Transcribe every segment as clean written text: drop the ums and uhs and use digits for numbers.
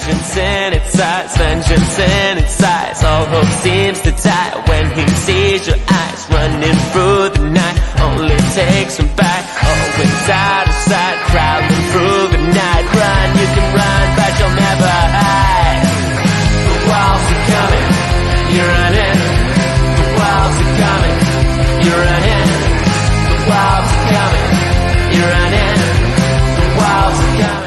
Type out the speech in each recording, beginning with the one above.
vengeance in its eyes, vengeance in its eyes. All hope seems to die when he sees your eyes running through the night. Only takes him back, always out of sight, crawling through the night. Run, you can run, but you'll never hide. The walls are coming, you're running. The walls are coming, you're running. The walls are coming, you're running. The walls are coming.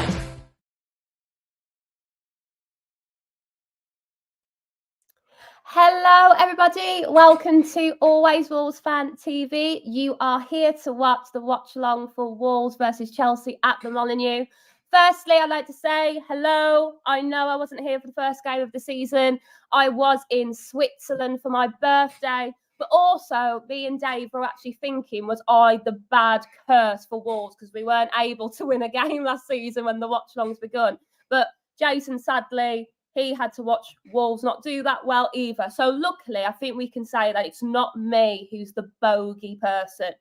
Hello everybody, welcome to Always Wolves Fan TV. You are here to watch the watch along for Wolves versus Chelsea at the Molineux. Firstly, I'd like to say hello. I know I wasn't here for the first game of the season. I was in Switzerland for my birthday, but also me and Dave were actually thinking, was I the bad curse for Wolves because we weren't able to win a game last season when the watch alongs begun. But Jason, sadly, he had to watch Wolves not do that well either. So luckily, I think we can say that it's not me who's the bogey person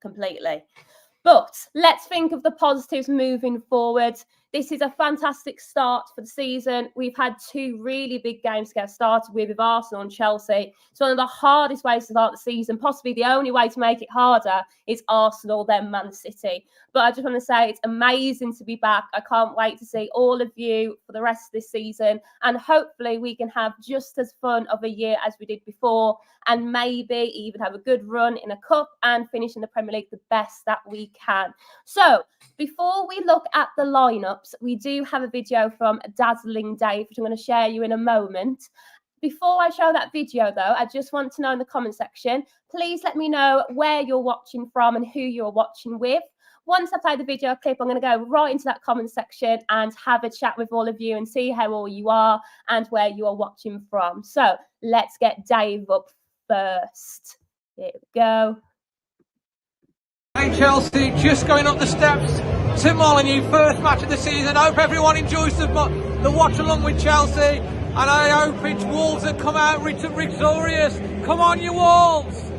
completely. But let's think of the positives moving forward. This is a fantastic start for the season. We've had two really big games to get started with Arsenal and Chelsea. It's one of the hardest ways to start the season. Possibly the only way to make it harder is Arsenal, then Man City. But I just want to say it's amazing to be back. I can't wait to see all of you for the rest of this season. And hopefully we can have just as fun of a year as we did before. And maybe even have a good run in a cup and finish in the Premier League the best that we can. So before we look at the lineups, we do have a video from Dazzling Dave, which I'm going to share you in a moment. Before I show that video, though, I just want to know in the comment section, please let me know where you're watching from and who you're watching with. Once I play the video clip, I'm going to go right into that comment section and have a chat with all of you and see how all you are and where you are watching from. So let's get Dave up first. Here we go. Hey Chelsea, just going up the steps to Molineux, first match of the season. I hope everyone enjoys the watch along with Chelsea, and I hope it's Wolves that come out victorious. Come on, you Wolves!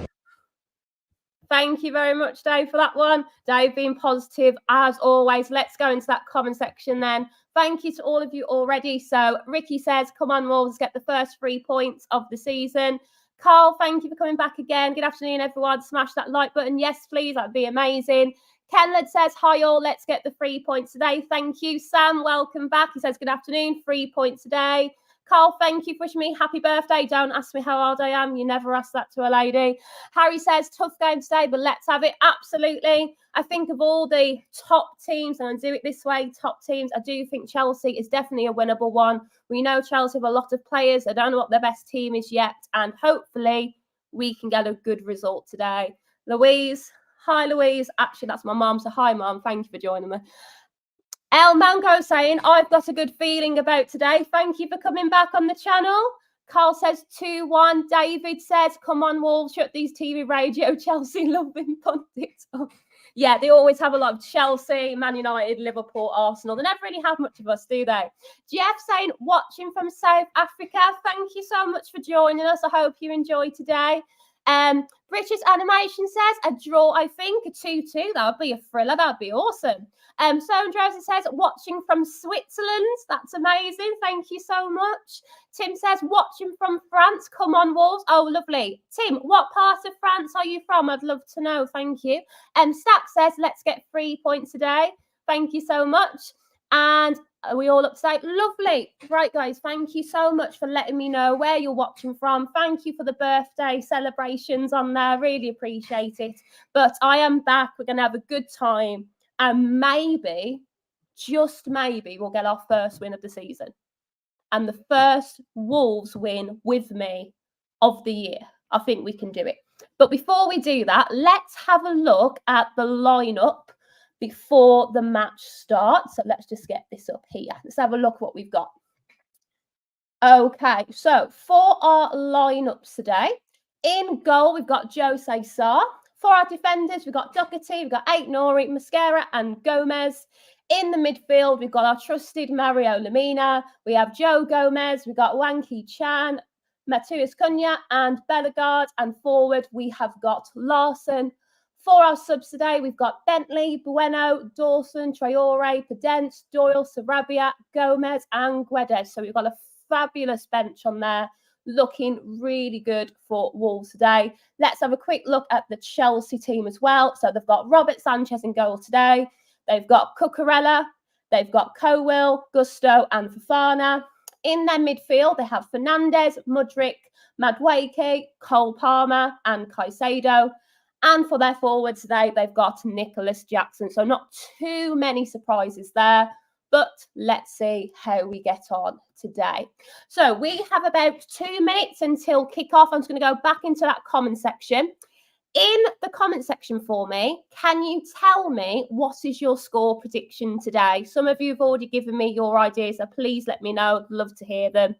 Thank you very much, Dave, for that one. Dave being positive as always. Let's go into that comment section then. Thank you to all of you already. So Ricky says, come on, Wolves, get the first 3 points of the season. Carl, thank you for coming back again. Good afternoon, everyone. Smash that like button. Yes, please. That'd be amazing. Kenled says, hi all. Let's get the 3 points today. Thank you. Sam, welcome back. He says, good afternoon. 3 points today. Carl, thank you for wishing me happy birthday. Don't ask me how old I am. You never ask that to a lady. Harry says, tough game today, but let's have it. Absolutely. I think of all the top teams, and I do it this way, top teams, I do think Chelsea is definitely a winnable one. We know Chelsea have a lot of players. I don't know what their best team is yet, and hopefully we can get a good result today. Louise, hi Louise. Actually, that's my mum, so hi mum. Thank you for joining me. El Mango saying, I've got a good feeling about today. Thank you for coming back on the channel. Carl says 2-1. David says, come on, Wolves, shut these TV radio Chelsea loving pundits up. Yeah, they always have a lot of Chelsea, Man United, Liverpool, Arsenal. They never really have much of us, do they? Jeff saying, watching from South Africa. Thank you so much for joining us. I hope you enjoy today. British Animation says a draw, I think, a 2-2. That would be a thriller. That would be awesome. Sondrosa says watching from Switzerland. That's amazing. Thank you so much. Tim says watching from France. Come on, Wolves. Oh, lovely. Tim, what part of France are you from? I'd love to know. Thank you. Stack says let's get 3 points today. Thank you so much. And are we all up to date? Lovely. Right, guys, thank you so much for letting me know where you're watching from. Thank you for the birthday celebrations on there. Really appreciate it. But I am back. We're going to have a good time. And maybe, just maybe, we'll get our first win of the season. And the first Wolves win with me of the year. I think we can do it. But before we do that, let's have a look at the lineup before the match starts. So let's just get this up here. Let's have a look at what we've got. Okay, so for our lineups today, in goal, we've got Jose Sarr. For our defenders, we've got Doherty, we've got Aït-Nouri, Mosquera and Gomez. In the midfield, we've got our trusted Mario Lemina. We have Joe Gomez, we've got Wang Hee-chan, Matheus Cunha and Bellegarde. And forward, we have got Larson, For our subs today, we've got Bentley, Bueno, Dawson, Traore, Pedence, Doyle, Sarabia, Gomez, and Guedes. So we've got a fabulous bench on there, looking really good for Wolves today. Let's have a quick look at the Chelsea team as well. So they've got Robert Sanchez in goal today. They've got Cucurella. They've got Cowell, Gusto, and Fofana. In their midfield, they have Fernandes, Mudryk, Madueke, Cole Palmer, and Caicedo. And for their forward today, they've got Nicholas Jackson. So not too many surprises there, but let's see how we get on today. So we have about 2 minutes until kickoff. I'm just going to go back into that comment section. In the comment section for me, can you tell me what is your score prediction today? Some of you have already given me your ideas, so please let me know. I'd love to hear them.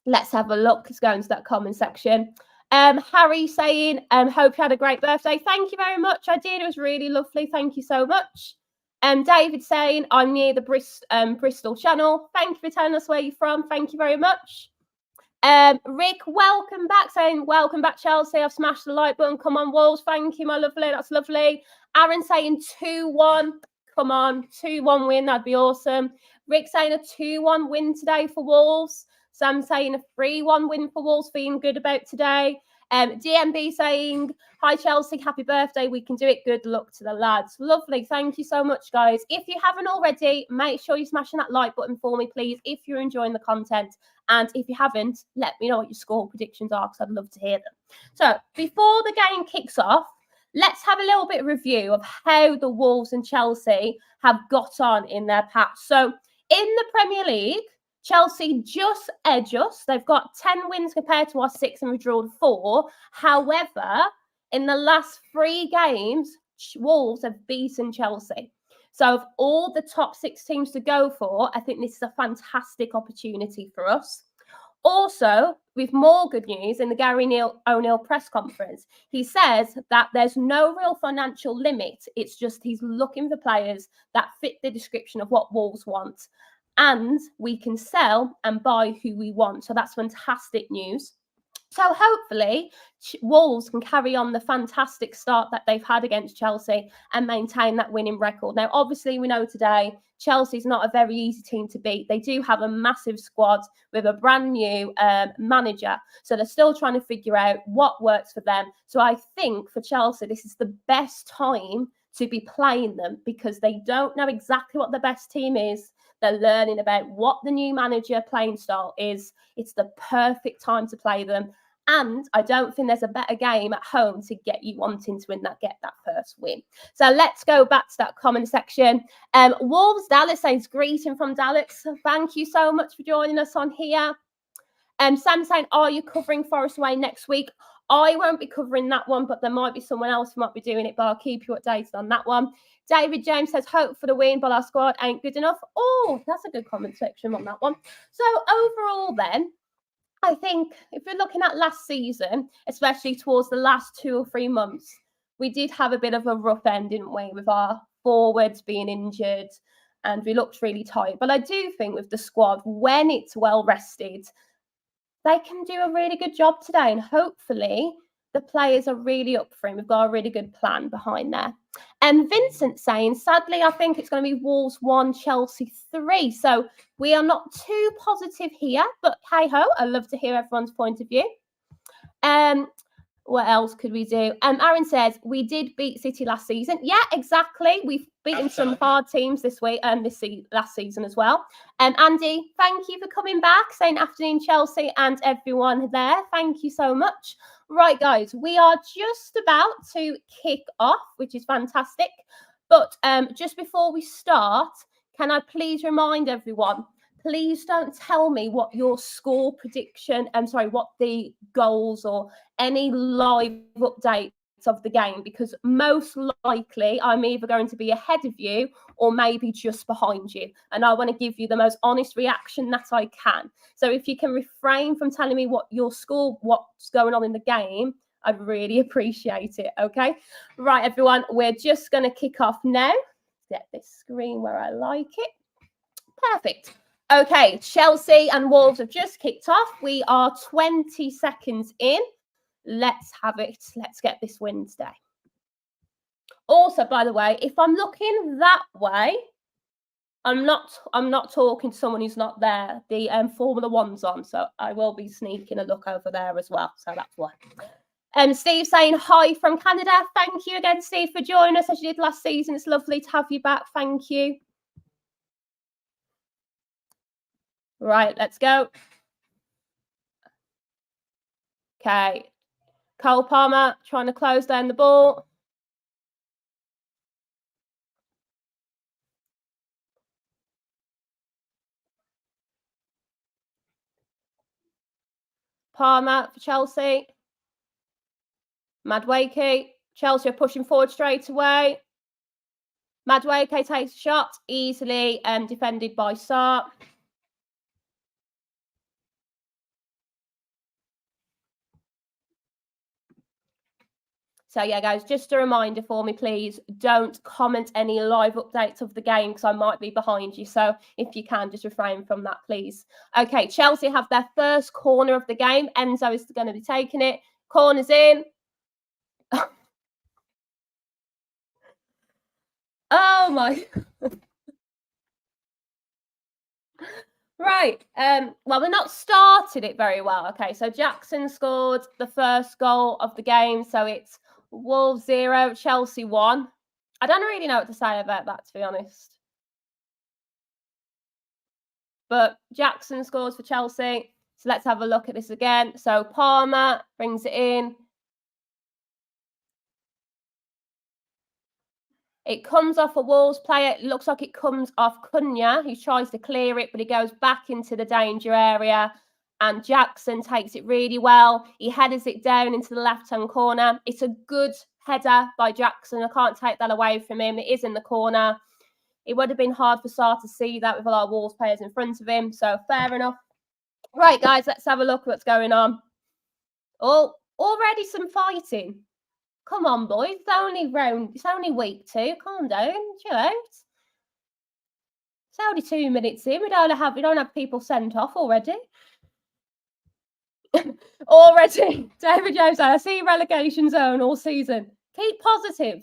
Let's have a look. Let's go into that comment section. Harry saying, hope you had a great birthday. Thank you very much. I did. It was really lovely. Thank you so much. David saying, I'm near the Bristol channel. Thank you for telling us where you're from. Thank you very much. Rick, welcome back, saying, welcome back, Chelsea. I've smashed the like button. Come on, Wolves. Thank you, my lovely. That's lovely. Aaron saying 2-1. Come on, 2-1 win. That'd be awesome. Rick saying a 2-1 win today for Wolves. Sam saying a 3-1 win for Wolves, feeling good about today. DMB saying, hi, Chelsea, happy birthday. We can do it. Good luck to the lads. Lovely. Thank you so much, guys. If you haven't already, make sure you're smashing that like button for me, please, if you're enjoying the content. And if you haven't, let me know what your score predictions are, because I'd love to hear them. So before the game kicks off, let's have a little bit of review of how the Wolves and Chelsea have got on in their patch. So in the Premier League, Chelsea just edge us. They've got 10 wins compared to our 6 and we've drawn 4. However, in the last 3 games, Wolves have beaten Chelsea. So of all the top 6 teams to go for, I think this is a fantastic opportunity for us. Also, with more good news in the Gary O'Neill press conference, he says that there's no real financial limit. It's just he's looking for players that fit the description of what Wolves want. And we can sell and buy who we want. So that's fantastic news. So hopefully Wolves can carry on the fantastic start that they've had against Chelsea and maintain that winning record. Now, obviously, we know today Chelsea's not a very easy team to beat. They do have a massive squad with a brand new manager. So they're still trying to figure out what works for them. So I think for Chelsea, this is the best time to be playing them because they don't know exactly what the best team is. They're learning about what the new manager playing style is. It's the perfect time to play them. And I don't think there's a better game at home to get you wanting to get that first win. So let's go back to that comment section. Wolves Dallas says, greeting from Dallas. Thank you so much for joining us on here. Sam saying, are you covering Forest Away next week? I won't be covering that one, but there might be someone else who might be doing it, but I'll keep you updated on that one. David James says, hope for the win, but our squad ain't good enough. Oh, that's a good comment section on that one. So overall then, I think if you're looking at last season, especially towards the last 2 or 3 months, we did have a bit of a rough end, didn't we, with our forwards being injured and we looked really tired. But I do think with the squad, when it's well rested, they can do a really good job today. And hopefully the players are really up for it. We've got a really good plan behind there. And Vincent saying, sadly, I think it's going to be Wolves 1, Chelsea 3. So we are not too positive here, but hey-ho, I love to hear everyone's point of view. What else could we do? Aaron says, we did beat City last season. Yeah, exactly. We've beaten some hard teams this week and last season as well. Andy, thank you for coming back, saying afternoon, Chelsea, and everyone there. Thank you so much. Right, guys, we are just about to kick off, which is fantastic. But just before we start, can I please remind everyone, please don't tell me what your score prediction, what the goals or any live updates of the game, because most likely I'm either going to be ahead of you or maybe just behind you. And I want to give you the most honest reaction that I can. So if you can refrain from telling me what your score, what's going on in the game, I'd really appreciate it. Okay. Right, everyone, we're just going to kick off now. Get this screen where I like it. Perfect. Okay, Chelsea and Wolves have just kicked off. We are 20 seconds in. Let's have it. Let's get this win today. Also, by the way, if I'm looking that way, I'm not talking to someone who's not there. The Formula One's on, so I will be sneaking a look over there as well. So that's why. Steve saying hi from Canada. Thank you again, Steve, for joining us as you did last season. It's lovely to have you back. Thank you. Right, let's go. Okay. Cole Palmer trying to close down the ball. Palmer for Chelsea. Madueke. Chelsea are pushing forward straight away. Madueke takes a shot, easily defended by Sarr. So yeah, guys, just a reminder for me, please don't comment any live updates of the game because I might be behind you. So if you can, just refrain from that, please. Okay, Chelsea have their first corner of the game. Enzo is going to be taking it. Corner's in. Oh my. Right. Well, we're not started it very well. Okay, so Jackson scored the first goal of the game. So it's Wolves 0, Chelsea 1. I don't really know what to say about that, to be honest. But Jackson scores for Chelsea. So let's have a look at this again. So Palmer brings it in. It comes off a Wolves player. It looks like it comes off Cunha, who tries to clear it, but he goes back into the danger area. And Jackson takes it really well. He headers it down into the left-hand corner. It's a good header by Jackson. I can't take that away from him. It is in the corner. It would have been hard for Sarr to see that with a lot of Wolves players in front of him. So fair enough. Right, guys, let's have a look at what's going on. Oh, already some fighting. Come on, boys. It's only week 2. Calm down. Chill out. It's only 2 minutes in. We don't have people sent off already. Already. David Jones, I see relegation zone all season. Keep positive.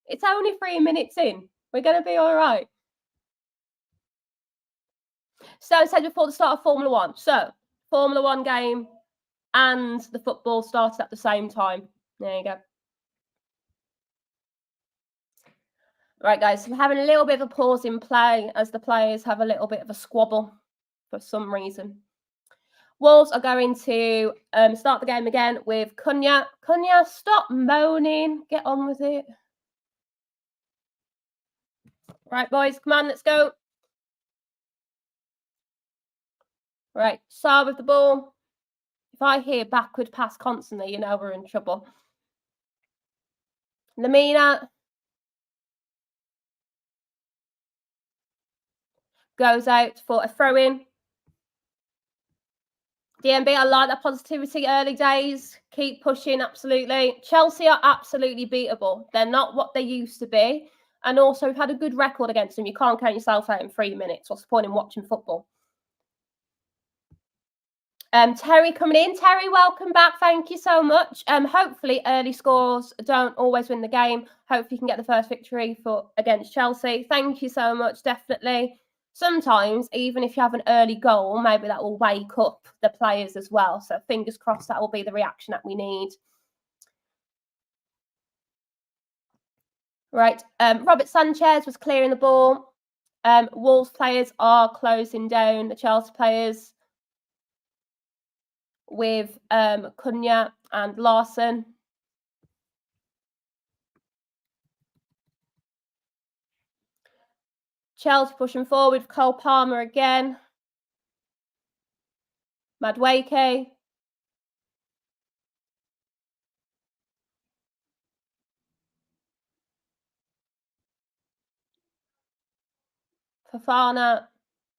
It's only 3 minutes in. We're going to be all right. So I said before the start of Formula One. So Formula One game and the football started at the same time. There you go. Right, guys, so we're having a little bit of a pause in play as the players have a little bit of a squabble for some reason. Wolves are going to start the game again with Cunha. Cunha, stop moaning. Get on with it. Right, boys, come on, let's go. Right, Sarr with the ball. If I hear backward pass constantly, you know we're in trouble. Lamina goes out for a throw-in. DMB, I like that positivity early days. Keep pushing, absolutely. Chelsea are absolutely beatable. They're not what they used to be. And also, we've had a good record against them. You can't count yourself out in 3 minutes. What's the point in watching football? Terry coming in. Terry, welcome back. Thank you so much. Hopefully, early scores don't always win the game. Hopefully, you can get the first victory against Chelsea. Thank you so much, definitely. Sometimes, even if you have an early goal, maybe that will wake up the players as well. So fingers crossed that will be the reaction that we need. Right. Robert Sanchez was clearing the ball. Wolves players are closing down the Chelsea players with Cunha and Larson. Chelsea pushing forward, Cole Palmer again. Madueke. Fofana.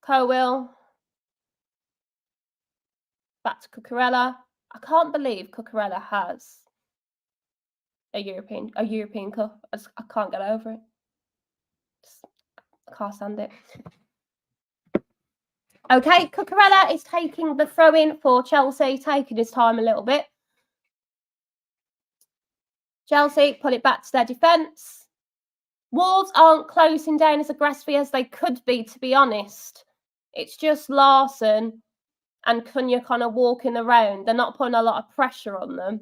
Cowell. Back to Cucurella. I can't believe Cucurella has a European Cup. I can't get over it. I can't stand it. Okay, Cucurella is taking the throw-in for Chelsea, taking his time a little bit. Chelsea pull it back to their defence. Wolves aren't closing down as aggressively as they could be, to be honest. It's just Larson and Cunha kind of walking around. They're not putting a lot of pressure on them.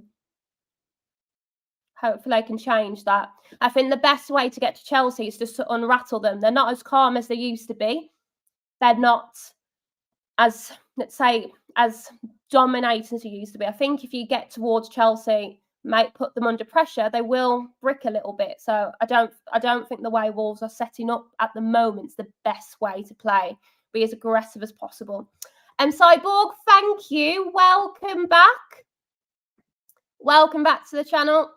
Hopefully they can change that. I think the best way to get to Chelsea is just to unrattle them. They're not as calm as they used to be. They're not as, let's say, as dominating as they used to be. I think if you get towards Chelsea, might put them under pressure, they will brick a little bit. So I don't think the way Wolves are setting up at the moment is the best way to play. Be as aggressive as possible. And Cyborg, thank you. Welcome back. Welcome back to the channel.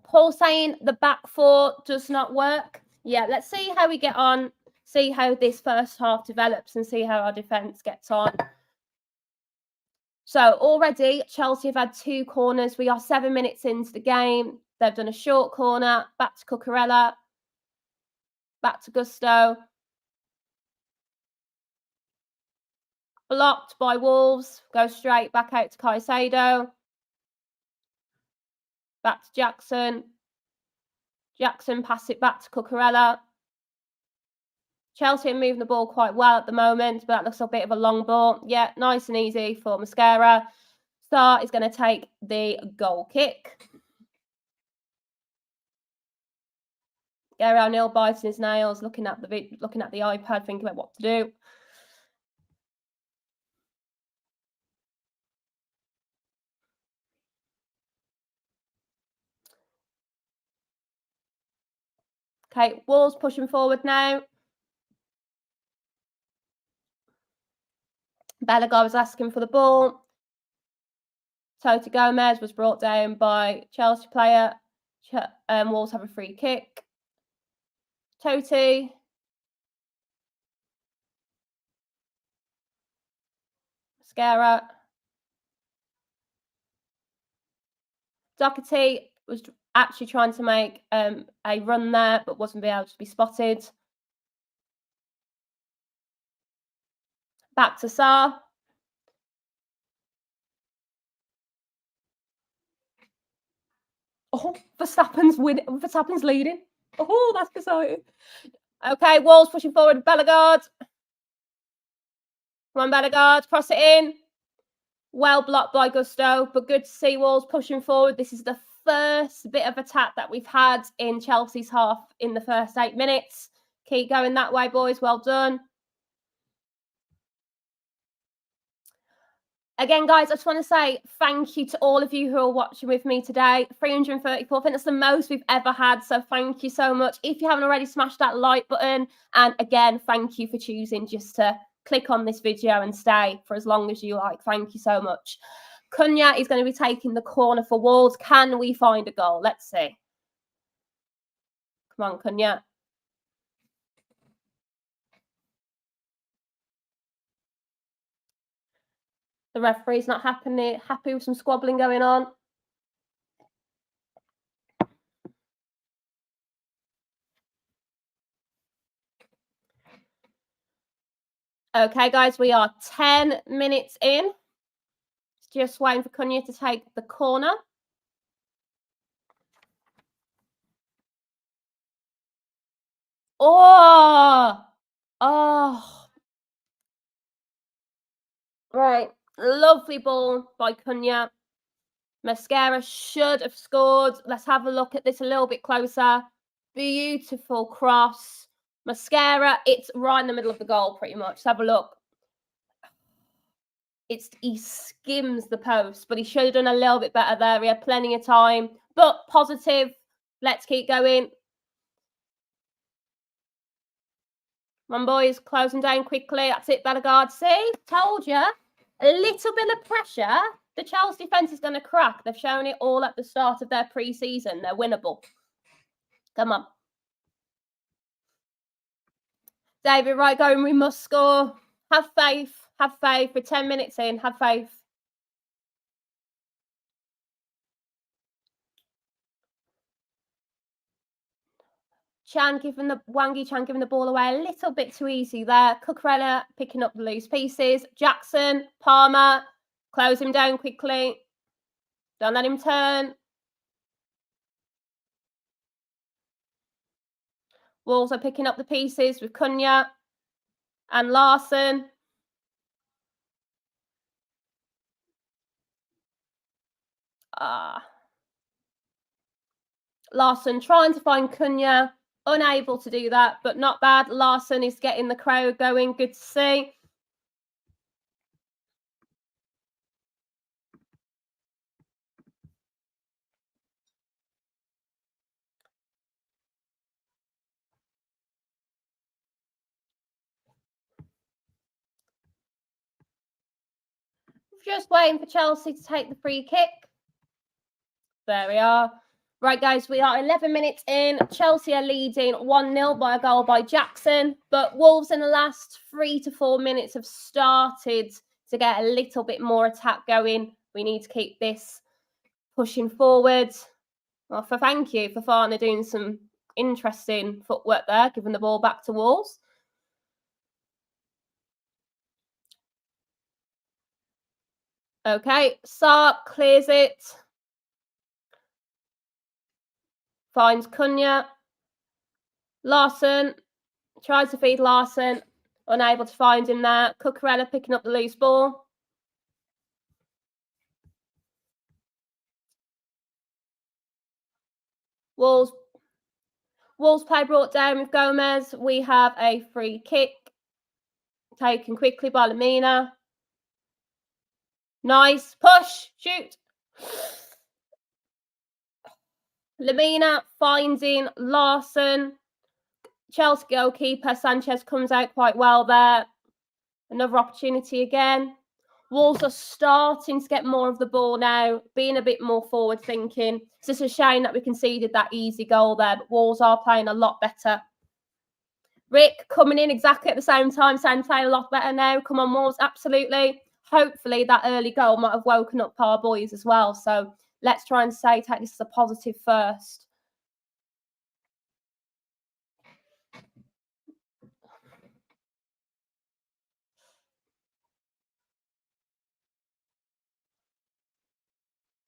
Paul saying the back four does not work. Yeah, let's see how we get on, see how this first half develops and see how our defence gets on. So already Chelsea have had 2 corners. We are 7 minutes into the game. They've done a short corner, back to Cucurella, back to Gusto. Blocked by Wolves, go straight back out to Caicedo. Back to Jackson. Jackson pass it back to Cucurella. Chelsea are moving the ball quite well at the moment, but that looks a bit of a long ball. Yeah, nice and easy for Mascara. Star is going to take the goal kick. Gary O'Neill biting his nails, looking at the iPad, thinking about what to do. Okay, Wolves pushing forward now. Belagar was asking for the ball. Toti Gomez was brought down by Chelsea player. Wolves have a free kick. Toti. Mascara. Doherty was actually trying to make a run there, but wasn't able to be spotted. Back to Sarr. Oh, Verstappen's leading. Oh, that's exciting. Okay, Wolves pushing forward. Bellegarde. Come on, Bellegarde. Cross it in. Well blocked by Gusto, but good to see Wolves pushing forward. This is the first bit of attack that we've had in Chelsea's half in the first 8 minutes. Keep going that way, boys. Well done. Again, guys, I just want to say thank you to all of you who are watching with me today. 334, I think that's the most we've ever had. So thank you so much. If you haven't already, smash that like button. And again, thank you for choosing just to click on this video and stay for as long as you like. Thank you so much. Cunha is going to be taking the corner for Wolves. Can we find a goal? Let's see. Come on, Cunha. The referee's not happy with some squabbling going on. Okay, guys, we are 10 minutes in. Just waiting for Cunha to take the corner. Oh! Right. Lovely ball by Cunha. Mascara should have scored. Let's have a look at this a little bit closer. Beautiful cross. Mascara, it's right in the middle of the goal pretty much. Let's have a look. He skims the post, but he should have done a little bit better there. He had plenty of time, but positive. Let's keep going. Come on, boys, closing down quickly. That's it, Bellegarde. See, told you. A little bit of pressure. The Chelsea defence is going to crack. They've shown it all at the start of their pre-season. They're winnable. Come on. David, right, going. We must score. Have faith. Have faith. We're 10 minutes in. Have faith. Wangi Chan giving the ball away a little bit too easy there. Cucurella picking up the loose pieces. Jackson, Palmer, close him down quickly. Don't let him turn. Wolves are picking up the pieces with Cunha and Larson. Larson trying to find Cunha, unable to do that, but not bad. Larson is getting the crowd going. Good to see. Just waiting for Chelsea to take the free kick. There we are. Right, guys, we are 11 minutes in. Chelsea are leading 1-0 by a goal by Jackson. But Wolves in the last 3 to 4 minutes have started to get a little bit more attack going. We need to keep this pushing forward. Well, thank you for Fafana doing some interesting footwork there, giving the ball back to Wolves. Okay, Sark clears it. Finds Cunha. Larson tries to feed Larson. Unable to find him there. Cucurella picking up the loose ball. Wolves play brought down with Gomez. We have a free kick taken quickly by Lamina. Nice push, shoot. Lamina finding Larson. Chelsea goalkeeper Sanchez comes out quite well there. Another opportunity again. Wolves are starting to get more of the ball now, being a bit more forward thinking. It's just a shame that we conceded that easy goal there, but Wolves are playing a lot better. Rick coming in exactly at the same time, saying playing a lot better now. Come on, Wolves, absolutely. Hopefully that early goal might have woken up our boys as well. So let's try and take this as a positive first.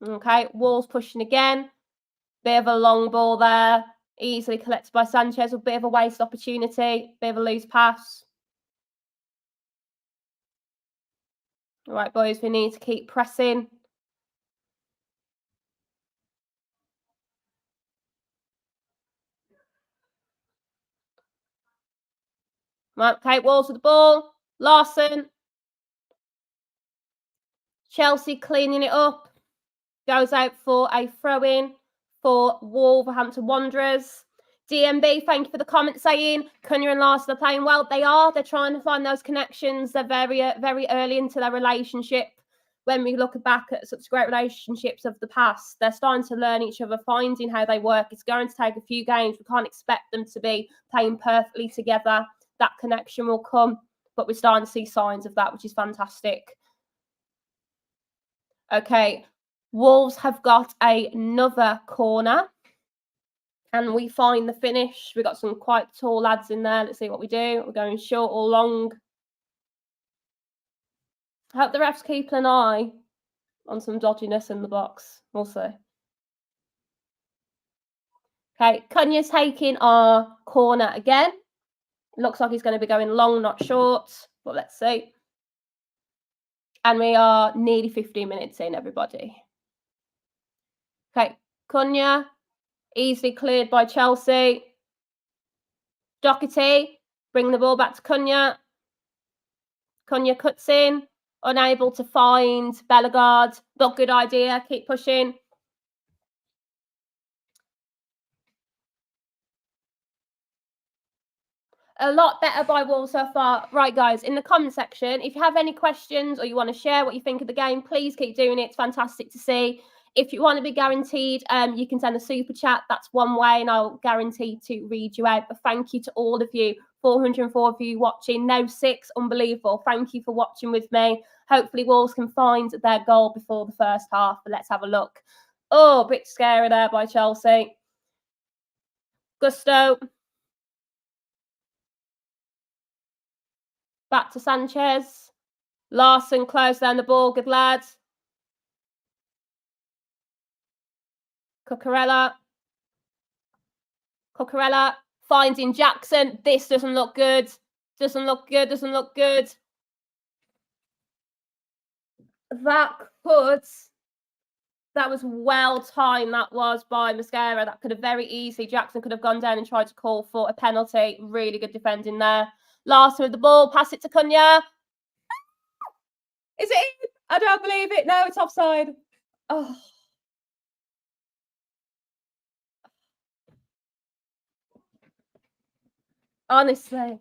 Okay, Wolves pushing again. Bit of a long ball there. Easily collected by Sanchez. A bit of a waste opportunity. Bit of a loose pass. All right, boys, we need to keep pressing. Right, okay, Wolves with the ball. Larson. Chelsea cleaning it up. Goes out for a throw-in for Wolverhampton Wanderers. DMB, thank you for the comment saying Cunha and Larson are playing well. They are. They're trying to find those connections. They're very early into their relationship. When we look back at such great relationships of the past, they're starting to learn each other, finding how they work. It's going to take a few games. We can't expect them to be playing perfectly together. That connection will come, but we're starting to see signs of that, which is fantastic. Okay, Wolves have got another corner. And we find the finish. We've got some quite tall lads in there. Let's see what we do. We're going short or long. I hope the refs keep an eye on some dodginess in the box. We'll see. Okay, Cunha's taking our corner again. Looks like he's going to be going long, not short. But let's see. And we are nearly 15 minutes in, everybody. Okay, Cunha. Easily cleared by Chelsea. Doherty, bring the ball back to Cunha. Cunha cuts in, unable to find Bellegarde, but good idea, keep pushing. A lot better by Wolves so far. Right, guys, in the comment section, if you have any questions or you want to share what you think of the game, please keep doing it. It's fantastic to see. If you want to be guaranteed, you can send a super chat. That's one way, and I'll guarantee to read you out. But thank you to all of you. 404 of you watching. No 6. Unbelievable. Thank you for watching with me. Hopefully, Wolves can find their goal before the first half. But let's have a look. Oh, a bit scary there by Chelsea. Gusto. Back to Sanchez. Larson closed down the ball. Good lads. Cucurella finding Jackson. This doesn't look good. Doesn't look good. That was well timed. That was by Mascara. That could have very easily, Jackson could have gone down and tried to call for a penalty. Really good defending there. Larson with the ball. Pass it to Cunha. Is it in? I don't believe it. No, it's offside. Oh. Honestly.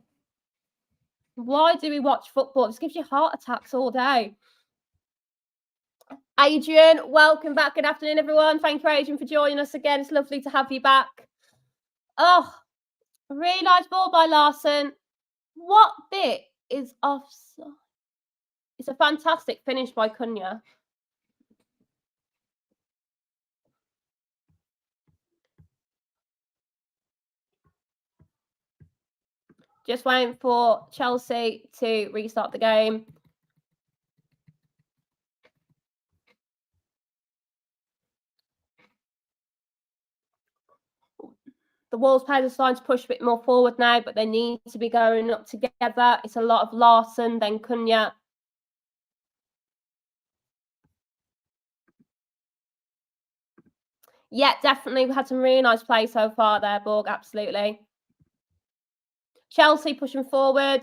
Why do we watch football? It just gives you heart attacks all day. Adrian, welcome back. Good afternoon, everyone. Thank you, Adrian, for joining us again. It's lovely to have you back. Oh, really nice ball by Larson. What bit is offside? It's a fantastic finish by Cunha. Just waiting for Chelsea to restart the game. The Wolves players are starting to push a bit more forward now, but they need to be going up together. It's a lot of Larson, then Cunha. Yeah, definitely. We had some really nice play so far there, Borg. Absolutely. Chelsea pushing forward.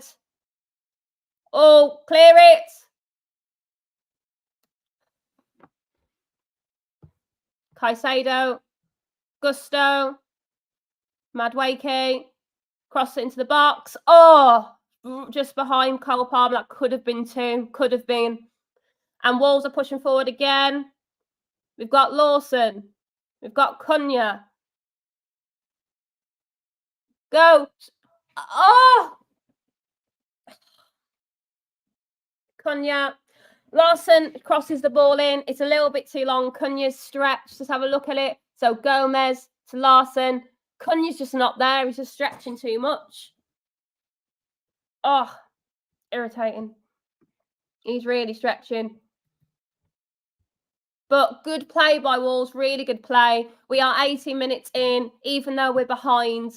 Oh, clear it. Caicedo. Gusto. Madueke. Cross it into the box. Oh, just behind Cole Palmer. That could have been two. Could have been. And Wolves are pushing forward again. We've got Lawson. We've got Cunha. Go. Oh! Cunha. Lawson crosses the ball in. It's a little bit too long. Cunha's stretched. Just have a look at it. So Gomez to Larson. Cunha's just not there. He's just stretching too much. Oh, irritating. He's really stretching. But good play by Wolves. Really good play. We are 18 minutes in. Even though we're behind,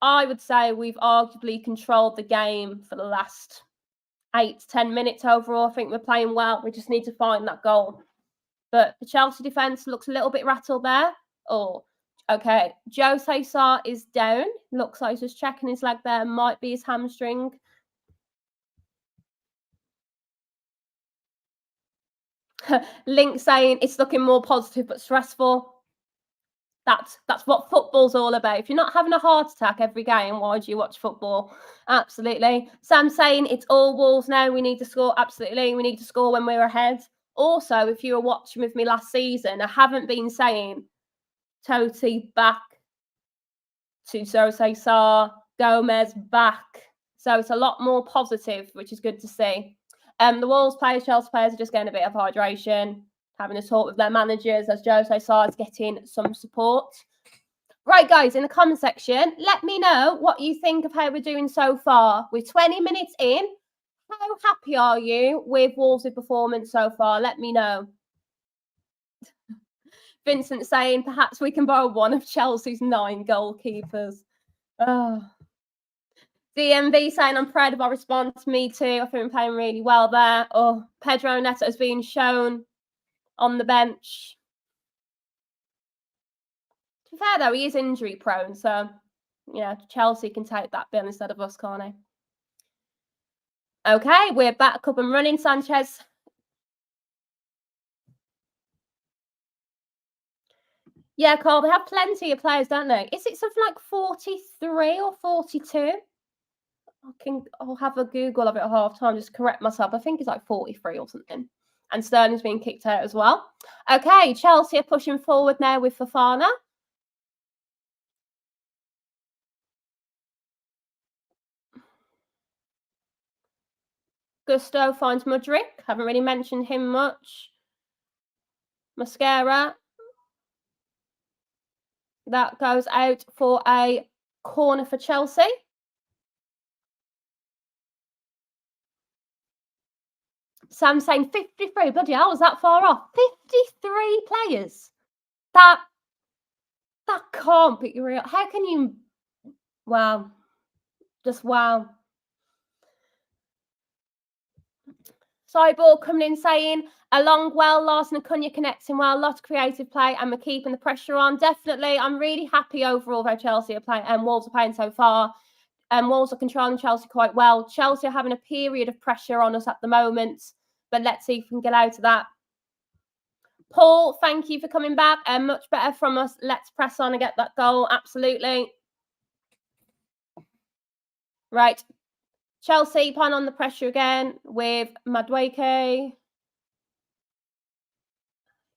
I would say we've arguably controlled the game for the last 8 to 10 minutes overall. I think we're playing well. We just need to find that goal. But the Chelsea defence looks a little bit rattled there. Oh, okay. Jose Sarr is down. Looks like he's just checking his leg there. Might be his hamstring. Link saying it's looking more positive but stressful. That's what football's all about. If you're not having a heart attack every game, why do you watch football? Absolutely. Sam saying it's all Wolves now. We need to score. Absolutely. We need to score when we're ahead. Also, if you were watching with me last season, I haven't been saying Totti back to Jose Sarr, Gomez back. So it's a lot more positive, which is good to see. The Wolves players, Chelsea players are just getting a bit of hydration, having a talk with their managers as Jose Sarr is getting some support. Right, guys, in the comment section, let me know what you think of how we're doing so far. We're 20 minutes in. How happy are you with Wolves' performance so far? Let me know. Vincent saying perhaps we can borrow one of Chelsea's 9 goalkeepers. Oh. DMV saying I'm proud of our response. Me too. I think we're playing really well there. Oh, Pedro Neto has been shown on the bench. To be fair though, he is injury prone, so Chelsea can take that bill instead of us, can't they? Okay, we're back up and running. Sanchez. Yeah, Carl, they have plenty of players, don't they? Is it something like 43 or 42? I'll have a Google of it at half time, just correct myself. I think it's like 43 or something. And Sterling's being kicked out as well. Okay, Chelsea are pushing forward now with Fofana. Gusto finds Mudryk. Haven't really mentioned him much. Mascara. That goes out for a corner for Chelsea. Sam saying 53. Bloody hell, was that far off? 53 players. That can't be real. How can you? Wow. Just wow. Cyborg coming in saying, along well, Larson and Cunha connecting well, a lot of creative play, and we're keeping the pressure on. Definitely, I'm really happy overall how Chelsea are playing and Wolves are playing so far. Wolves are controlling Chelsea quite well. Chelsea are having a period of pressure on us at the moment, but let's see if we can get out of that. Paul, thank you for coming back. Much better from us. Let's press on and get that goal. Absolutely. Right. Chelsea putting on the pressure again with Madueke.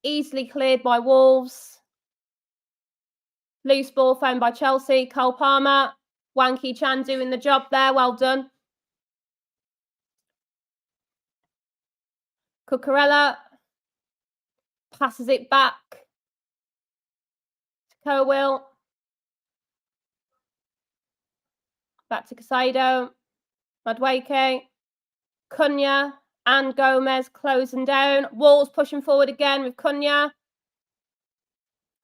Easily cleared by Wolves. Loose ball found by Chelsea. Cole Palmer. Wanky Chan doing the job there. Well done. Cucurella passes it back to Cowell. Back to Casado. Madueke. Cunha and Gomez closing down. Wolves pushing forward again with Cunha.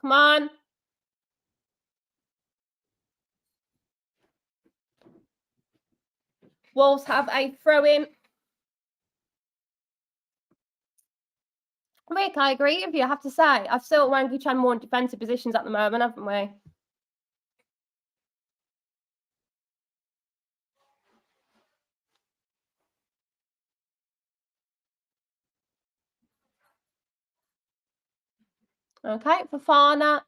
Come on. Wolves have a throw-in. Rick, I agree with you, I have to say. I've still Wanky Chan more in defensive positions at the moment, haven't we? Okay, Fofana.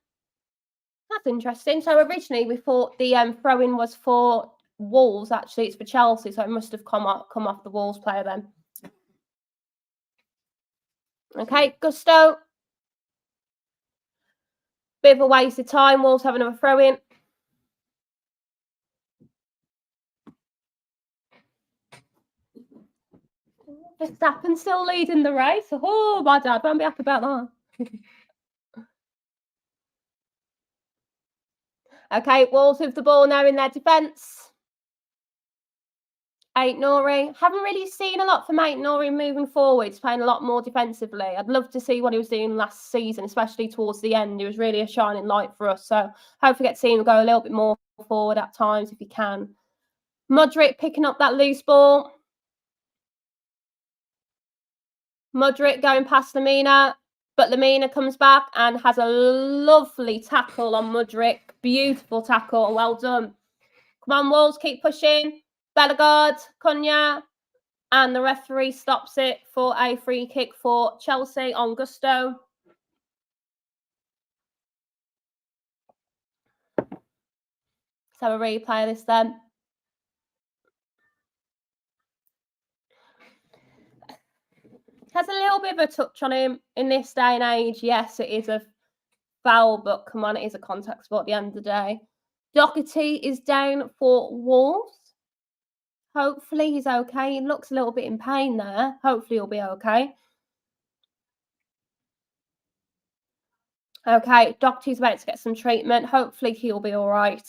That's interesting. So originally we thought the throw-in was for Wolves. Actually, it's for Chelsea, so it must have come off the Wolves player then. Okay, Gusto. Bit of a waste of time. Wolves have another throw-in. Verstappen still leading the race. Oh, my dad won't be happy about that. Okay, Wolves with the ball now in their defence. Ait-Nouri. Haven't really seen a lot from Ait-Nouri moving forwards, playing a lot more defensively. I'd love to see what he was doing last season, especially towards the end. He was really a shining light for us. So hopefully get to see him go a little bit more forward at times if he can. Modric picking up that loose ball. Modric going past Lamina, but Lamina comes back and has a lovely tackle on Modric. Beautiful tackle. Well done. Come on, Wolves, keep pushing. Bellegarde, Cunha, and the referee stops it for a free kick for Chelsea on Gusto. Let's have a replay of this then. Has a little bit of a touch on him in this day and age. Yes, it is a foul, but come on, it is a contact sport at the end of the day. Doherty is down for Wolves. Hopefully he's okay. He looks a little bit in pain there. Hopefully he'll be okay. Okay, Doherty's about to get some treatment. Hopefully he'll be all right.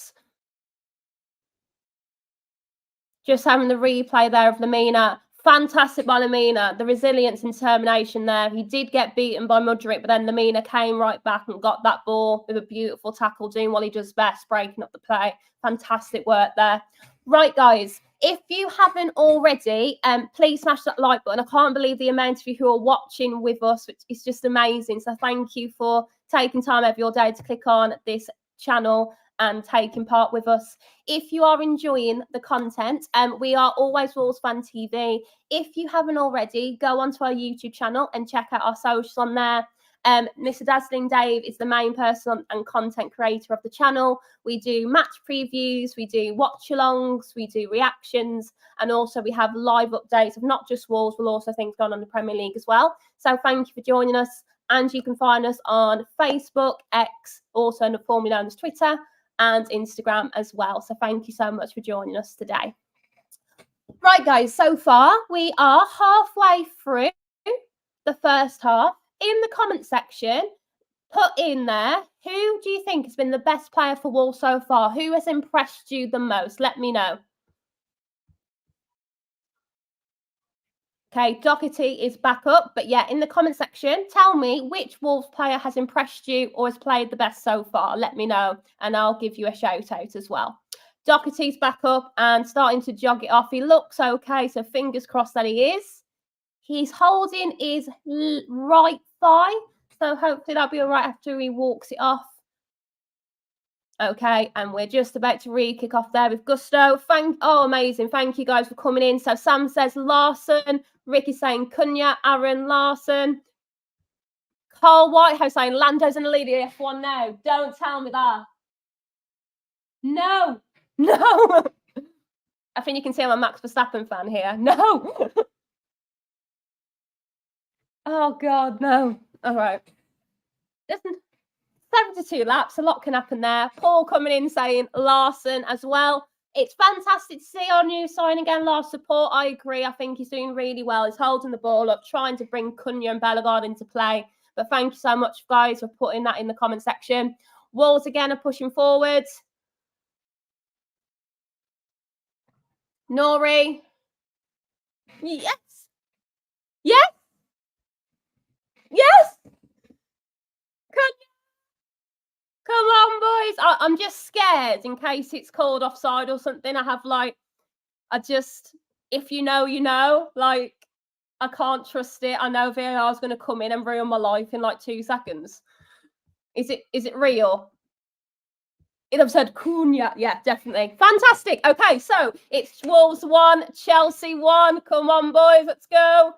Just having the replay there of Lamina. Fantastic by Lamina. The resilience and determination there. He did get beaten by Modric, but then Lamina came right back and got that ball with a beautiful tackle, doing what he does best, breaking up the play. Fantastic work there. Right, guys, if you haven't already, please smash that like button. I can't believe the amount of you who are watching with us, which is just amazing. So thank you for taking time out of your day to click on this channel and taking part with us. If you are enjoying the content, we are Always Wolves Fan TV. If you haven't already, go onto our YouTube channel and check out our socials on there. Mr. Dazzling Dave is the main person and content creator of the channel. We do match previews, we do watch-alongs, we do reactions, and also we have live updates of not just Wolves, but also things going on in the Premier League as well. So thank you for joining us, and you can find us on Facebook, X, also in the formerly known as Twitter, and Instagram as well. So thank you so much for joining us today. Right, guys, so far we are halfway through the first half. In the comment section, put in there, who do you think has been the best player for Wolves so far? Who has impressed you the most? Let me know. Okay, Doherty is back up. But yeah, in the comment section, tell me which Wolves player has impressed you or has played the best so far. Let me know and I'll give you a shout out as well. Doherty's back up and starting to jog it off. He looks okay, so fingers crossed that he is. He's holding his right thigh, so hopefully that'll be all right after he walks it off. Okay, and we're just about to re-kick off there with gusto. Oh, amazing. Thank you guys for coming in. So Sam says Larson. Ricky's saying Cunha. Aaron Larson. Carl Whitehouse saying Lando's in the lead of F1 now. Don't tell me that. No. No. I think you can see I'm a Max Verstappen fan here. No. Oh, God, no. All right. Listen. 72 laps, a lot can happen there. Paul coming in saying Larson as well. It's fantastic to see our new signing again, Lars Support. I agree. I think he's doing really well. He's holding the ball up, trying to bring Cunha and Bellegarde into play. But thank you so much, guys, for putting that in the comment section. Wolves again are pushing forward. Nori. Yes. Yes. Yes. Come on, boys. I'm just scared in case it's called offside or something. If you know, you know. Like, I can't trust it. I know VAR is going to come in and ruin my life in like 2 seconds. Is it real? I've said Cunha. Yeah, definitely. Fantastic. Okay, so it's Wolves 1, Chelsea 1. Come on, boys. Let's go.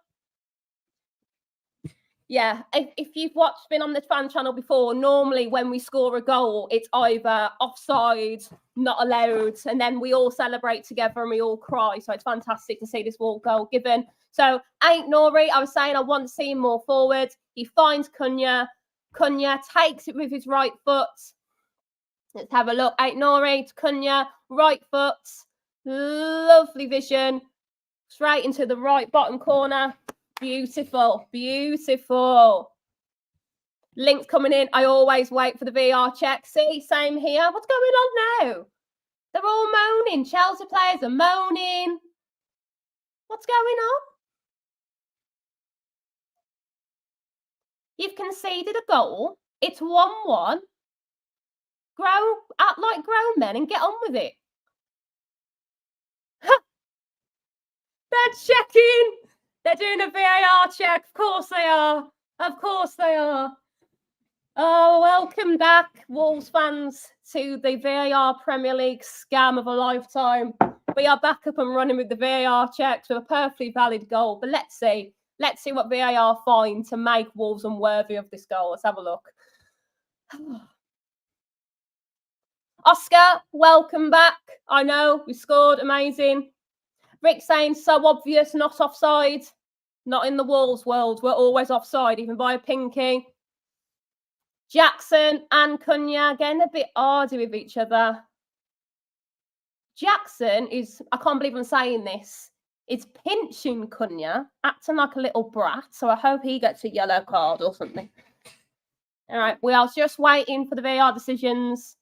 Yeah, if you've been on the fan channel before, normally when we score a goal, it's either offside, not allowed, and then we all celebrate together and we all cry. So it's fantastic to see this goal given. So ain't Nori, I was saying I want to see him more forward. He finds Cunha. Cunha takes it with his right foot. Let's have a look. Ain't Nori to Cunha, right foot. Lovely vision. Straight into the right bottom corner. Beautiful, beautiful. Links coming in. I always wait for the VR check. See, same here. What's going on now? They're all moaning. Chelsea players are moaning. What's going on? You've conceded a goal. It's 1-1. Act like grown men and get on with it. They're checking. They're doing a VAR check. Of course they are. Of course they are. Oh, welcome back, Wolves fans, to the VAR Premier League scam of a lifetime. We are back up and running with the VAR checks with a perfectly valid goal. But let's see. Let's see what VAR find to make Wolves unworthy of this goal. Let's have a look. Oscar, welcome back. I know, we scored. Amazing. Rick saying, so obvious, not offside. Not in the Wolves world. We're always offside, even by a pinky. Jackson and Cunha getting a bit ardy with each other. Jackson is, I can't believe I'm saying this, is pinching Cunha, acting like a little brat. So I hope he gets a yellow card or something. All right, we are just waiting for the VAR decisions.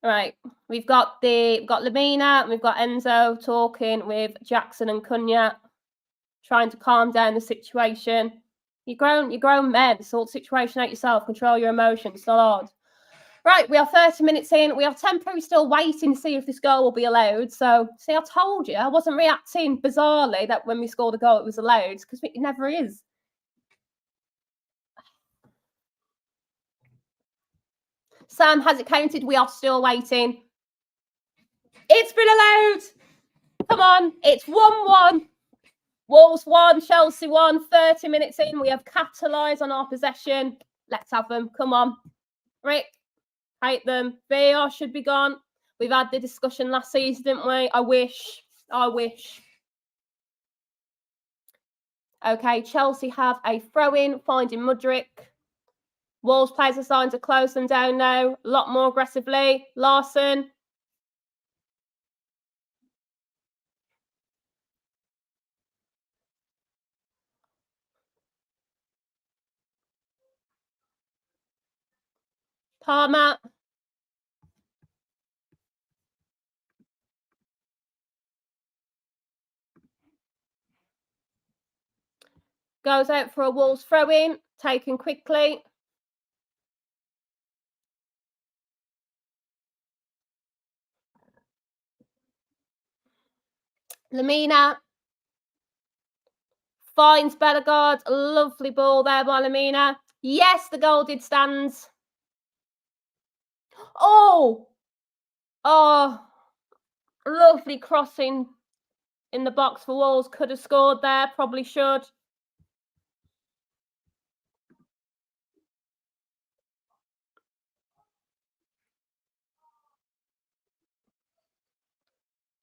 All right, we've got Lamina and we've got Enzo talking with Jackson and Cunha, trying to calm down the situation. You're grown men. Sort the situation out yourself. Control your emotions. It's not hard. Right, we are 30 minutes in. We are temporarily still waiting to see if this goal will be allowed. So, see, I told you. I wasn't reacting bizarrely that when we scored a goal, it was allowed, because it never is. Sam, has it counted? We are still waiting. It's been allowed. Come on. It's 1-1. Wolves 1, Chelsea 1. 30 minutes in. We have capitalised on our possession. Let's have them. Come on. Rick, hate them. VAR should be gone. We've had the discussion last season, didn't we? I wish. Okay, Chelsea have a throw-in, finding Mudryk. Wolves players are starting to close them down now. A lot more aggressively. Larson. Palmer. Goes out for a Wolves throw-in, taken quickly. Lamina finds Bellegarde. A lovely ball there by Lamina. Yes, the goal did stand. Oh, lovely crossing in the box for Wolves. Could have scored there, probably should.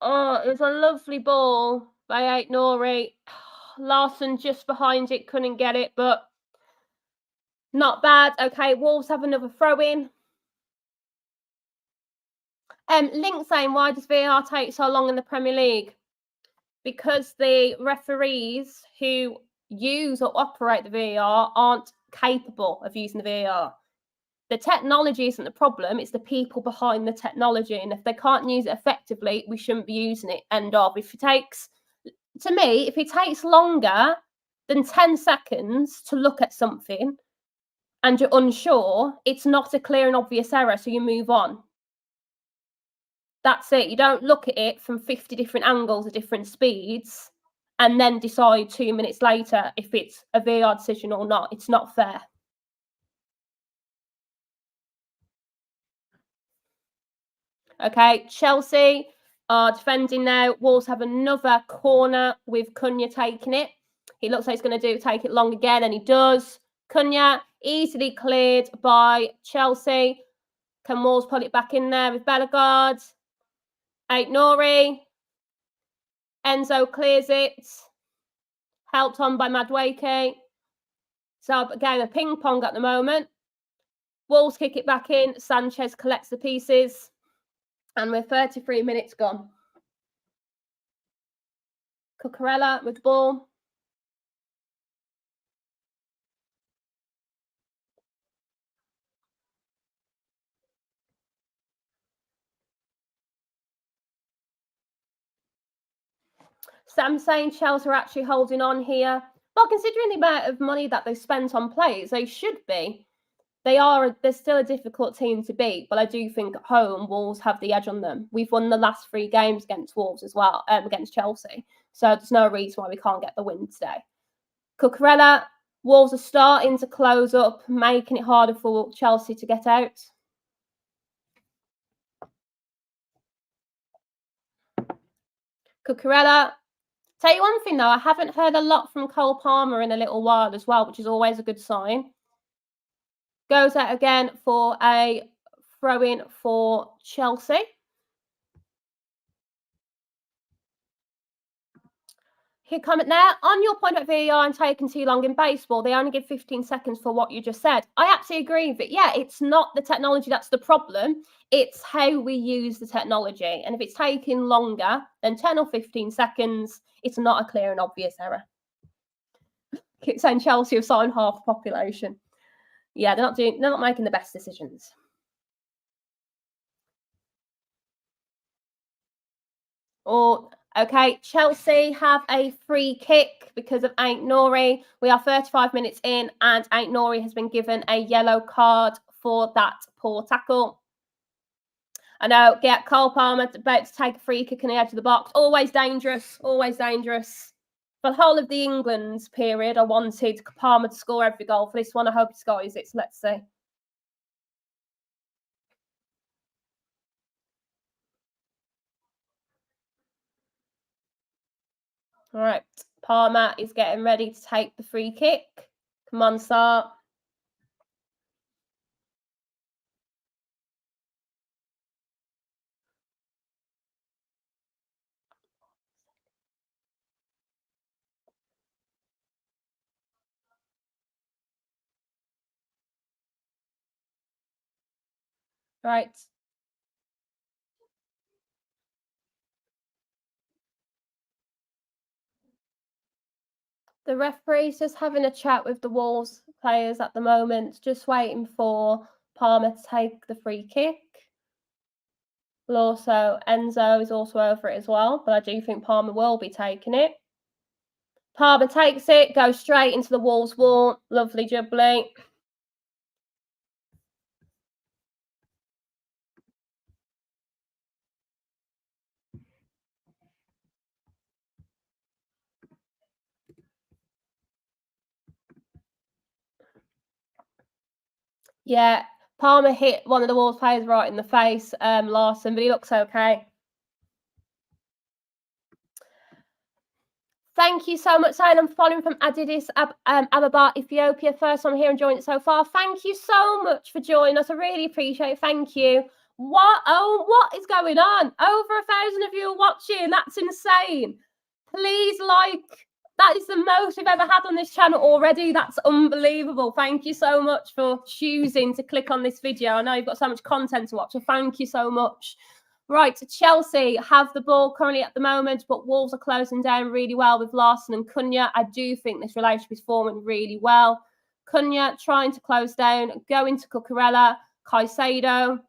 Oh, it was a lovely ball by Nori. Larson just behind it, couldn't get it, but not bad. Okay, Wolves have another throw-in. Link saying, why does VAR take so long in the Premier League? Because the referees who use or operate the VAR aren't capable of using the VAR. The technology isn't the problem, it's the people behind the technology. And if they can't use it effectively, we shouldn't be using it. End of. If it takes longer than 10 seconds to look at something and you're unsure, it's not a clear and obvious error, so you move on. That's it. You don't look at it from 50 different angles at different speeds and then decide 2 minutes later if it's a VAR decision or not. It's not fair. Okay, Chelsea are defending now. Wolves have another corner with Cunha taking it. He looks like he's going to take it long again, and he does. Cunha easily cleared by Chelsea. Can Wolves put it back in there with Bellegarde? Nori. Enzo clears it. Helped on by Madueke. So again, a ping pong at the moment. Wolves kick it back in. Sanchez collects the pieces. And we're 33 minutes gone. Cucurella with the ball. Sam saying Chelsea are actually holding on here. Well, considering the amount of money that they've spent on players, they should be. They're still a difficult team to beat, but I do think at home, Wolves have the edge on them. We've won the last 3 games against Wolves as well, against Chelsea. So there's no reason why we can't get the win today. Cucurella, Wolves are starting to close up, making it harder for Chelsea to get out. Cucurella. Tell you one thing though, I haven't heard a lot from Cole Palmer in a little while as well, which is always a good sign. Goes out again for a throw-in for Chelsea. Here comment there. On your point about VAR and taking too long in baseball, they only give 15 seconds for what you just said. I absolutely agree with it. Yeah, it's not the technology that's the problem. It's how we use the technology. And if it's taking longer than 10 or 15 seconds, it's not a clear and obvious error. Keep saying Chelsea have signed half the population. Yeah, they're not making the best decisions. Okay, Chelsea have a free kick because of Nori. We are 35 minutes in and Nori has been given a yellow card for that poor tackle. I know, Cole Palmer about to take a free kick in the edge of the box. Always dangerous, always dangerous. For the whole of the England period, I wanted Palmer to score every goal. For this one, I hope he scores it. So let's see. All right, Palmer is getting ready to take the free kick. Come on, start. Right. The referee's just having a chat with the Wolves players at the moment, just waiting for Palmer to take the free kick. Also, Enzo is also over it as well, but I do think Palmer will be taking it. Palmer takes it, goes straight into the Wolves wall. Lovely jubbly. Yeah, Palmer hit one of the Wolves players right in the face, Larson, but he looks okay. Thank you so much, Zayn. I'm following from Addis Ababa, Ethiopia. First time here enjoying it so far. Thank you so much for joining us. I really appreciate it. Thank you. What is going on? Over 1,000 of you are watching. That's insane. Please like. That is the most we've ever had on this channel already. That's unbelievable. Thank you so much for choosing to click on this video. I know you've got so much content to watch, so thank you so much. Right, Chelsea have the ball currently at the moment, but Wolves are closing down really well with Larson and Cunha. I do think this relationship is forming really well. Cunha trying to close down, going to Cucurella, Caicedo,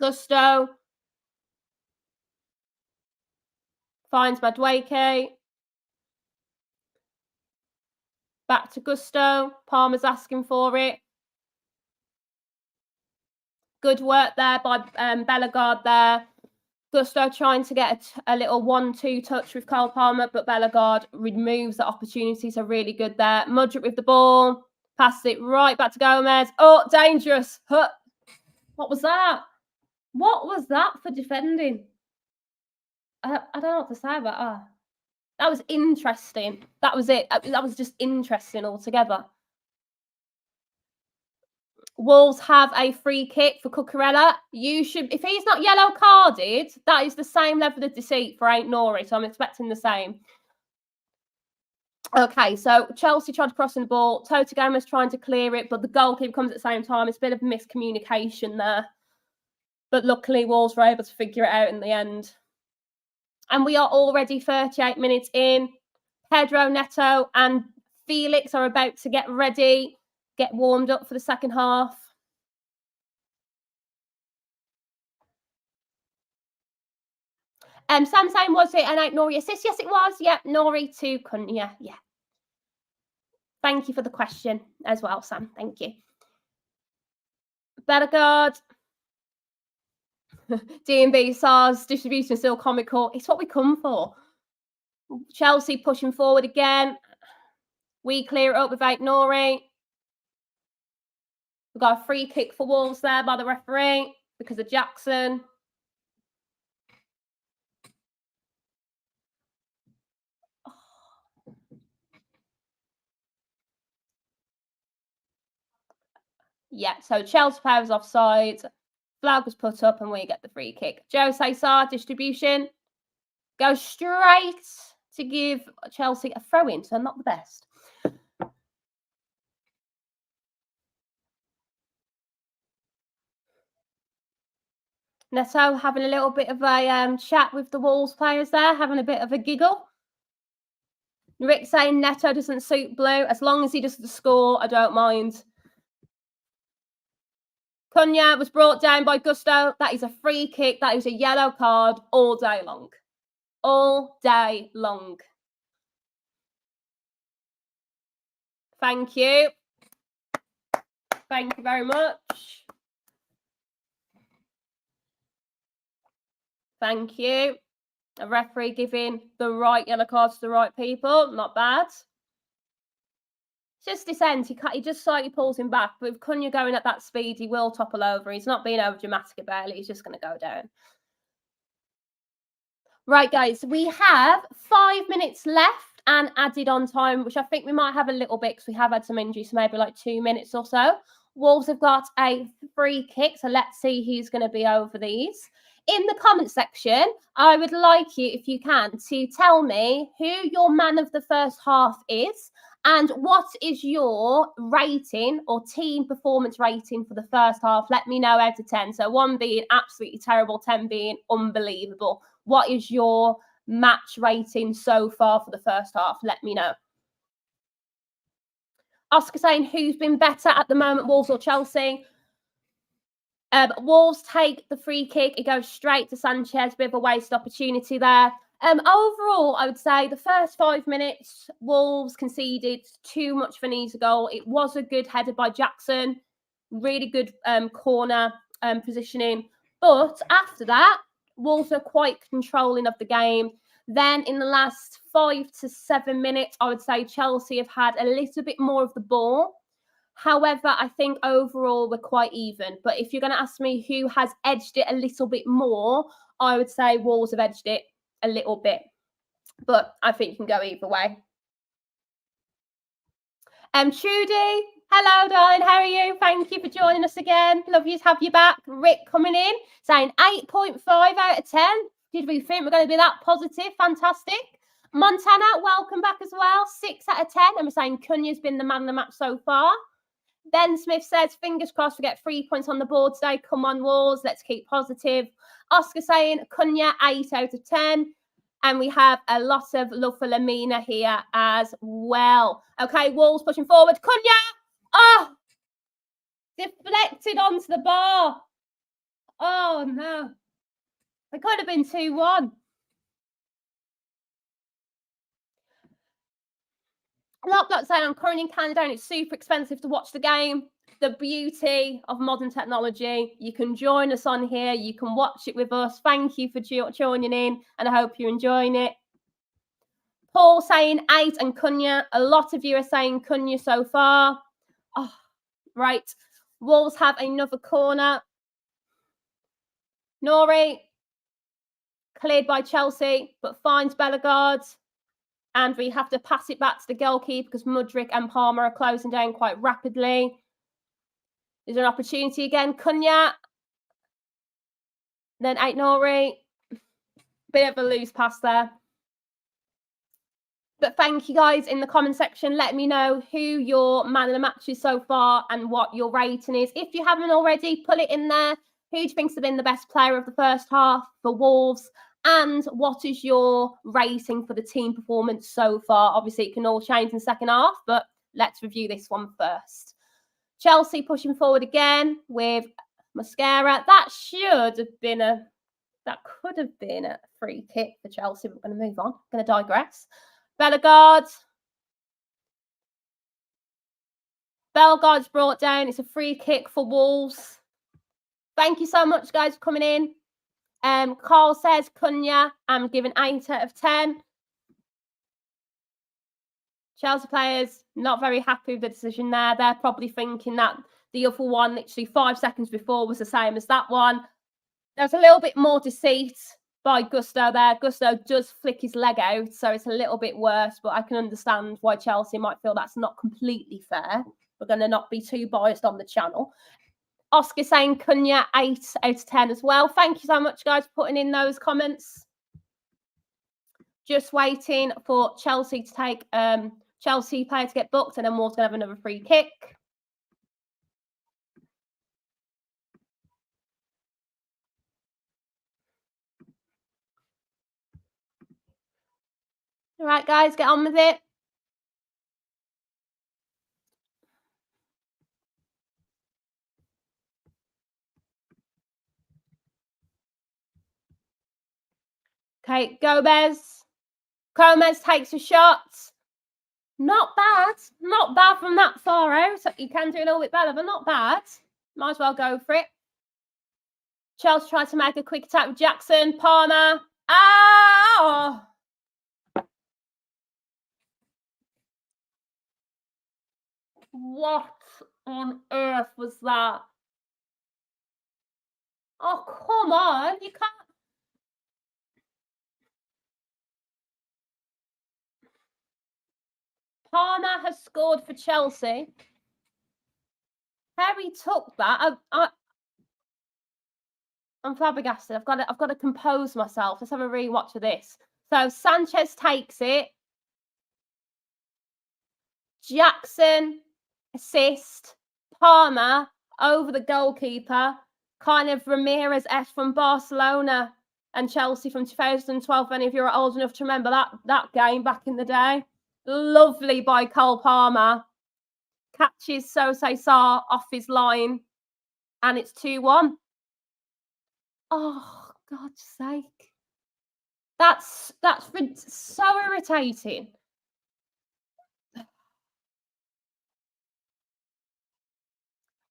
Gusto, finds Madueke, back to Gusto. Palmer's asking for it. Good work there by Bellegarde there. Gusto trying to get a little 1-2 touch with Cole Palmer, but Bellegarde removes the opportunity, so really good there. Mudryk with the ball, passes it right back to Gomez. Oh, dangerous. Huh. What was that? What was that for defending? I don't know what to say about that. That was interesting. That was it. That was just interesting altogether. Wolves have a free kick for Cucurella. You should, if he's not yellow carded, that is the same level of deceit for Ain't Nori, so I'm expecting the same. Okay, so Chelsea tried crossing the ball. Toto Gomez trying to clear it, but the goalkeeper comes at the same time. It's a bit of miscommunication there. But luckily, Wolves were able to figure it out in the end. And we are already 38 minutes in. Pedro Neto and Felix are about to get ready, get warmed up for the second half. Sam saying, was it an Ain't Nori assist? Yes, it was. Yeah, Nori to Cunha. Yeah. Thank you for the question as well, Sam. Thank you. Bellegarde. D&B SARS distribution still comical. It's what we come for. Chelsea pushing forward again. We clear it up with Ain't Nori. We've got a free kick for Wolves there by the referee because of Jackson. Yeah, so Chelsea player was offside. Flag was put up and we get the free kick. Jose Sarr distribution. Goes straight to give Chelsea a throw-in, so not the best. Neto having a little bit of a chat with the Wolves players there, having a bit of a giggle. Rick saying Neto doesn't suit blue. As long as he doesn't score, I don't mind. Cunha was brought down by Gusto. That is a free kick. That is a yellow card all day long. All day long. Thank you. Thank you very much. Thank you. A referee giving the right yellow cards to the right people. Not bad. Just this end, he just slightly pulls him back. But with Cunha going at that speed, he will topple over. He's not being over dramatic about it. He's just going to go down. Right, guys, we have 5 minutes left and added on time, which I think we might have a little bit because we have had some injuries, so maybe like 2 minutes or so. Wolves have got a free kick, so let's see who's going to be over these. In the comment section, I would like you, if you can, to tell me who your man of the first half is and what is your rating or team performance rating for the first half. Let me know out of 10. So 1 being absolutely terrible, 10 being unbelievable. What is your match rating so far for the first half? Let me know. Oscar saying, who's been better at the moment, Wolves or Chelsea? Wolves take the free kick. It goes straight to Sanchez. Bit of a waste opportunity there. Overall, I would say the first 5 minutes, Wolves conceded too much of an easy goal. It was a good header by Jackson, really good corner positioning. But after that, Wolves were quite controlling of the game. Then in the last 5 to 7 minutes, I would say Chelsea have had a little bit more of the ball. However, I think overall we're quite even. But if you're going to ask me who has edged it a little bit more, I would say Wolves have edged it a little bit. But I think you can go either way. Trudy, hello, darling. How are you? Thank you for joining us again. Love you to have you back. Rick coming in, saying 8.5 out of 10. Did we think we're going to be that positive? Fantastic. Montana, welcome back as well. 6 out of 10. And we're saying Cunha's been the man of the match so far. Ben Smith says, fingers crossed we get 3 points on the board today. Come on, Wolves. Let's keep positive. Oscar saying Cunha, 8 out of 10. And we have a lot of love for Lamina here as well. Okay, Wolves pushing forward. Cunha! Oh! Deflected onto the bar. Oh, no. It could have been 2-1. Lock saying I'm currently in Canada and it's super expensive to watch the game. The beauty of modern technology. You can join us on here. You can watch it with us. Thank you for joining in and I hope you're enjoying it. Paul saying 8 and Cunha. A lot of you are saying Cunha so far. Oh, right. Wolves have another corner. Nori cleared by Chelsea, but finds Bellegarde. And we have to pass it back to the goalkeeper because Mudryk and Palmer are closing down quite rapidly. There's an opportunity again. Cunha. Then Aït-Nouri. Bit of a loose pass there. But thank you guys in the comment section. Let me know who your man of the match is so far and what your rating is. If you haven't already, put it in there. Who do you think's been the best player of the first half for Wolves? And what is your rating for the team performance so far? Obviously, it can all change in the second half, but let's review this one first. Chelsea pushing forward again with Mascara. That could have been a free kick for Chelsea. We're going to move on. Going to digress. Bellegarde. Bellegarde's brought down. It's a free kick for Wolves. Thank you so much, guys, for coming in. Carl says Cunha. I'm giving 8 out of 10. Chelsea players not very happy with the decision there. They're probably thinking that the other one, literally 5 seconds before, was the same as that one. There's a little bit more deceit by Gusto there. Gusto does flick his leg out, so it's a little bit worse, but I can understand why Chelsea might feel that's not completely fair. We're going to not be too biased on the channel. Oscar saying Cunha 8 out of 10 as well. Thank you so much, guys, for putting in those comments. Just waiting for Chelsea to take Chelsea player to get booked, and then Wolves going to have another free kick. All right, guys, get on with it. Okay, Gomez takes a shot. Not bad. Not bad from that far out. You can do a little bit better, but not bad. Might as well go for it. Chelsea tried to make a quick attack with Jackson. Palmer. Oh! What on earth was that? Oh, come on. You can't. Palmer has scored for Chelsea. Harry took that. I'm flabbergasted. I've got to compose myself. Let's have a rewatch of this. So Sanchez takes it. Jackson assist. Palmer over the goalkeeper. Kind of Ramirez-esque from Barcelona and Chelsea from 2012. If any of you are old enough to remember that game back in the day. Lovely by Cole Palmer. Catches Sosé Sarr off his line. And it's 2-1. Oh, God's sake. That's so irritating.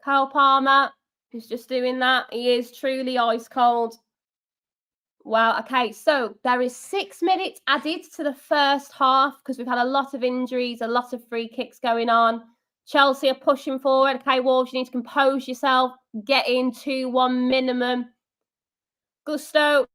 Kyle Palmer is just doing that. He is truly ice cold. Wow. Okay, so there is 6 minutes added to the first half because we've had a lot of injuries, a lot of free kicks going on. Chelsea are pushing forward. Okay, Wolves, you need to compose yourself. Get in 2-1 minimum. Gusto.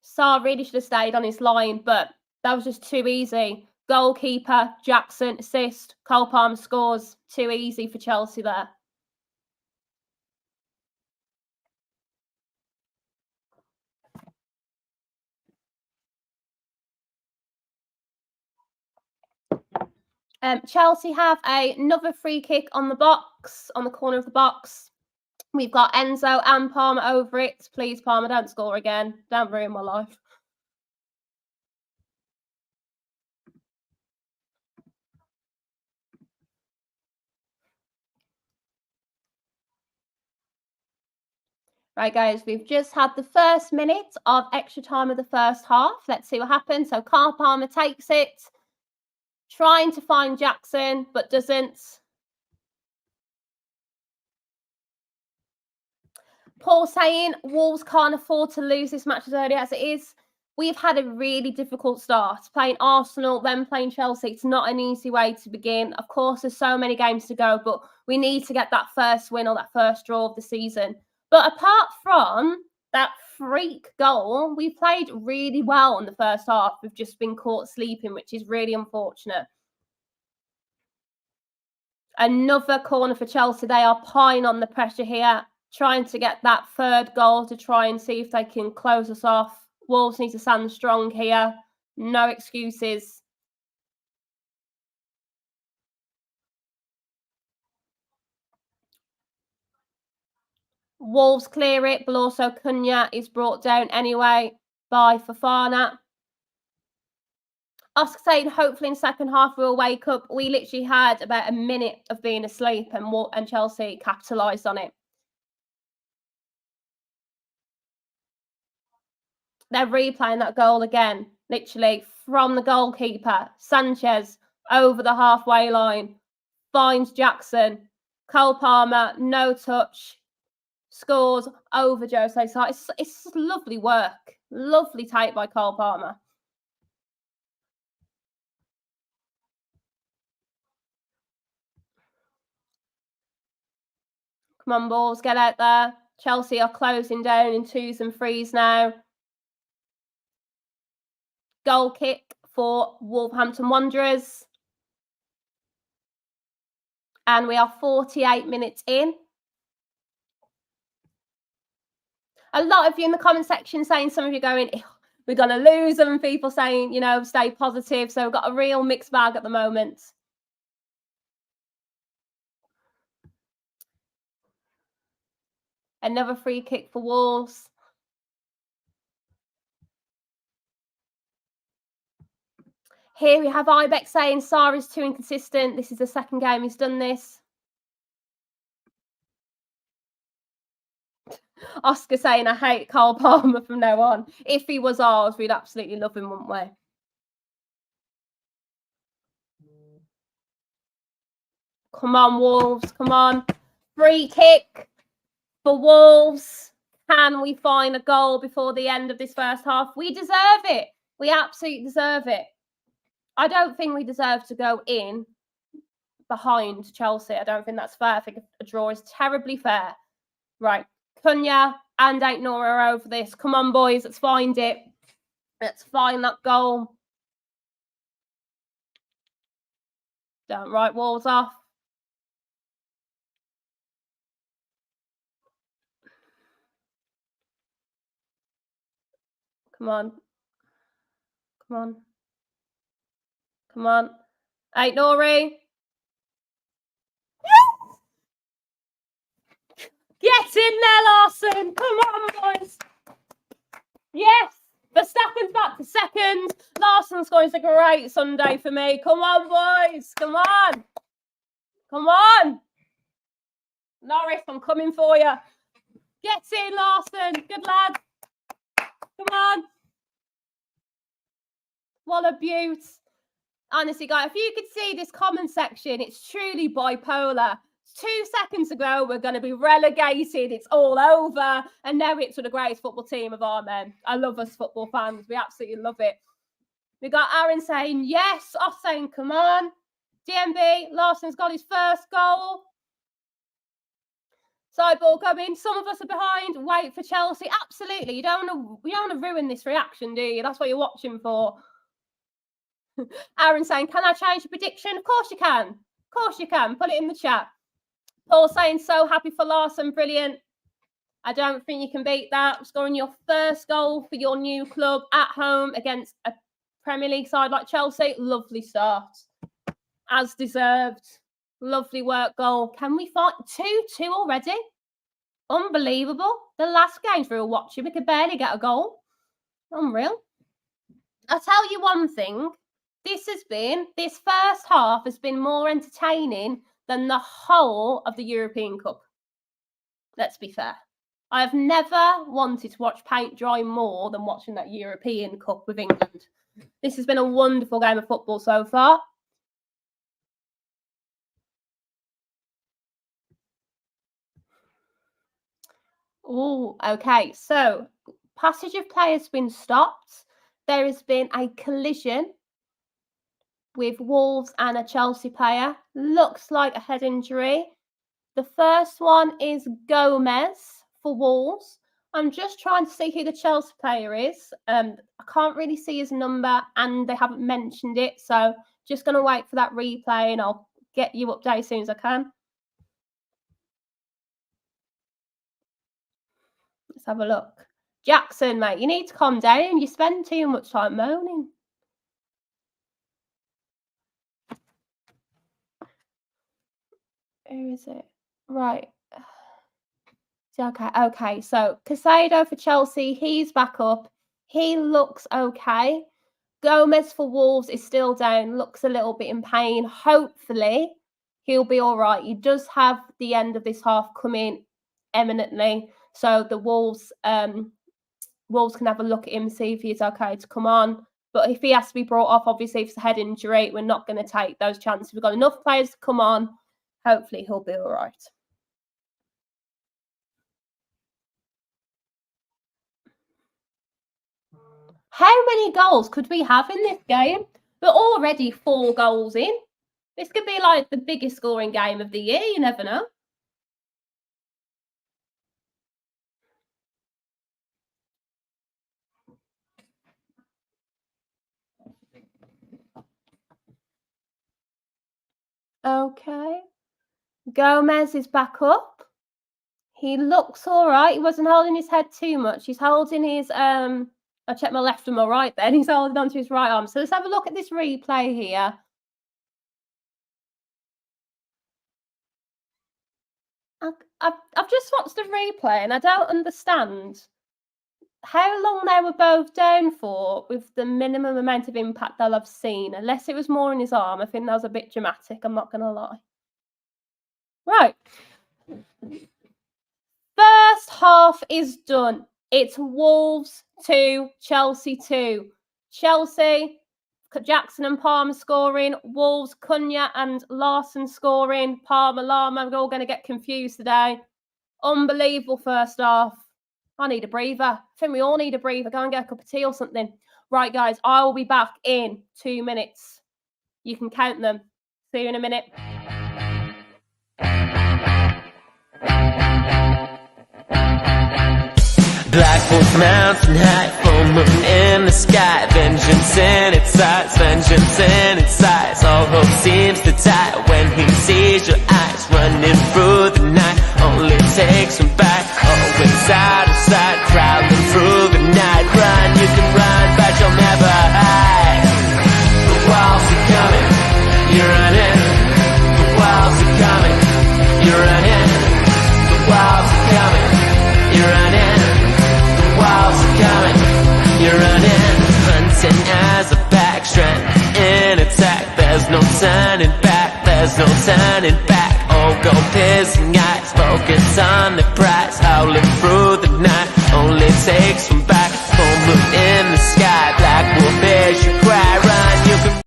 Sarr really should have stayed on his line, but that was just too easy. Goalkeeper, Jackson, assist. Cole Palmer scores. Too easy for Chelsea there. Chelsea have another free kick on the box, on the corner of the box. We've got Enzo and Palmer over it. Please, Palmer, don't score again. Don't ruin my life. Right, guys, we've just had the first minute of extra time of the first half. Let's see what happens. So Kyle Palmer takes it, trying to find Jackson, but doesn't. Paul saying Wolves can't afford to lose this match as early as it is. We've had a really difficult start. Playing Arsenal, then playing Chelsea. It's not an easy way to begin. Of course, there's so many games to go, but we need to get that first win or that first draw of the season. But apart from that freak goal, we played really well in the first half. We've just been caught sleeping, which is really unfortunate. Another corner for Chelsea. They are piling on the pressure here, trying to get that third goal to try and see if they can close us off. Wolves need to stand strong here. No excuses. Wolves clear it, but also Cunha is brought down anyway by Fofana. Oscar saying hopefully in second half we'll wake up. We literally had about a minute of being asleep and Chelsea capitalised on it. They're replaying that goal again, literally from the goalkeeper. Sanchez over the halfway line, finds Jackson. Cole Palmer, no touch, scores over Jose Sarr. It's lovely work. Lovely take by Cole Palmer. Come on, balls, get out there. Chelsea are closing down in 2s and 3s now. Goal kick for Wolverhampton Wanderers. And we are 48 minutes in. A lot of you in the comment section saying, some of you going, we're going to lose them. And people saying, you know, stay positive. So we've got a real mixed bag at the moment. Another free kick for Wolves. Here we have Ibex saying Sarr is too inconsistent. This is the second game he's done this. Oscar saying I hate Cole Palmer from now on. If he was ours, we'd absolutely love him, wouldn't we? Come on, Wolves. Come on. Free kick for Wolves. Can we find a goal before the end of this first half? We deserve it. We absolutely deserve it. I don't think we deserve to go in behind Chelsea. I don't think that's fair. I think a draw is terribly fair. Right. Cunha and Ain't Nora are over this. Come on, boys. Let's find it. Let's find that goal. Don't write Walls off. Come on. Come on. Come on. Ain't Nori. Get in there, Larson. Come on, boys. Yes. Verstappen's back to second. Larson scoring a great Sunday for me. Come on, boys. Come on. Come on. Norris, I'm coming for you. Get in, Larson. Good lad. Come on. What a beaut. Honestly, guys, if you could see this comment section, it's truly bipolar. 2 seconds ago, we're going to be relegated. It's all over. And now it's for the greatest football team of our men. I love us football fans. We absolutely love it. We got Aaron saying, yes. Off saying, come on. DMB, Larson's got his first goal. Side ball coming. Some of us are behind. Wait for Chelsea. Absolutely. You don't want to ruin this reaction, do you? That's what you're watching for. Aaron saying, can I change the prediction? Of course you can. Of course you can. Put it in the chat. Paul saying, so happy for Larson. Brilliant. I don't think you can beat that. Scoring your first goal for your new club at home against a Premier League side like Chelsea. Lovely start. As deserved. Lovely work goal. Can we find 2-2 already? Unbelievable. The last games we were watching, we could barely get a goal. Unreal. I'll tell you one thing. This first half has been more entertaining than the whole of the European Cup. Let's be fair. I have never wanted to watch paint dry more than watching that European Cup with England. This has been a wonderful game of football so far. Oh, okay. So, passage of play has been stopped. There has been a collision with Wolves and a Chelsea player. Looks like a head injury. The first one is Gomez for Wolves. I'm just trying to see who the Chelsea player is. I can't really see his number and they haven't mentioned it. So just going to wait for that replay and I'll get you updated as soon as I can. Let's have a look. Jackson, mate, you need to calm down. You spend too much time moaning. Who is it? Right. Okay. So Casado for Chelsea, he's back up. He looks okay. Gomez for Wolves is still down, looks a little bit in pain. Hopefully, he'll be all right. He does have the end of this half coming imminently. So the Wolves can have a look at him, see if he's okay to come on. But if he has to be brought off, obviously, if it's a head injury, we're not going to take those chances. We've got enough players to come on. Hopefully, he'll be all right. How many goals could we have in this game? We're already 4 goals in. This could be like the biggest scoring game of the year. You never know. Okay. Gomez is back up. He looks all right. He wasn't holding his head too much. He's holding his, I checked my left and my right then. He's holding onto his right arm. So let's have a look at this replay here. I've just watched the replay and I don't understand how long they were both down for with the minimum amount of impact that I've seen. Unless it was more in his arm. I think that was a bit dramatic. I'm not going to lie. Right. First half is done. It's Wolves 2, Chelsea 2. Chelsea, Jackson and Palmer scoring. Wolves, Cunha and Larson scoring. Palmer, Lama, we're all going to get confused today. Unbelievable first half. I need a breather. I think we all need a breather. Go and get a cup of tea or something. Right, guys, I will be back in 2 minutes. You can count them. See you in a minute. Black Wolf mountain high, full moon in the sky. Vengeance in its eyes, vengeance in its eyes. All hope seems to die when he sees your eyes running through the night. Only takes him back, always out of sight, crawling through the night. Run, you can run, but you'll never hide. The walls are coming, you're running. The walls are coming, you're running. The walls are coming, you're running. Walls are coming, you're running. Hunting as a backstrap in attack. There's no turning back, there's no turning back. All gold piercing eyes, focus on the prize, howling through the night, only takes from back, full moon in the sky, black wolf bears you cry, run, you can.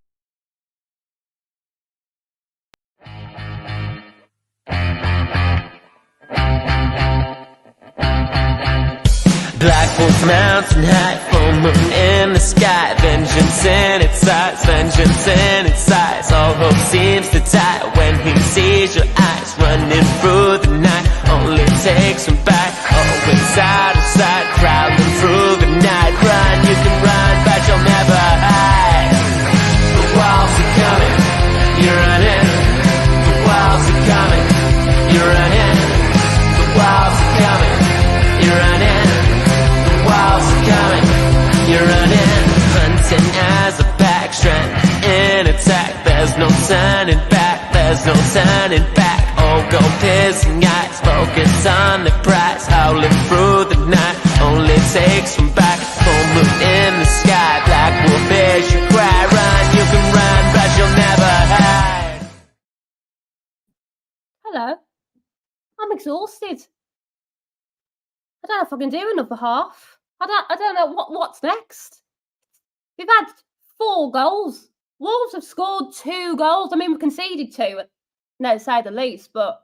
Black wolf mountain high, full moon in the sky, vengeance in its eyes, vengeance in its eyes, all hope seems to die when he sees your eyes, running through the night, only takes him back, always out of sight, prowling through the night, run, you can run, but you'll never hide, the walls are coming, you're running, the walls are coming, you're running, the walls are coming, you're running, walls are coming, you're running, hunting as a pack, strength in attack, there's no turning back, there's no turning back, all gold piercing eyes, focus on the prize, howling through the night, only takes from back, full moon in the sky, black wolf bears you cry, run, you can run, but you'll never hide. Hello. I'm exhausted. I don't know if I can do another half. I don't know what's next. We've had 4 goals. Wolves have scored 2 goals. I mean, we conceded 2, no, to say the least, but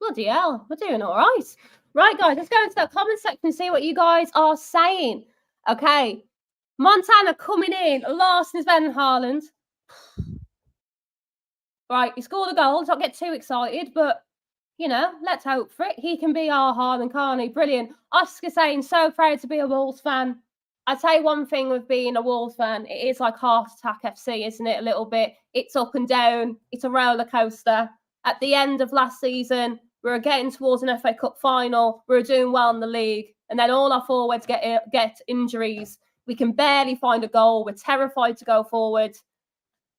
bloody hell, we're doing all right. Right, guys, let's go into that comment section and see what you guys are saying. Okay, Montana coming in, Larson is better than Haaland. Right, he scored a goal. Don't get too excited, but you know, let's hope for it. He can be our Haaland, can't he? Brilliant. Oscar saying, so proud to be a Wolves fan. I'd say one thing with being a Wolves fan, it is like Heart Attack FC, isn't it? A little bit. It's up and down. It's a roller coaster. At the end of last season, we were getting towards an FA Cup final. We were doing well in the league. And then all our forwards get injuries. We can barely find a goal. We're terrified to go forward.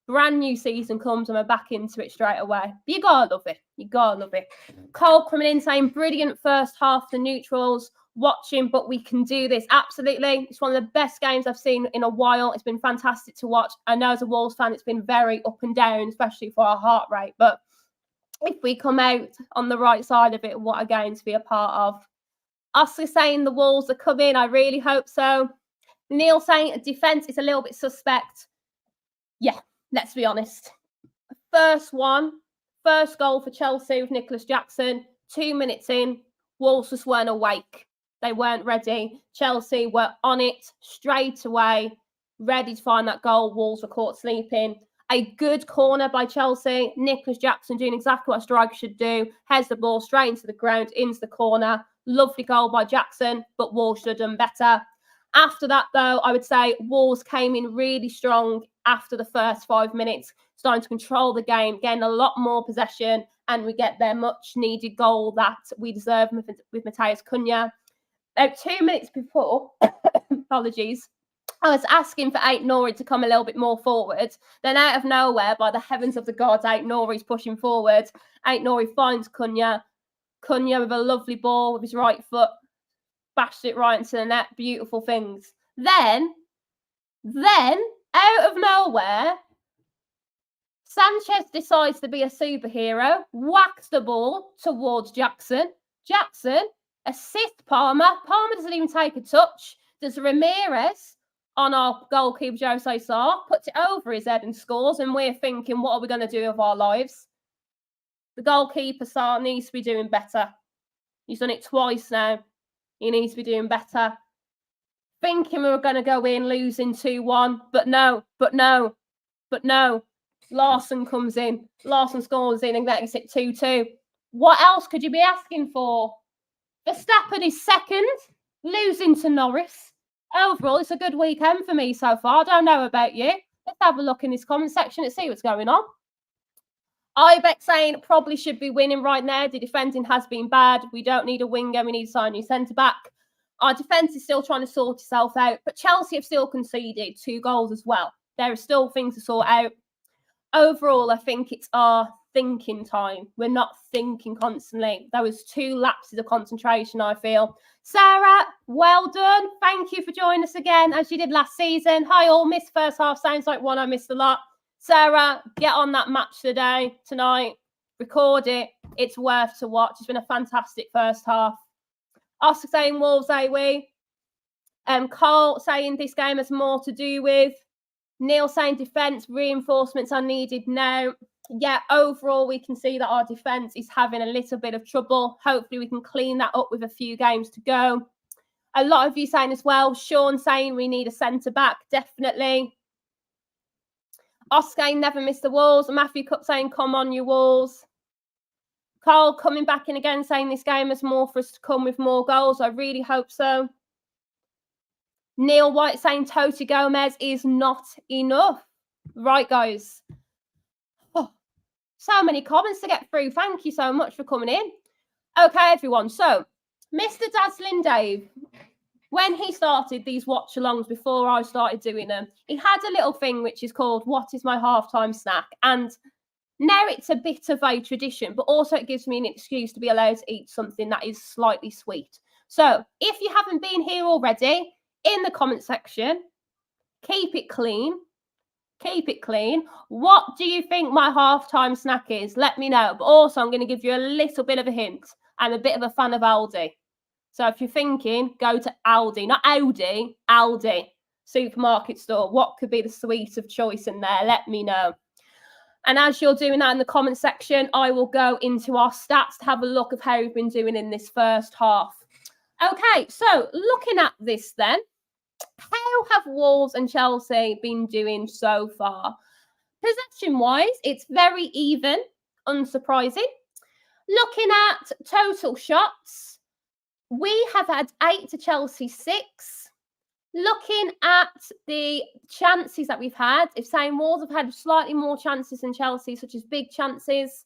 Brand new season comes and we're back into it straight away. But you gotta love it. You gotta love it. Cole coming in saying, brilliant first half, the neutrals watching, but we can do this. Absolutely. It's one of the best games I've seen in a while. It's been fantastic to watch. I know as a Wolves fan, it's been very up and down, especially for our heart rate. But if we come out on the right side of it, what a game to be a part of. Oscar saying the Wolves are coming. I really hope so. Neil saying defence is a little bit suspect. Yeah. Let's be honest. First goal for Chelsea with Nicholas Jackson. 2 minutes in, Wolves just weren't awake. They weren't ready. Chelsea were on it straight away, ready to find that goal. Wolves were caught sleeping. A good corner by Chelsea. Nicholas Jackson doing exactly what a striker should do. Heads the ball straight into the ground, into the corner. Lovely goal by Jackson, but Wolves should have done better. After that, though, I would say Wolves came in really strong after the first 5 minutes, starting to control the game, getting a lot more possession, and we get their much-needed goal that we deserve with Matheus Cunha. 2 minutes before, apologies, I was asking for Ait-Nouri to come a little bit more forward. Then out of nowhere, by the heavens of the gods, Ait-Nouri's pushing forward. Ait-Nouri finds Cunha. Cunha with a lovely ball with his right foot. Bashed it right into the net. Beautiful things. Then, out of nowhere, Sanchez decides to be a superhero, whacks the ball towards Jackson. Jackson assists Palmer. Palmer doesn't even take a touch. There's Ramirez on our goalkeeper, Jose Sarr, puts it over his head and scores, and we're thinking, what are we going to do with our lives? The goalkeeper, Sarr, needs to be doing better. He's done it twice now. He needs to be doing better. Thinking we were going to go in losing 2-1, but no. Larson comes in. Larson scores in and makes it 2-2. What else could you be asking for? Verstappen is second, losing to Norris. Overall, it's a good weekend for me so far. I don't know about you. Let's have a look in this comment section and see what's going on. Ibex saying probably should be winning right now. The defending has been bad. We don't need a winger. We need to sign a new centre-back. Our defence is still trying to sort itself out, but Chelsea have still conceded 2 goals as well. There are still things to sort out. Overall, I think it's our thinking time. We're not thinking constantly. There was 2 lapses of concentration, I feel. Sarah, well done. Thank you for joining us again, as you did last season. Hi all, missed first half. Sounds like one I missed a lot. Sarah, get on that match tonight. Record it. It's worth to watch. It's been a fantastic first half. Oscar saying Wolves, we. Carl saying this game has more to do with. Neil saying defence, reinforcements are needed now. Yeah, overall, we can see that our defence is having a little bit of trouble. Hopefully, we can clean that up with a few games to go. A lot of you saying as well, Sean saying we need a centre-back, definitely. Oscar never miss the Wolves. Matthew Cup saying, come on, you Wolves. Carl coming back in again saying this game has more for us to come with more goals. I really hope so. Neil White saying Toti Gomez is not enough. Right, guys. Oh, so many comments to get through. Thank you so much for coming in. Okay, everyone. So, Mr. Dazzling Dave, when he started these watch-alongs before I started doing them, he had a little thing which is called What is my halftime snack? And now it's a bit of a tradition, but also it gives me an excuse to be allowed to eat something that is slightly sweet. So, if you haven't been here already, in the comment section, keep it clean. Keep it clean. What do you think my halftime snack is? Let me know. But also, I'm going to give you a little bit of a hint. I'm a bit of a fan of Aldi. So if you're thinking, go to Aldi. Not Audi, Aldi. Supermarket store. What could be the sweet of choice in there? Let me know. And as you're doing that in the comment section, I will go into our stats to have a look of how we've been doing in this first half. Okay, so looking at this then, how have Wolves and Chelsea been doing so far? Possession-wise, it's very even, unsurprising. Looking at total shots, we have had 8 to Chelsea 6. Looking at the chances that we've had, if saying Wolves have had slightly more chances than Chelsea, such as big chances,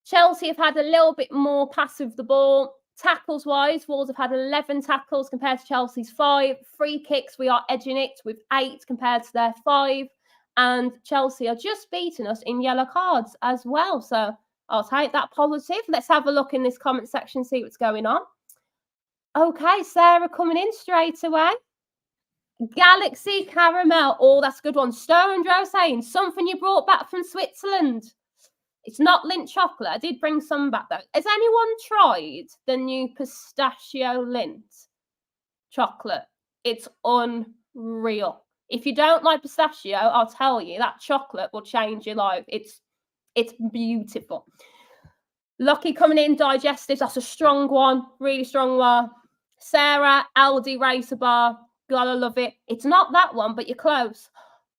Chelsea have had a little bit more pass of the ball. Tackles-wise, Wolves have had 11 tackles compared to Chelsea's 5. Free kicks, we are edging it with 8 compared to their 5. And Chelsea are just beating us in yellow cards as well. So I'll take that positive. Let's have a look in this comment section, see what's going on. Okay, Sarah coming in straight away. Galaxy Caramel. Oh, that's a good one. Stone Joe saying, something you brought back from Switzerland. It's not Lindt chocolate. I did bring some back, though. Has anyone tried the new pistachio Lindt chocolate? It's unreal. If you don't like pistachio, I'll tell you, that chocolate will change your life. It's beautiful. Lucky coming in, digestives. That's a strong one. Really strong one. Sarah, Aldi Racer Bar. Gotta love it. It's not that one, but you're close.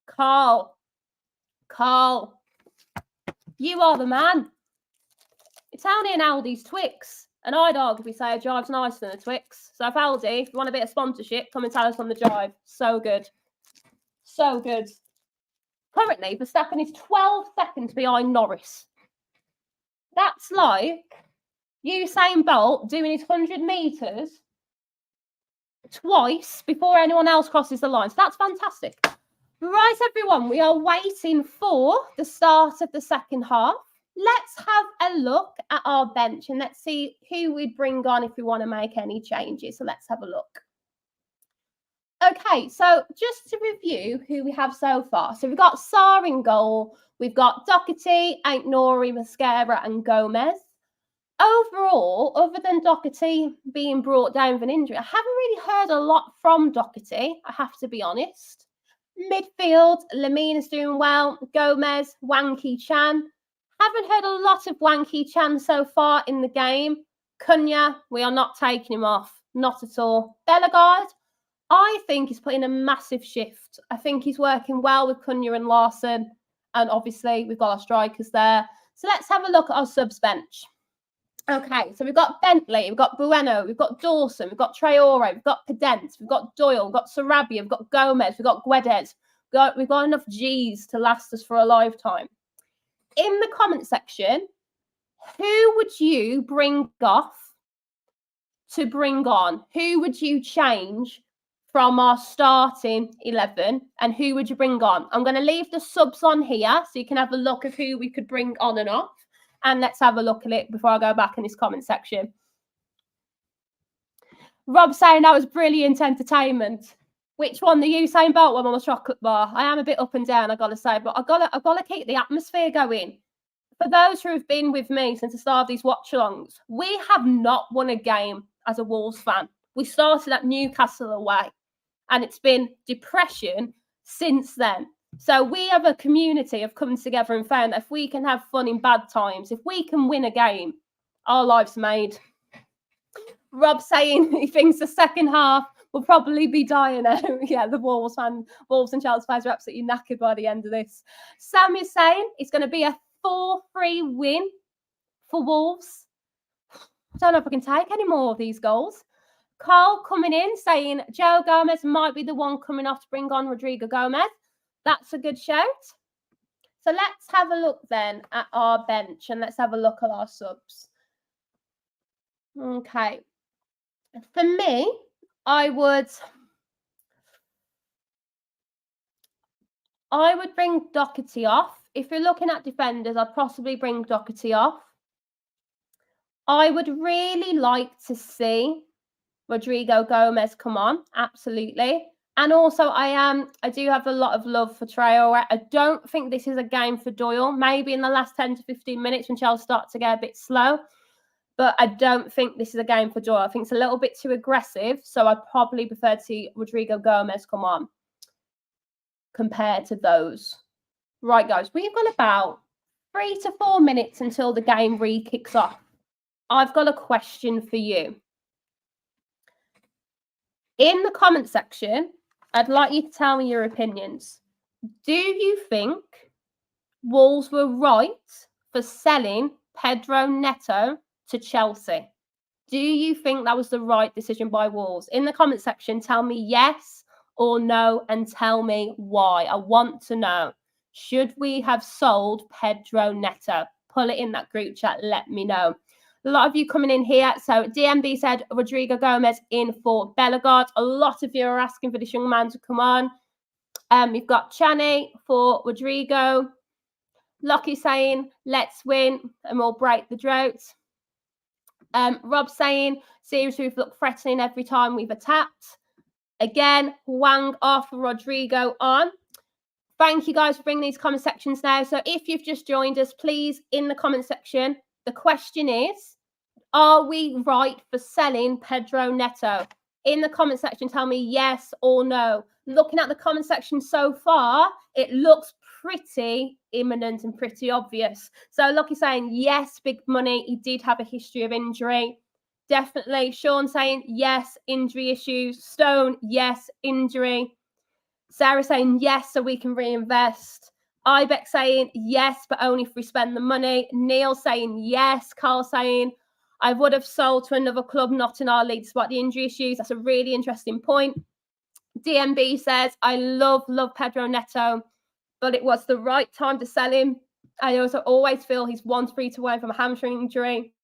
Carl. You are the man. It's only an Aldi's Twix. And I'd arguably say a Jive's nicer than a Twix. So if Aldi, if you want a bit of sponsorship, come and tell us on the Jive. So good. So good. Currently, Verstappen is 12 seconds behind Norris. That's like Usain Bolt doing his 100 metres twice before anyone else crosses the line. So that's fantastic. Right, everyone, we are waiting for the start of the second half. Let's have a look at our bench and let's see who we'd bring on if we want to make any changes. So let's have a look. Okay, so just to review who we have so far. So we've got Sarr in goal. We've got Doherty, Aït-Nouri, Mascara and Gomez. Overall, other than Doherty being brought down with an injury, I haven't really heard a lot from Doherty, I have to be honest. Midfield, Lemina's doing well. Gomez, Wanky Chan. Haven't heard a lot of Wanky Chan so far in the game. Cunha, we are not taking him off. Not at all. Bellegarde, I think he's putting a massive shift. I think he's working well with Cunha and Larson. And obviously, we've got our strikers there. So let's have a look at our subs bench. Okay, so we've got Bentley, we've got Bueno, we've got Dawson, we've got Traore, we've got Pedence, we've got Doyle, we've got Sarabia, we've got Gomez, we've got Guedes. We've got enough G's to last us for a lifetime. In the comment section, who would you bring off to bring on? Who would you change from our starting 11 and who would you bring on? I'm going to leave the subs on here so you can have a look of who we could bring on and off. And let's have a look at it before I go back in this comment section. Rob saying that was brilliant entertainment. Which one? The Usain Bolt one on the chocolate bar? I am a bit up and down, I got to say, but I've got to keep the atmosphere going. For those who have been with me since the start of these watch-alongs, we have not won a game as a Wolves fan. We started at Newcastle away, and it's been depression since then. So we have a community of coming together and found that if we can have fun in bad times, if we can win a game, our life's made. Rob saying he thinks the second half will probably be dying out. Yeah, the Wolves and Chelsea fans are absolutely knackered by the end of this. Sam is saying it's going to be a 4-3 win for Wolves. I don't know if I can take any more of these goals. Carl coming in saying Joe Gomez might be the one coming off to bring on Rodrigo Gomez. That's a good shout. So let's have a look then at our bench and let's have a look at our subs. Okay. For me, I would bring Doherty off. If you're looking at defenders, I'd possibly bring Doherty off. I would really like to see Rodrigo Gomez come on, absolutely. And also, I do have a lot of love for Traore. I don't think this is a game for Doyle. Maybe in the last 10 to 15 minutes when Chelsea start to get a bit slow. But I don't think this is a game for Doyle. I think it's a little bit too aggressive. So I'd probably prefer to see Rodrigo Gomez come on compared to those. Right, guys, we've got about 3 to 4 minutes until the game re-kicks off. I've got a question for you. In the comment section, I'd like you to tell me your opinions. Do you think Wolves were right for selling Pedro Neto to Chelsea? Do you think that was the right decision by Wolves? In the comment section, tell me yes or no and tell me why. I want to know. Should we have sold Pedro Neto? Pull it in that group chat. Let me know. A lot of you coming in here. So DMB said Rodrigo Gomez in for Bellegarde. A lot of you are asking for this young man to come on. We've got Channy for Rodrigo. Lockie saying, let's win and we'll break the drought. Rob saying, seriously, we've looked threatening every time we've attacked. Again, Wang off, Rodrigo on. Thank you guys for bringing these comment sections now. So if you've just joined us, please, in the comment section, the question is, are we right for selling Pedro Neto? In the comment section, tell me yes or no. Looking at the comment section so far, it looks pretty imminent and pretty obvious. So Lucky saying yes, big money. He did have a history of injury. Definitely. Sean saying yes, injury issues. Stone, yes, injury. Sarah saying yes, so we can reinvest. Ibex saying yes, but only if we spend the money. Neil saying yes. Carl saying I would have sold to another club not in our league despite the injury issues. That's a really interesting point. DMB says I love Pedro Neto, but it was the right time to sell him. I also always feel he's 1 to 3 away from a hamstring injury.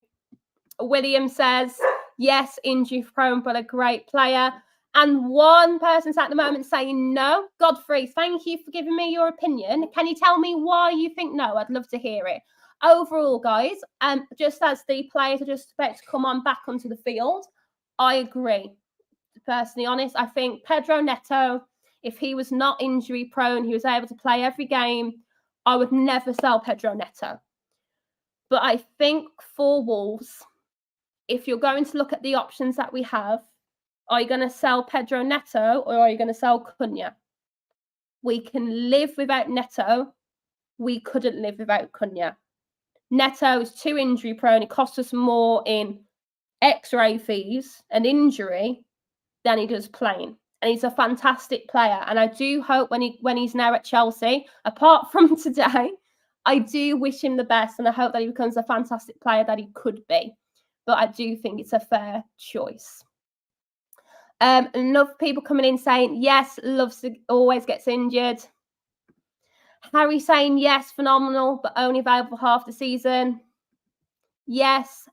William says yes, injury prone, but a great player. And one person's at the moment saying no. Godfrey, thank you for giving me your opinion. Can you tell me why you think no? I'd love to hear it. Overall, guys, just as the players are just about to come on back onto the field, I agree. Personally honest, I think Pedro Neto, if he was not injury prone, he was able to play every game, I would never sell Pedro Neto. But I think for Wolves, if you're going to look at the options that we have, are you going to sell Pedro Neto or are you going to sell Cunha? We can live without Neto. We couldn't live without Cunha. Neto is too injury prone. It costs us more in X-ray fees and injury than he does playing. And he's a fantastic player. And I do hope when he's now at Chelsea, apart from today, I do wish him the best. And I hope that he becomes a fantastic player that he could be. But I do think it's a fair choice. Enough people coming in saying, yes, always gets injured. Harry saying, yes, phenomenal, but only available for half the season. Yes.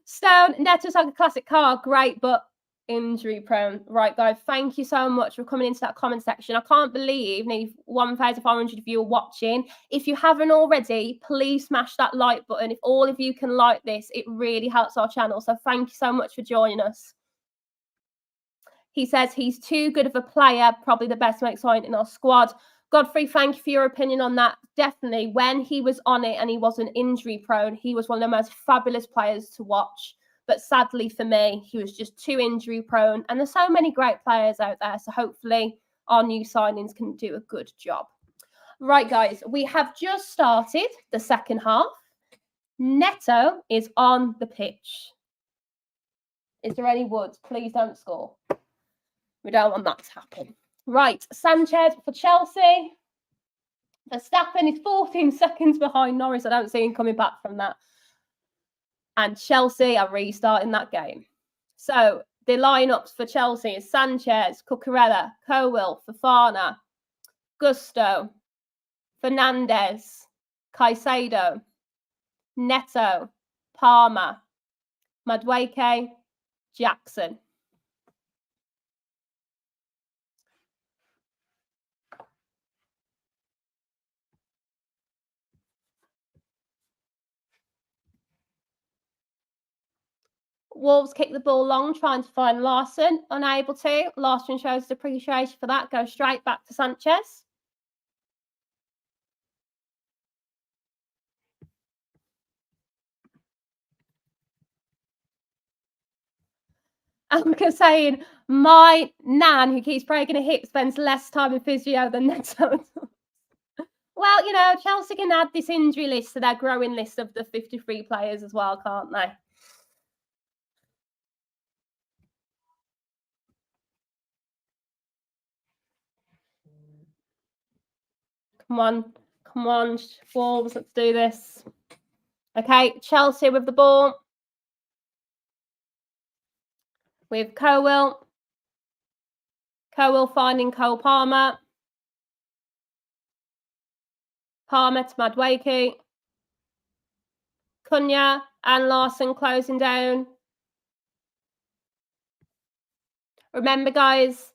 Stone, Neto's like a classic car, great, but injury prone. Right, guys, thank you so much for coming into that comment section. I can't believe nearly 1,500 of you are watching. If you haven't already, please smash that like button. If all of you can like this, it really helps our channel. So thank you so much for joining us. He says he's too good of a player, probably the best mate sign in our squad. Godfrey, thank you for your opinion on that. Definitely, when he was on it and he wasn't injury prone, he was one of the most fabulous players to watch. But sadly for me, he was just too injury prone. And there's so many great players out there. So hopefully our new signings can do a good job. Right, guys, we have just started the second half. Neto is on the pitch. Is there any Woods? Please don't score. We don't want that to happen. Right, Sanchez for Chelsea. Verstappen is 14 seconds behind Norris. I don't see him coming back from that. And Chelsea are restarting that game. So the lineups for Chelsea is Sanchez, Cucurella, Colwill, Fofana, Gusto, Fernandes, Caicedo, Neto, Palmer, Madueke, Jackson. Wolves kick the ball long, trying to find Larson. Unable to. Larson shows his appreciation for that. Goes straight back to Sanchez. Amka saying, my nan, who keeps breaking a hip, spends less time in physio than Neto. Well, you know, Chelsea can add this injury list to their growing list of the 53 players as well, can't they? Come on, Wolves, let's do this. Okay, Chelsea with the ball. With Colwill. Colwill finding Cole Palmer. Palmer to Madueke. Cunha and Larson closing down. Remember, guys,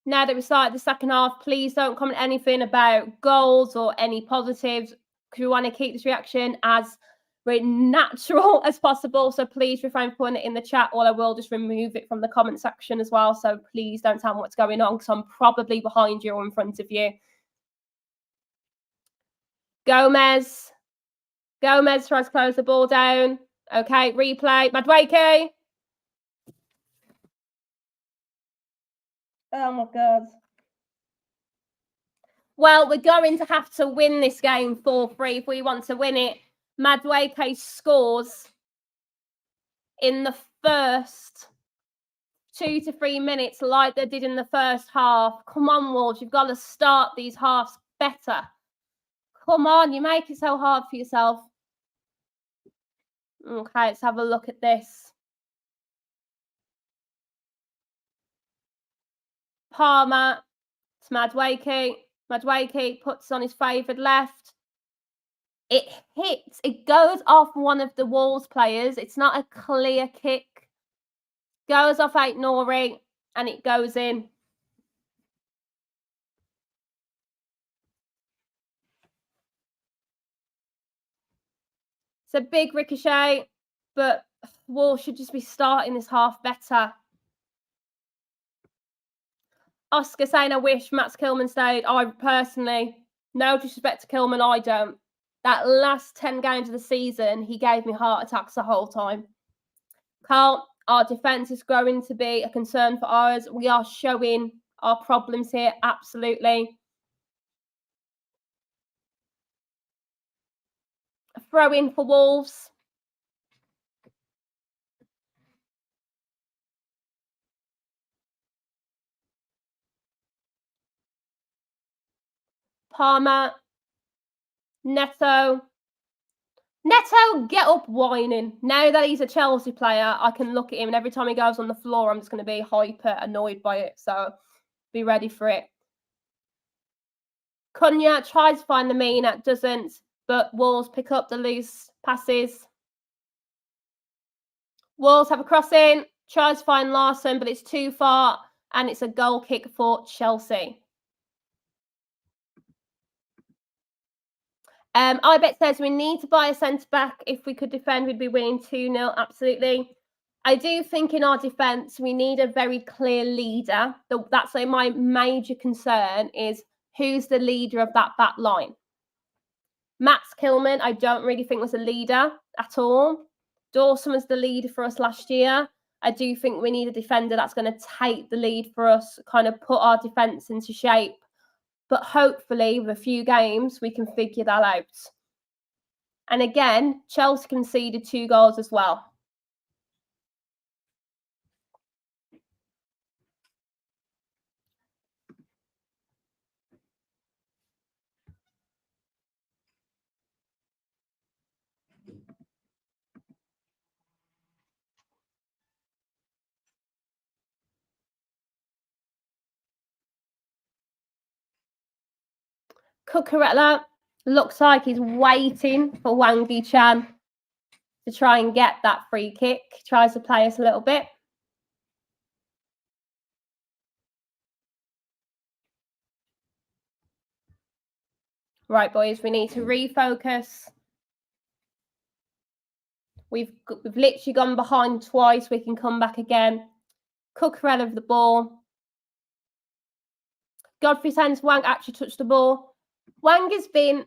now that we started the second half, please don't comment anything about goals or any positives, because we want to keep this reaction as natural as possible. So please refrain from putting it in the chat, or I will just remove it from the comment section as well. So please don't tell me what's going on, because I'm probably behind you or in front of you. Gomez tries to close the ball down. Okay, replay. Madueke. Oh my God. Well, we're going to have to win this game 4-3 if we want to win it. Madueke scores in the first 2 to 3 minutes like they did in the first half. Come on, Wolves, you've got to start these halves better. Come on, you make it so hard for yourself. Okay, let's have a look at this. Palmer to Madueke. Madueke puts on his favoured left. It hits. It goes off one of the Wolves players. It's not a clear kick. Goes off Aït-Nouri and it goes in. It's a big ricochet, but Wolves should just be starting this half better. Oscar saying, I wish Max Kilman stayed. I personally, no disrespect to Kilman, I don't. That last 10 games of the season, he gave me heart attacks the whole time. Carl, our defence is growing to be a concern for ours. We are showing our problems here, absolutely. A throw in for Wolves. Palmer. Neto, get up whining. Now that he's a Chelsea player, I can look at him and every time he goes on the floor, I'm just going to be hyper annoyed by it. So be ready for it. Cunha tries to find the Mina, doesn't, but Wolves pick up the loose passes. Wolves have a crossing, tries to find Larson, but it's too far and it's a goal kick for Chelsea. I bet says we need to buy a centre-back. If we could defend, we'd be winning 2-0. Absolutely. I do think in our defence, we need a very clear leader. That's like my major concern is Who's the leader of that back line? Max Kilman, I don't really think was a leader at all. Dawson was the leader for us last year. I do think we need a defender that's going to take the lead for us, kind of put our defence into shape. But hopefully, with a few games, we can figure that out. And again, Chelsea conceded 2 goals as well. Cucurella looks like he's waiting for Wang Chan to try and get that free kick. Tries to play us a little bit. Right, boys, we need to refocus. We've literally gone behind twice. We can come back again. Cucurella with the ball. Godfrey sends Wang actually touched the ball. Wang has been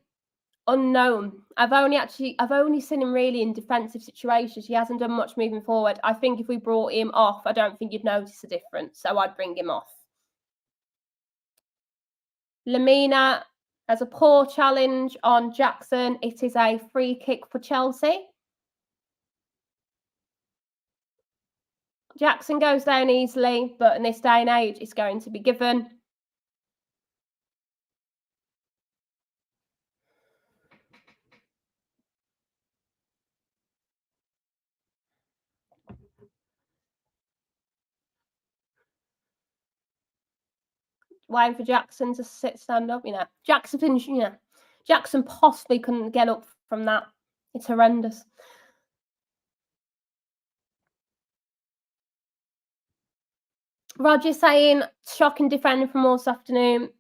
unknown. I've only seen him really in defensive situations. He hasn't done much moving forward. I think if we brought him off, I don't think you'd notice a difference. So I'd bring him off. Lamina has a poor challenge on Jackson. It is a free kick for Chelsea. Jackson goes down easily, but in this day and age, it's going to be given. Waiting for Jackson to stand up, Jackson possibly couldn't get up from that. It's horrendous. Roger saying, shocking defending from us this afternoon.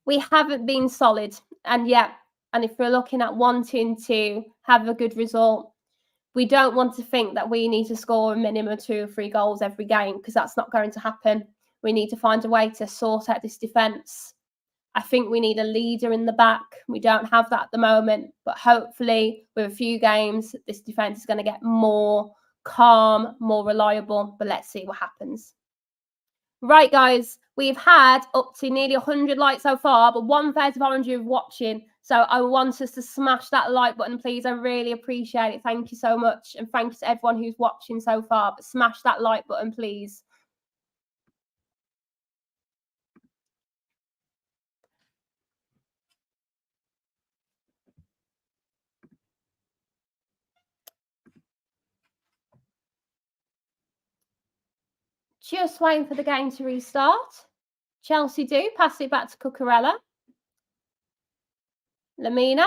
We haven't been solid. And if we're looking at wanting to have a good result, we don't want to think that we need to score a minimum of 2 or 3 goals every game, because that's not going to happen. We need to find a way to sort out this defence. I think we need a leader in the back. We don't have that at the moment, but hopefully with a few games, this defence is going to get more calm, more reliable, but let's see what happens. Right, guys, we've had up to nearly 100 likes so far, but 1,500 watching. So I want us to smash that like button, please. I really appreciate it. Thank you so much. And thank you to everyone who's watching so far, but smash that like button, please. Just waiting for the game to restart. Chelsea do pass it back to Cucurella. Lamina.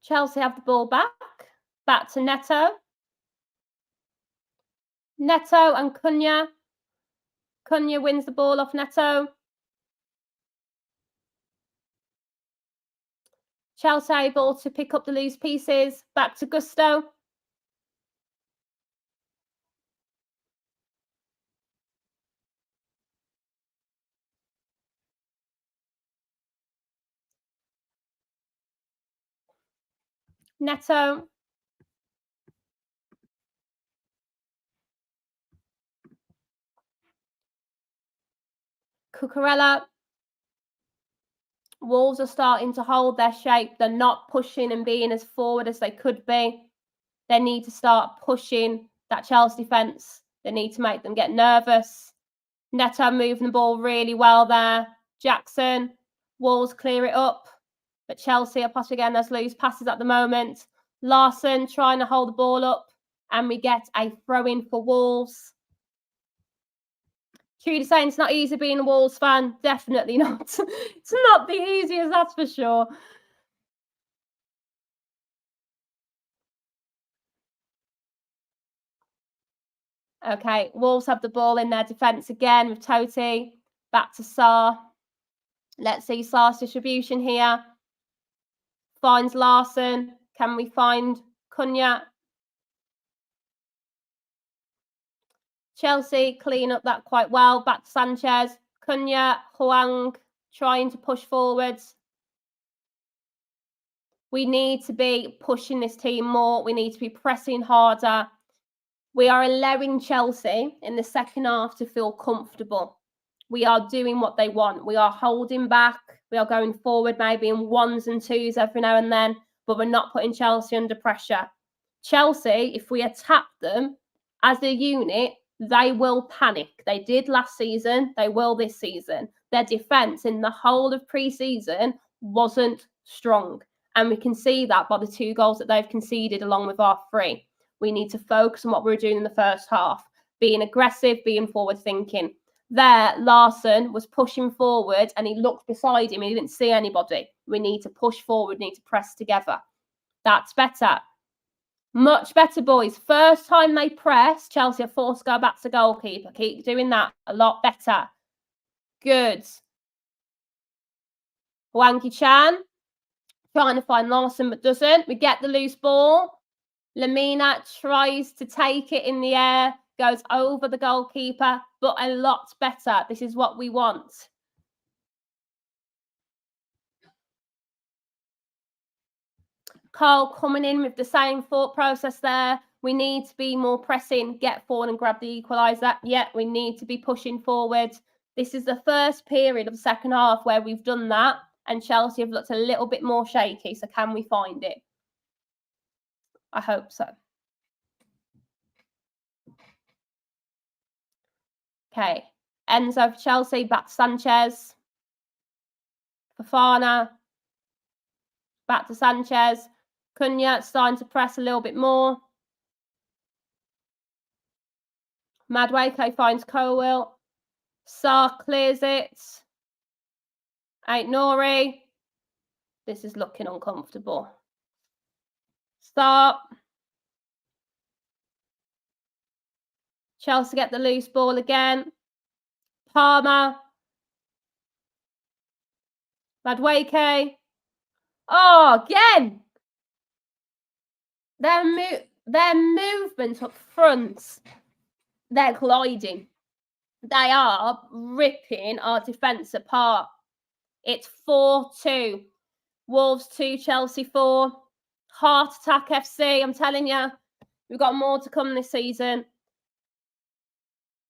Chelsea have the ball back. Back to Neto. Neto and Cunha. Cunha wins the ball off Neto. Chelsea able to pick up the loose pieces. Back to Gusto. Neto. Cucurella. Wolves are starting to hold their shape. They're not pushing and being as forward as they could be. They need to start pushing that Chelsea defence. They need to make them get nervous. Neto moving the ball really well there. Jackson. Wolves clear it up. But Chelsea are possibly getting those loose passes at the moment. Larson trying to hold the ball up. And we get a throw-in for Wolves. Trudy saying it's not easy being a Wolves fan. Definitely not. It's not the easiest, that's for sure. Okay, Wolves have the ball in their defence again with Totti. Back to Sarr. Let's see Sarr's distribution here. Finds Larson. Can we find Cunha? Chelsea clean up that quite well. Back to Sanchez, Cunha, Huang trying to push forwards. We need to be pushing this team more. We need to be pressing harder. We are allowing Chelsea in the second half to feel comfortable. We are doing what they want. We are holding back. We are going forward maybe in ones and twos every now and then, but we're not putting Chelsea under pressure. Chelsea, if we attack them as a unit, they will panic. They did last season. They will this season. Their defence in the whole of pre-season wasn't strong. And we can see that by the 2 goals that they've conceded along with our 3. We need to focus on what we were doing in the first half, being aggressive, being forward thinking. There, Larson was pushing forward and he looked beside him and he didn't see anybody. We need to push forward, we need to press together. That's better. Much better, boys. First time they press, Chelsea are forced to go back to goalkeeper. Keep doing that. A lot better. Good. Wanky Chan trying to find Larson but doesn't. We get the loose ball. Lamina tries to take it in the air, goes over the goalkeeper, but a lot better. This is what we want. Carl coming in with the same thought process there. We need to be more pressing, get forward and grab the equaliser. Yeah, we need to be pushing forward. This is the first period of the second half where we've done that, and Chelsea have looked a little bit more shaky. So can we find it? I hope so. Okay, Enzo for Chelsea, back to Sanchez. Fofana, back to Sanchez. Cunha starting to press a little bit more. Madueke finds Colwill. Sarr clears it. Ain't Nori. This is looking uncomfortable. Start. Chelsea get the loose ball again. Palmer. Madueke. Oh, again. Their movement up front, they're gliding. They are ripping our defence apart. It's 4-2. Wolves 2, Chelsea 4. Heart attack FC, I'm telling you, we've got more to come this season.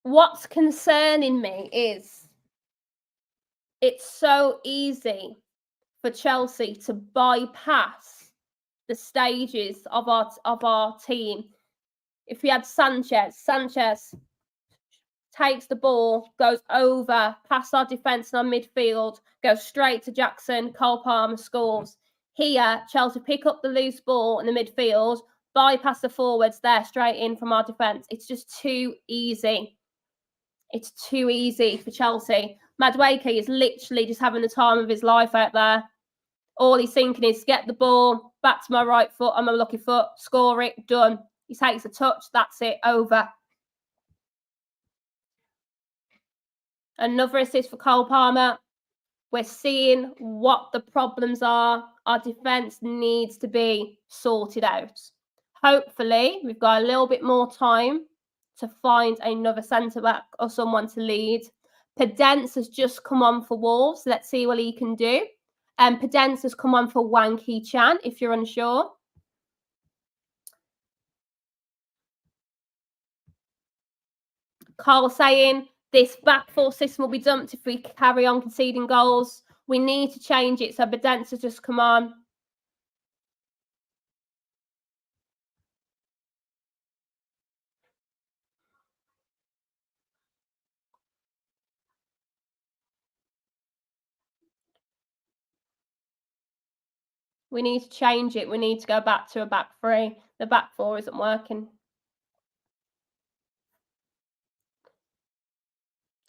What's concerning me is it's so easy for Chelsea to bypass the stages of our team. If we had Sanchez takes the ball, goes over, past our defence and our midfield, goes straight to Jackson, Cole Palmer scores. Here, Chelsea pick up the loose ball in the midfield, bypass the forwards there, straight in from our defence. It's just too easy. It's too easy for Chelsea. Madueke is literally just having the time of his life out there. All he's thinking is get the ball, back to my right foot, I'm a lucky foot, score it, done. He takes a touch, that's it, over. Another assist for Cole Palmer. We're seeing what the problems are. Our defence needs to be sorted out. Hopefully, we've got a little bit more time to find another centre-back or someone to lead. Pedence has just come on for Wolves. Let's see what he can do. Pedence has come on for Wanky Chan, if you're unsure. Carl saying this back four system will be dumped if we carry on conceding goals. We need to change it. So Pedence has just come on. We need to change it. We need to go back to a back three. The back four isn't working.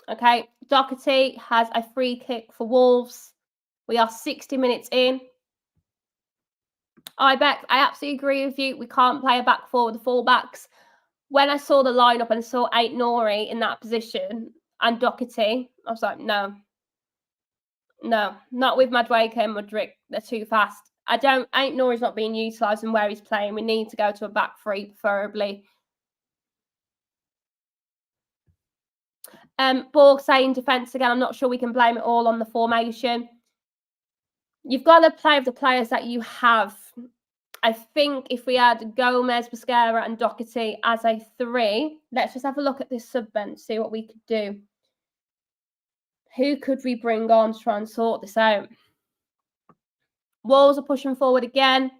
Okay, Doherty has a free kick for Wolves. We are 60 minutes in. I absolutely agree with you. We can't play a back four with the full-backs. When I saw the lineup and saw Ain't Nori in that position and Doherty, I was like, no, not with Madueke and Mudryk. They're too fast. Ain't Nori's not being utilised in where he's playing. We need to go to a back three, preferably. Borg saying defence again. I'm not sure we can blame it all on the formation. You've got to play with the players that you have. I think if we had Gomez, Mosquera and Doherty as a 3, let's just have a look at this sub bench, see what we could do. Who could we bring on to try and sort this out? Wolves are pushing forward again.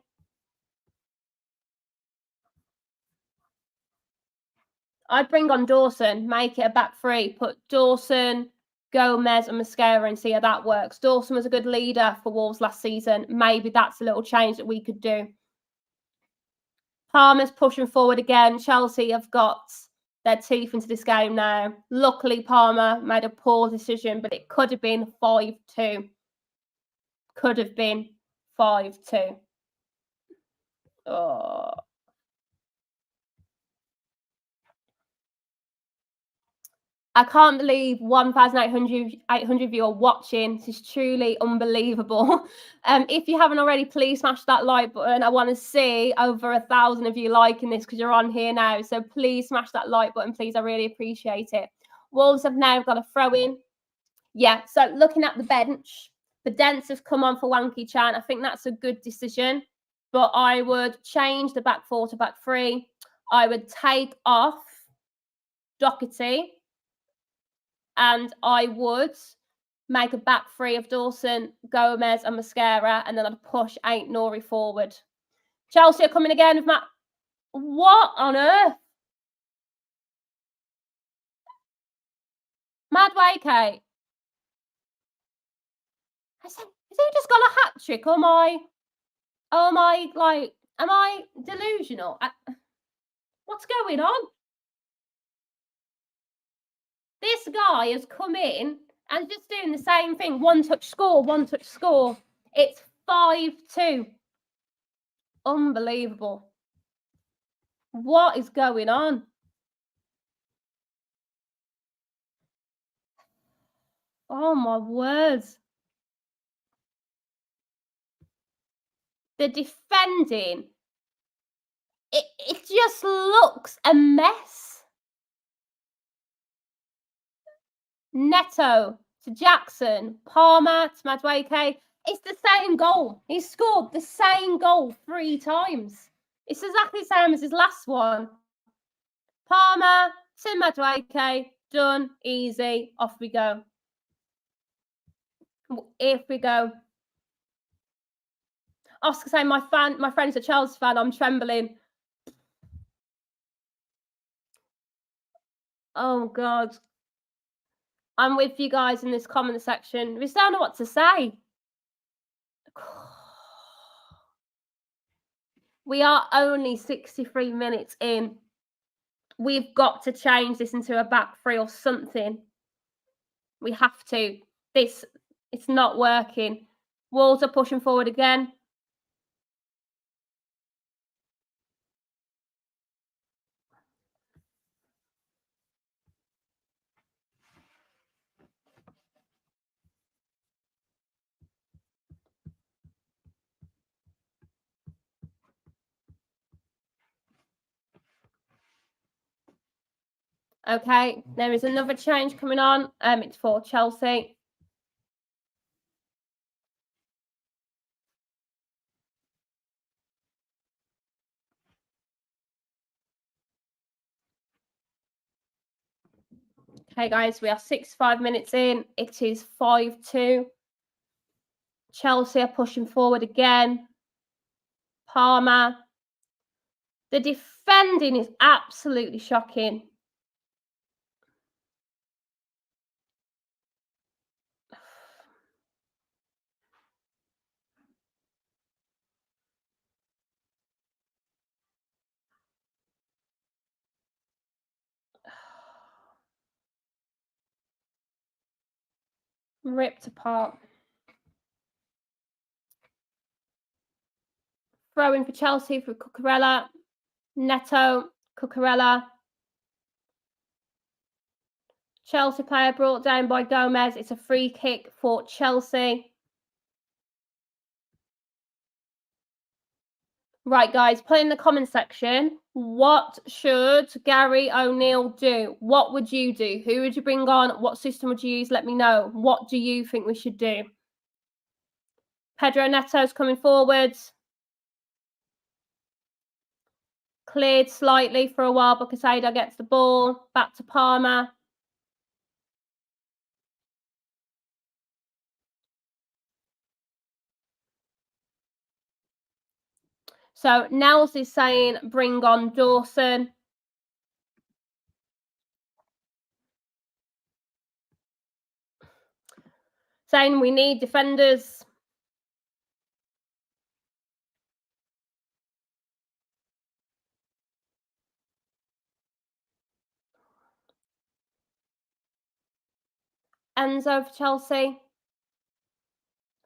I'd bring on Dawson, make it a back 3, put Dawson, Gomez and Mosquera and see how that works. Dawson was a good leader for Wolves last season. Maybe that's a little change that we could do. Palmer's pushing forward again. Chelsea have got their teeth into this game now. Luckily, Palmer made a poor decision, but it could have been 5-2. Could have been 5-2. Oh. I can't believe 1,800 of you are watching. This is truly unbelievable. If you haven't already, please smash that like button. I want to see over 1,000 of you liking this because you're on here now. So please smash that like button, please. I really appreciate it. Wolves have now got a throw in. Yeah, so looking at the bench, the Dents have come on for Wanky Chan. I think that's a good decision. But I would change the back 4 to back 3. I would take off Doherty. And I would make a back 3 of Dawson, Gomez and Mosquera, and then I'd push Ait-Nouri forward. Chelsea are coming again with Matt. What on earth? Madueke. I said, has he just got a hat trick? Or am I delusional? What's going on? This guy has come in and just doing the same thing. One touch score, one touch score. It's 5-2. Unbelievable. What is going on? Oh my words. The defending, it just looks a mess. Neto to Jackson, Palmer to Madueke. It's the same goal. He scored the same goal 3 times. It's exactly the same as his last one. Palmer to Madueke, done, easy, off we go. If we go. Oscar saying, my friend's a Chelsea fan, I'm trembling. Oh God. I'm with you guys in this comment section. We just don't know what to say. We are only 63 minutes in. We've got to change this into a back 3 or something. We have to. It's not working. Wolves are pushing forward again. Okay, there is another change coming on. It's for Chelsea. Okay, guys, we are 65 minutes in. It is 5-2. Chelsea are pushing forward again. Palmer. The defending is absolutely shocking. Ripped apart. Throwing for Chelsea for Cucurella. Neto, Cucurella. Chelsea player brought down by Gomez. It's a free kick for Chelsea. Right, guys, put in the comment section, what should Gary O'Neill do? What would you do? Who would you bring on? What system would you use? Let me know. What do you think we should do? Pedro Neto's coming forwards. Cleared slightly for a while, but Casado gets the ball. Back to Palmer. So Nels is saying bring on Dawson. Saying we need defenders. Enzo for Chelsea.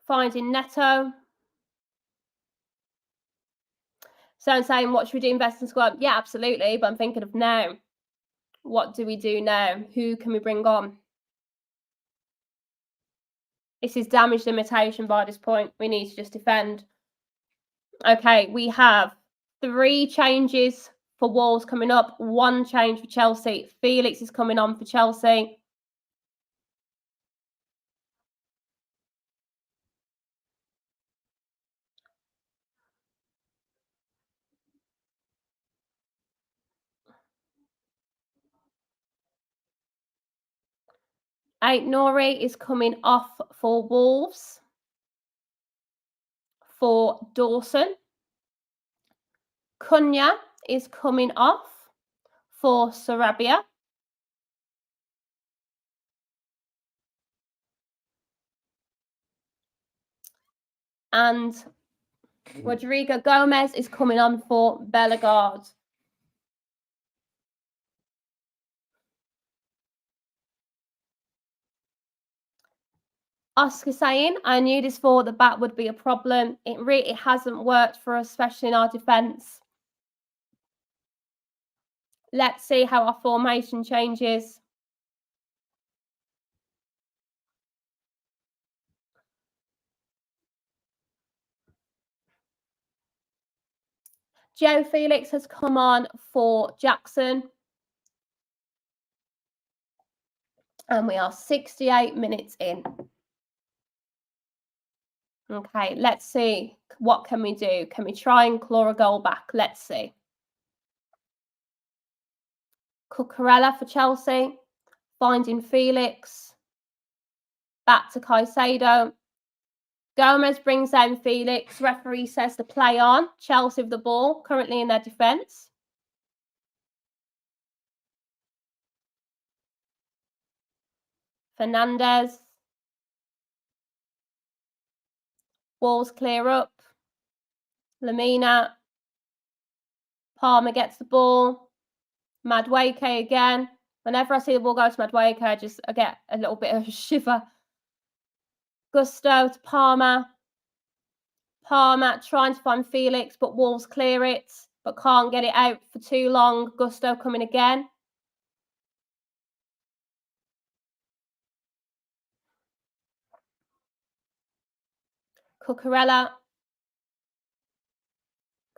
Finding Neto. So I'm saying, what should we do? Invest in squad? Yeah, absolutely. But I'm thinking of now. What do we do now? Who can we bring on? This is damage limitation by this point. We need to just defend. Okay, we have 3 changes for Wolves coming up. 1 change for Chelsea. Felix is coming on for Chelsea. Nori is coming off for Wolves for Dawson. Cunha is coming off for Sarabia. And Rodrigo Gomez is coming on for Bellegarde. Oscar saying, I knew this for the back would be a problem. It really hasn't worked for us, especially in our defence. Let's see how our formation changes. Joe Felix has come on for Jackson. And we are 68 minutes in. Okay, let's see. What can we do? Can we try and claw a goal back? Let's see. Cucurella for Chelsea. Finding Felix. Back to Caicedo. Gomez brings down Felix. Referee says to play on. Chelsea with the ball, currently in their defence. Fernandez. Wolves clear up. Lamina. Palmer gets the ball. Madueke again. Whenever I see the ball go to Madueke, I get a little bit of a shiver. Gusto to Palmer. Palmer trying to find Felix, but Wolves clear it, but can't get it out for too long. Gusto coming again. Cucurella.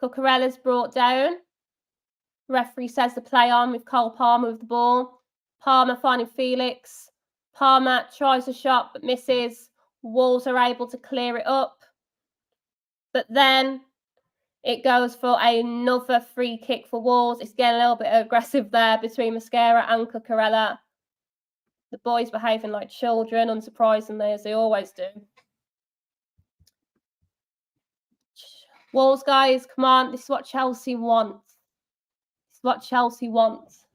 Cucurella's brought down. Referee says to play on with Cole Palmer with the ball. Palmer finding Felix. Palmer tries a shot but misses. Wolves are able to clear it up. But then it goes for another free kick for Wolves. It's getting a little bit aggressive there between Mosquera and Cucurella. The boys behaving like children, unsurprisingly, as they always do. Wolves, guys, come on. This is what Chelsea wants. This is what Chelsea wants.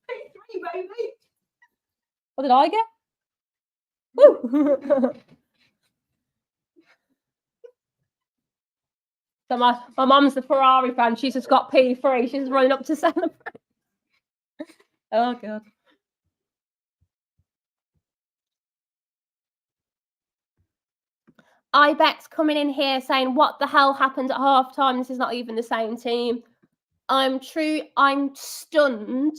3, baby. What did I get? Woo! So my mum's the Ferrari fan. She's just got P3. She's running up to celebrate. Oh, God. Ibex coming in here saying, what the hell happened at halftime? This is not even the same team. I'm stunned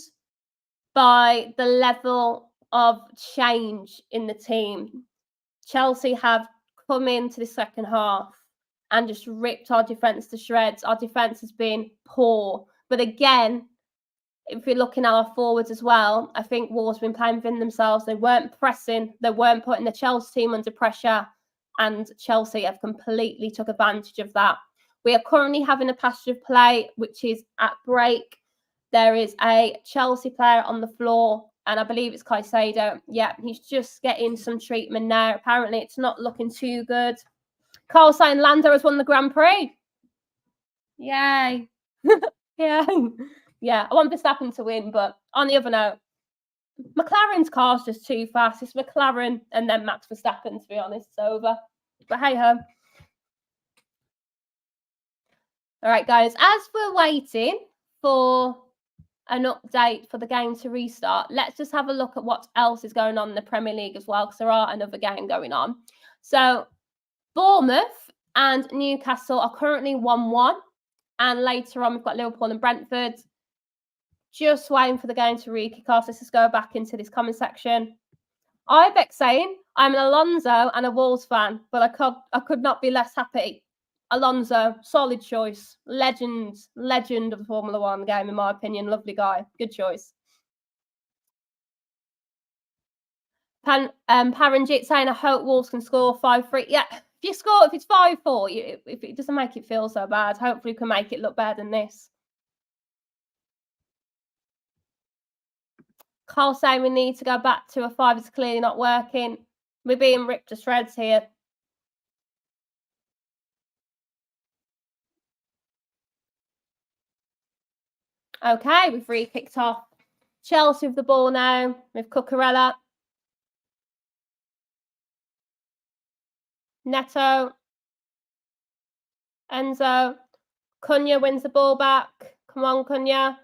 by the level of change in the team. Chelsea have come into the second half and just ripped our defence to shreds. Our defence has been poor. But again, if you're looking at our forwards as well, I think Wolves have been playing within themselves. They weren't pressing. They weren't putting the Chelsea team under pressure. And Chelsea have completely took advantage of that. We are currently having a passage of play, which is at break. There is a Chelsea player on the floor, and I believe it's Caicedo. Yeah, he's just getting some treatment now. Apparently, it's not looking too good. Carl saying Lando has won the Grand Prix. Yay. Yeah. Yeah, I want Verstappen to win, but on the other note, McLaren's car's just too fast. It's McLaren and then Max Verstappen, to be honest. It's over. But hey-ho. All right, guys, as we're waiting for an update for the game to restart, let's just have a look at what else is going on in the Premier League as well, because there are another game going on. So Bournemouth and Newcastle are currently 1-1, and later on we've got Liverpool and Brentford. Just waiting for the game to re-kick off. Let's just go back into this comment section. Ibex saying, I'm an Alonso and a Wolves fan, but I could not be less happy. Alonso, solid choice. Legend of the Formula One game, in my opinion. Lovely guy. Good choice. Paranjit saying, I hope Wolves can score 5-3. Yeah, if it's 5-4, if it doesn't make it feel so bad, hopefully we can make it look better than this. Carl saying we need to go back to a 5. It's clearly not working. We're being ripped to shreds here. Okay, we've re-kicked off. Chelsea with the ball now with Cucurella. Neto. Enzo. Cunha wins the ball back. Come on, Cunha.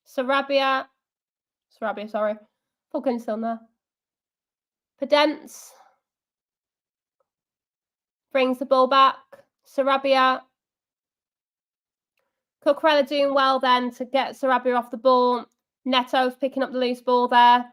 Sarabia, sorry. Fucking still there. Pedence brings the ball back. Sarabia. Cucurella doing well then to get Sarabia off the ball. Neto's picking up the loose ball there.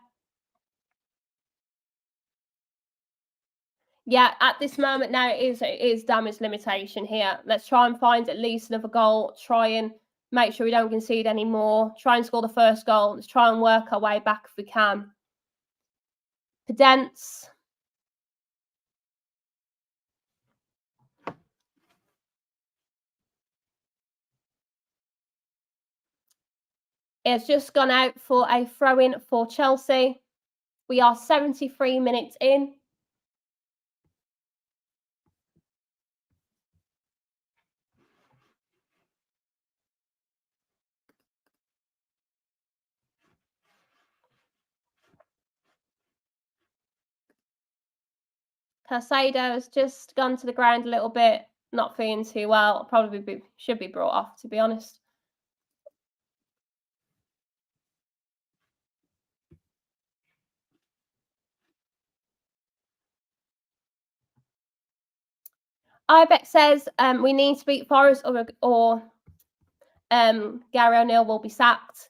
Yeah, at this moment now it is damage limitation here. Let's try and find at least another goal. Try and make sure we don't concede any more. Try and score the first goal. Let's try and work our way back if we can. Pedence. It's just gone out for a throw-in for Chelsea. We are 73 minutes in. Caicedo has just gone to the ground a little bit, not feeling too well. Probably should be brought off, to be honest. Ibex says we need to beat Forest or Gary O'Neill will be sacked.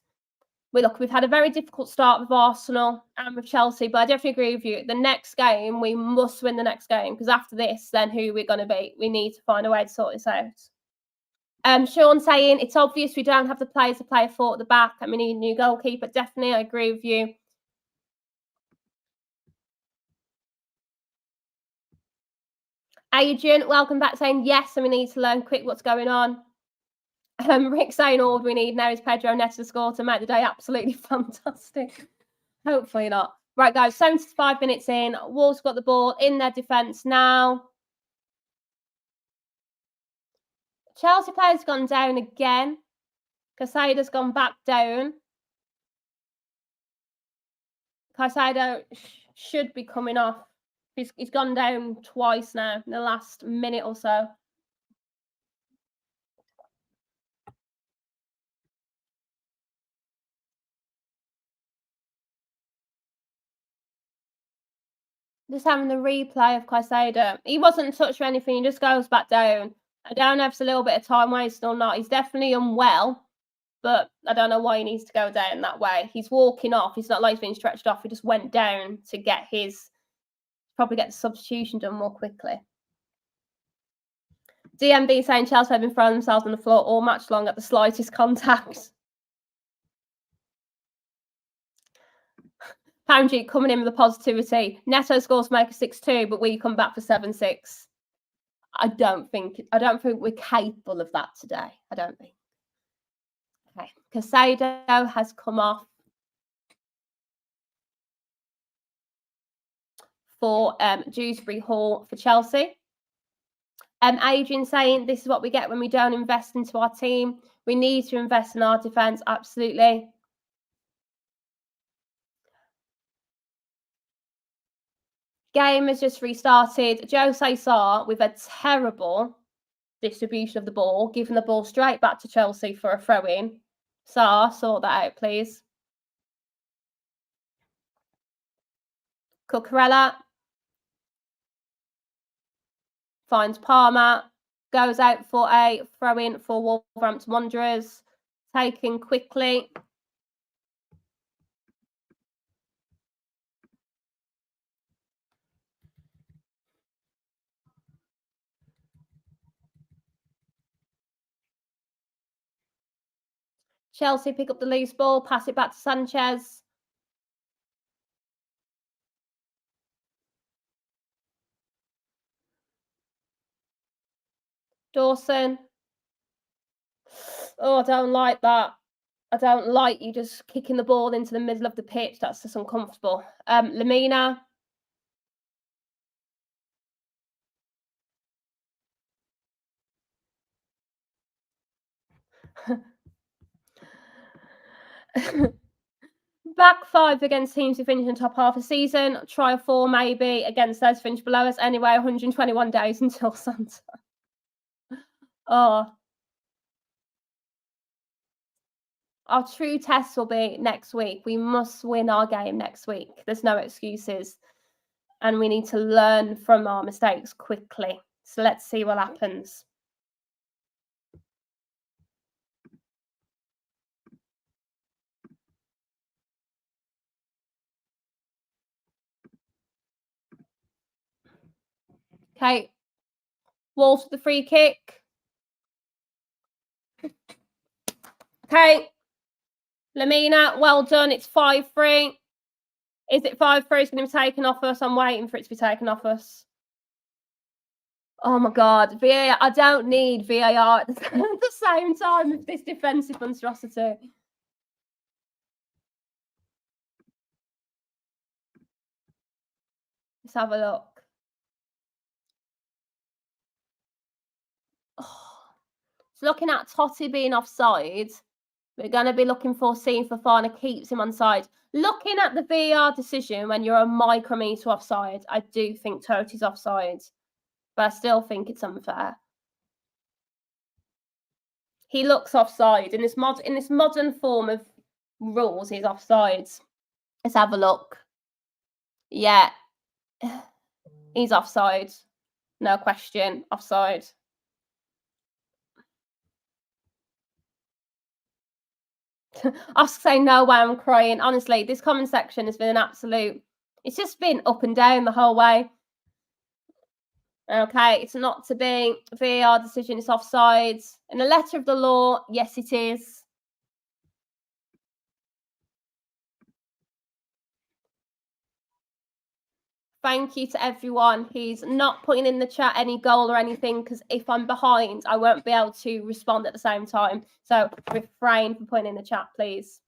We've had a very difficult start with Arsenal and with Chelsea, but I definitely agree with you. The next game, we must win the next game, because after this, then who we're going to beat? We need to find a way to sort this out. Sean saying, it's obvious we don't have the players to play forward at the back and we need a new goalkeeper. Definitely, I agree with you. Adrian, welcome back, saying yes, and we need to learn quick what's going on. Rick saying all we need now is Pedro Neto to score to make the day absolutely fantastic. Hopefully not. Right, guys, 75 minutes in. Wolves got the ball in their defence now. Chelsea player's gone down again. Caicedo's gone back down. Caicedo should be coming off. He's gone down twice now in the last minute or so. Just having the replay of Caicedo. He wasn't touched or anything. He just goes back down. I don't know if it's a little bit of time wasted or not. He's definitely unwell, but I don't know why he needs to go down that way. He's walking off. He's not like he's being stretched off. He just went down to get probably get the substitution done more quickly. DMB saying Chelsea have been throwing themselves on the floor all match long at the slightest contact. Poundry coming in with the positivity. Neto scores make a 6-2, but we come back for 7-6. I don't think we're capable of that today. I don't think. Okay. Casado has come off for Dewsbury Hall for Chelsea. Adrian saying this is what we get when we don't invest into our team. We need to invest in our defence. Absolutely. Game has just restarted. Jose Sarr with a terrible distribution of the ball, giving the ball straight back to Chelsea for a throw-in. Sarr, sort that out, please. Cucurella finds Palmer, goes out for a throw-in for Wolverhampton Wanderers, taken quickly. Chelsea pick up the loose ball, pass it back to Sanchez. Dawson. Oh, I don't like that. I don't like you just kicking the ball into the middle of the pitch. That's just uncomfortable. Lamina. Back five against teams who finish in the top half of the season. Try a 4 maybe against those finished below us. Anyway, 121 days until Santa. Oh. Our true test will be next week. We must win our game next week. There's no excuses. And we need to learn from our mistakes quickly. So let's see what happens. Okay. Wolves with the free kick. Okay. Lamina, well done. It's 5-3. Is it 5-3? It's going to be taken off us. I'm waiting for it to be taken off us. Oh my God. VAR. I don't need VAR at the same time with this defensive monstrosity. Let's have a look. Oh. So looking at Totti being offside, we're going to be looking for seeing Fofana keeps him onside. Looking at the VAR decision when you're a micrometre offside, I do think Totti's offside, but I still think it's unfair. He looks offside in this modern form of rules. He's offside. Let's have a look. Yeah, he's offside. No question, offside. Oscar saying no way, I'm crying. Honestly, this comment section has been an absolute. It's just been up and down the whole way. Okay, it's not to be. VAR decision is offside. In the letter of the law, yes, it is. Thank you to everyone who's not putting in the chat any goal or anything, because if I'm behind, I won't be able to respond at the same time. So refrain from putting in the chat, please.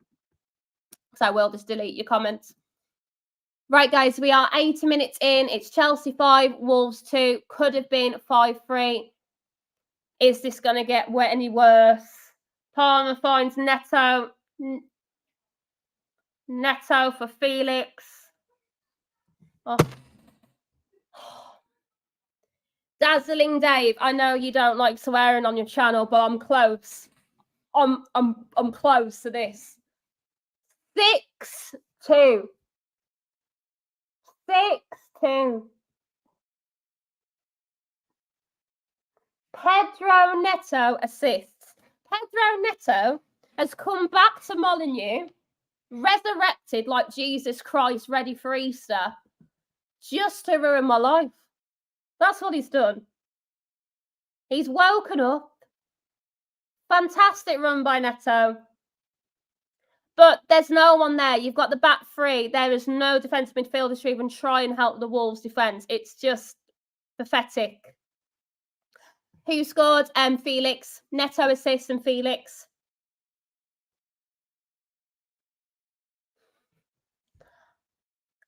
So I will just delete your comments. Right, guys, we are 80 minutes in. It's Chelsea 5, Wolves 2. Could have been 5-3. Is this going to get any worse? Palmer finds Neto. Neto for Felix. Oh. Dazzling Dave, I know you don't like swearing on your channel, but I'm close. I'm close to this. 6-2. 6-2. Pedro Neto assists. Pedro Neto has come back to Molineux, resurrected like Jesus Christ, ready for Easter, just to ruin my life. That's what he's done. He's woken up. Fantastic run by Neto. But there's no one there. You've got the back three. There is no defensive midfielders to even try and help the Wolves defence. It's just pathetic. Who scored? Felix. Neto assist and Felix.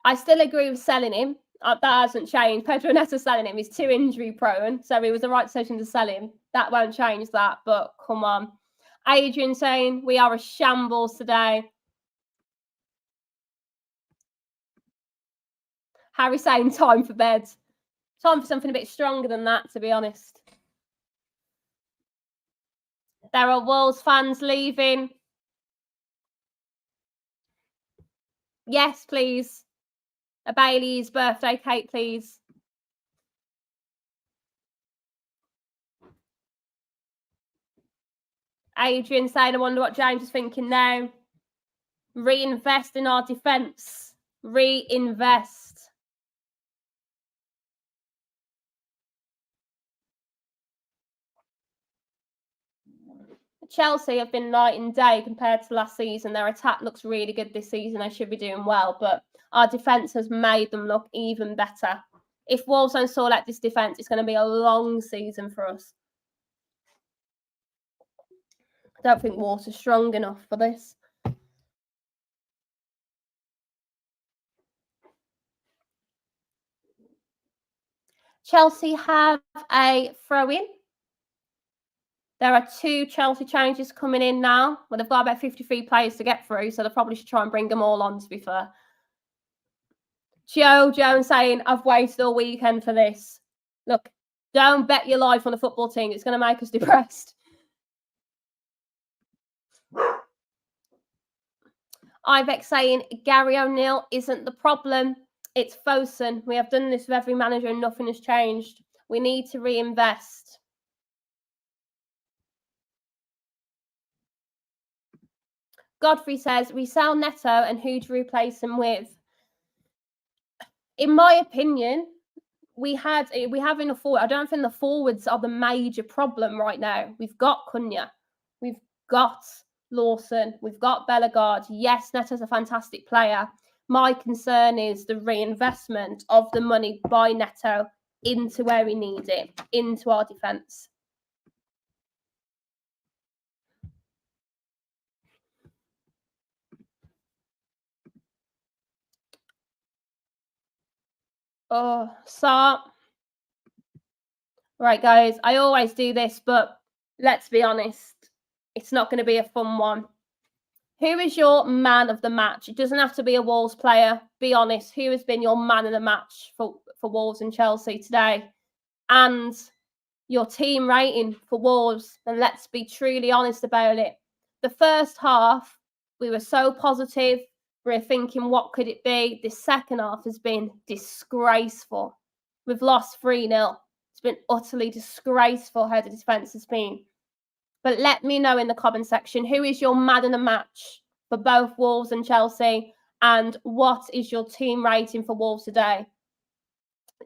I still agree with selling him. That hasn't changed. Pedro Neto selling him. He's too injury prone. So it was the right decision to sell him. That won't change that. But come on. Adrian saying we are a shambles today. Harry saying time for bed. Time for something a bit stronger than that, to be honest. There are Wolves fans leaving. Yes, please. A Bailey's birthday cake, please. Adrian saying, I wonder what James is thinking now. Reinvest in our defence. Reinvest. Chelsea have been night and day compared to last season. Their attack looks really good this season. They should be doing well, but our defence has made them look even better. If Wolves don't sort out this defence, it's going to be a long season for us. I don't think Wolves are strong enough for this. Chelsea have a throw-in. There are 2 Chelsea changes coming in now. Well, they've got about 53 players to get through, so they probably should try and bring them all on, to be fair. Joe Jones saying, I've waited all weekend for this. Look, don't bet your life on a football team. It's going to make us depressed. Ivex saying, Gary O'Neill isn't the problem. It's Fosun. We have done this with every manager and nothing has changed. We need to reinvest. Godfrey says, we sell Neto and who to replace him with? In my opinion, we have enough forward. I don't think the forwards are the major problem right now. We've got Cunha. We've got Lawson. We've got Bellegarde. Yes, Neto's a fantastic player. My concern is the reinvestment of the money by Neto into where we need it, into our defence. Oh, so right, guys, I always do this, but let's be honest, it's not going to be a fun one. Who is your man of the match? It doesn't have to be a Wolves player. Be honest. Who has been your man of the match for Wolves and Chelsea today? And your team rating for Wolves. And let's be truly honest about it. The first half, we were so positive. We were thinking, what could it be? The second half has been disgraceful. We've lost 3-0. It's been utterly disgraceful how the defence has been. But let me know in the comment section, who is your man of the match for both Wolves and Chelsea? And what is your team rating for Wolves today?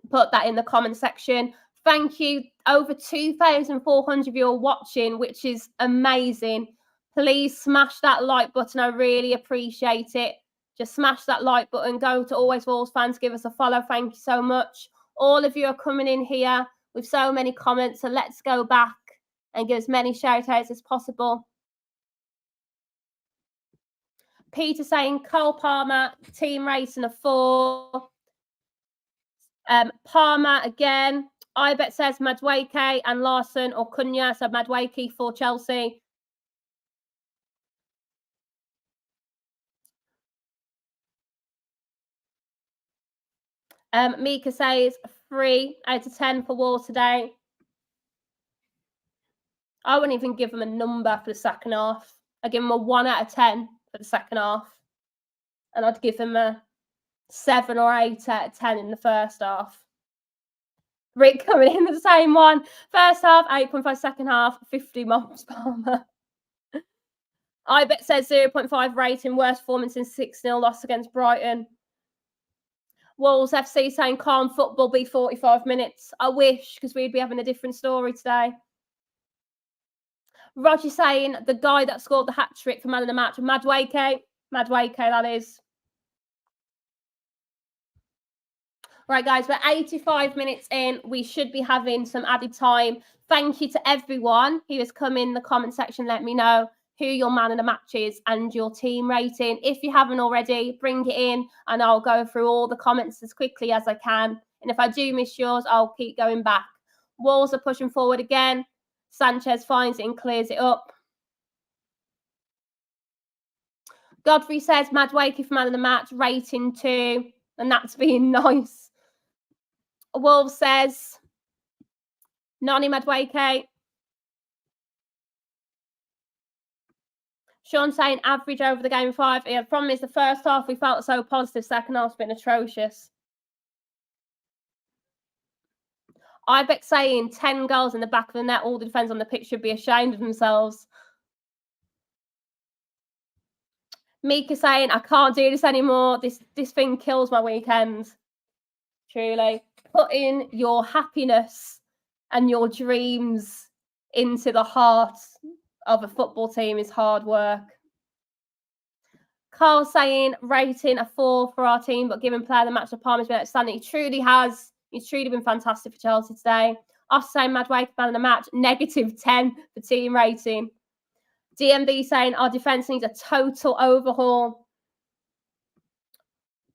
Put that in the comment section. Thank you. Over 2,400 of you are watching, which is amazing. Please smash that like button. I really appreciate it. Just smash that like button. Go to Always Wolves Fans. Give us a follow. Thank you so much. All of you are coming in here with so many comments. So let's go back and give as many shout outs as possible. Peter saying Cole Palmer, team rating of 4. Palmer again. I bet says Madueke and Larson or Cunha. So Madueke for Chelsea. Mika says 3 out of 10 for Wolves today. I wouldn't even give them a number for the second half. I'd give them a 1 out of 10 for the second half. And I'd give them a 7 or 8 out of 10 in the first half. Rick coming in the same one. First half, 8.5. Second half, 50 Mops Palmer. I bet says 0.5 rating. Worst performance in 6-0 loss against Brighton. Wolves FC saying calm football be 45 minutes. I wish, because we'd be having a different story today. Roger saying the guy that scored the hat-trick for man of the match, Madueke, that is. Right, guys, we're 85 minutes in. We should be having some added time. Thank you to everyone who has come in the comment section. Let me know who your man of the match is and your team rating. If you haven't already, bring it in and I'll go through all the comments as quickly as I can. And if I do miss yours, I'll keep going back. Wolves are pushing forward again. Sanchez finds it and clears it up. Godfrey says, Madueke for man of the match, rating 2. And that's being nice. Wolves says, Nani Madueke. Sean saying average over the game 5. Yeah, the problem is the first half we felt so positive, second half's been atrocious. Ibex saying 10 goals in the back of the net, all the defenders on the pitch should be ashamed of themselves. Mika saying, I can't do this anymore. This thing kills my weekend. Truly. Putting your happiness and your dreams into the heart of a football team is hard work. Carl saying, rating a 4 for our team, but giving player the match of Palmer's been outstanding. He truly has. He's truly been fantastic for Chelsea today. Us saying Madueke man of the match, -10 for team rating. DMB saying our defence needs a total overhaul.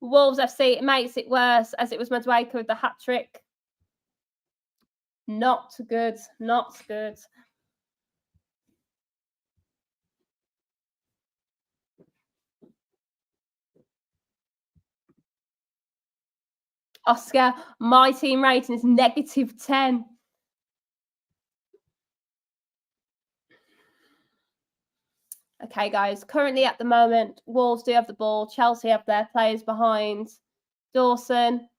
Wolves FC, it makes it worse as it was Madueke with the hat-trick. Not good, not good. Oscar, my team rating is -10. Okay, guys, currently at the moment, Wolves do have the ball. Chelsea have their players behind. Dawson.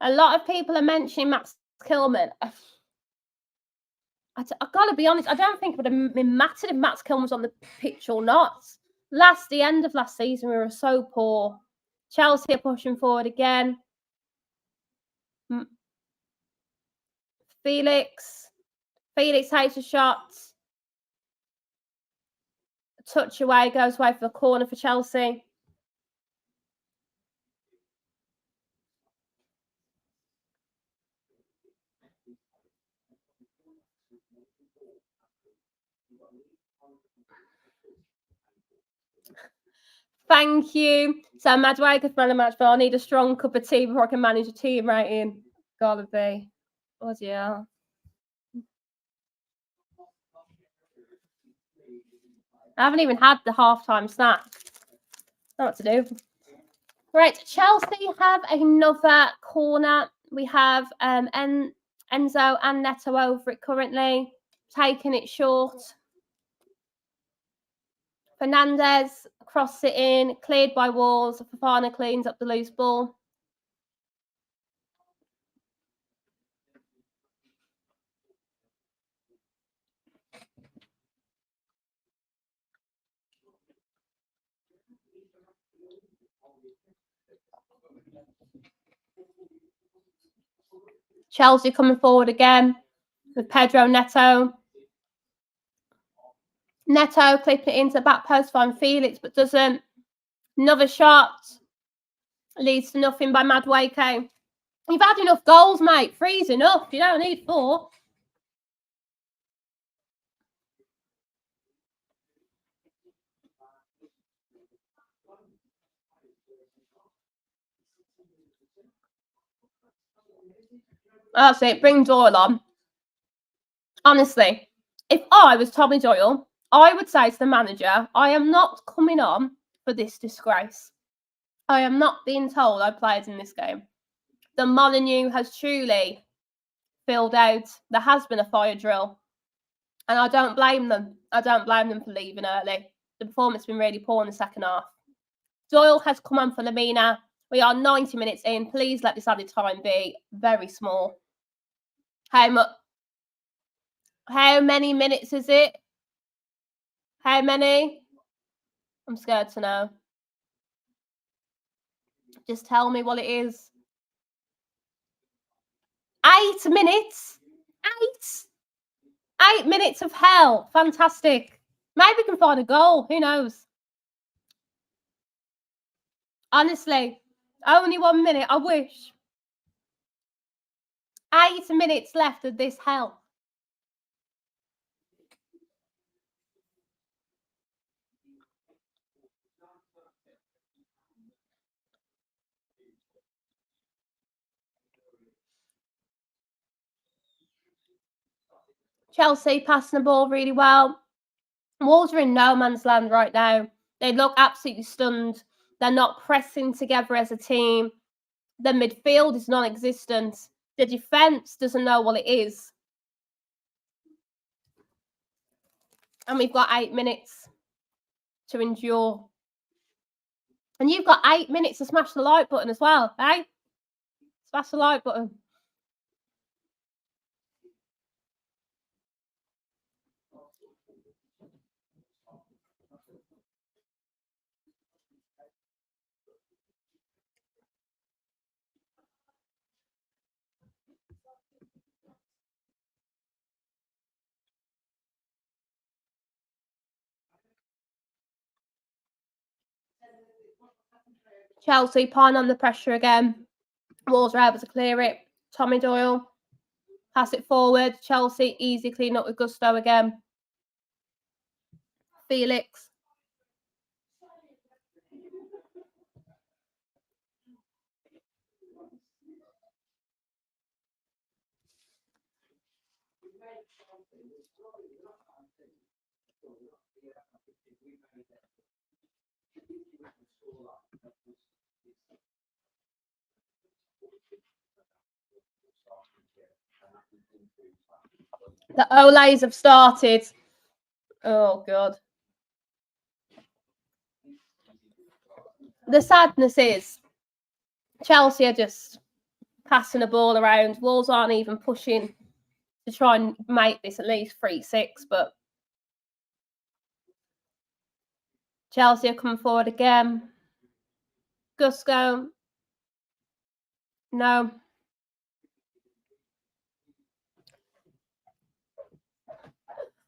A lot of people are mentioning Max Kilman. I've got to be honest, I don't think it would have been mattered if Max Kilman was on the pitch or not. The end of last season, we were so poor. Chelsea are pushing forward again. Felix takes a shot. A touch away, goes away for the corner for Chelsea. Thank you. So Madueke man of the match, but I need a strong cup of tea before I can manage a team rating. Gotta be. Oh yeah. I haven't even had the halftime snack. Don't know what to do. Right, Chelsea have another corner. We have Enzo and Neto over it currently, taking it short. Fernandez crosses it in, cleared by Walls. Fofana cleans up the loose ball. Chelsea coming forward again with Pedro Neto. Neto clipping it into the back post, find Felix, but doesn't. Another shot leads to nothing by Madueke. You've had enough goals, mate. 3's enough. You don't need 4. Oh, that's it. Bring Doyle on. Honestly, if I was Tommy Doyle, I would say to the manager, I am not coming on for this disgrace. I am not being told I played in this game. The Molineux has truly filled out. There has been a fire drill. And I don't blame them. I don't blame them for leaving early. The performance has been really poor in the second half. Doyle has come on for Lamina. We are 90 minutes in. Please let this added time be very small. How many minutes is it? How many? I'm scared to know. Just tell me what it is. 8 minutes. 8 minutes of hell. Fantastic. Maybe we can find a goal. Who knows? Honestly, only 1 minute. I wish. 8 minutes left of this hell. Chelsea passing the ball really well. Wolves are in no man's land right now. They look absolutely stunned. They're not pressing together as a team. The midfield is non-existent. The defence doesn't know what it is. And we've got 8 minutes to endure. And you've got 8 minutes to smash the like button as well, eh? Smash the like button. Chelsea pine on the pressure again. Wolves are able to clear it. Tommy Doyle, pass it forward. Chelsea easy clean up with gusto again. Felix. The Olays have started. Oh, God. The sadness is Chelsea are just passing the ball around. Wolves aren't even pushing to try and make this at least 3-6, but Chelsea are coming forward again. Gusto. No.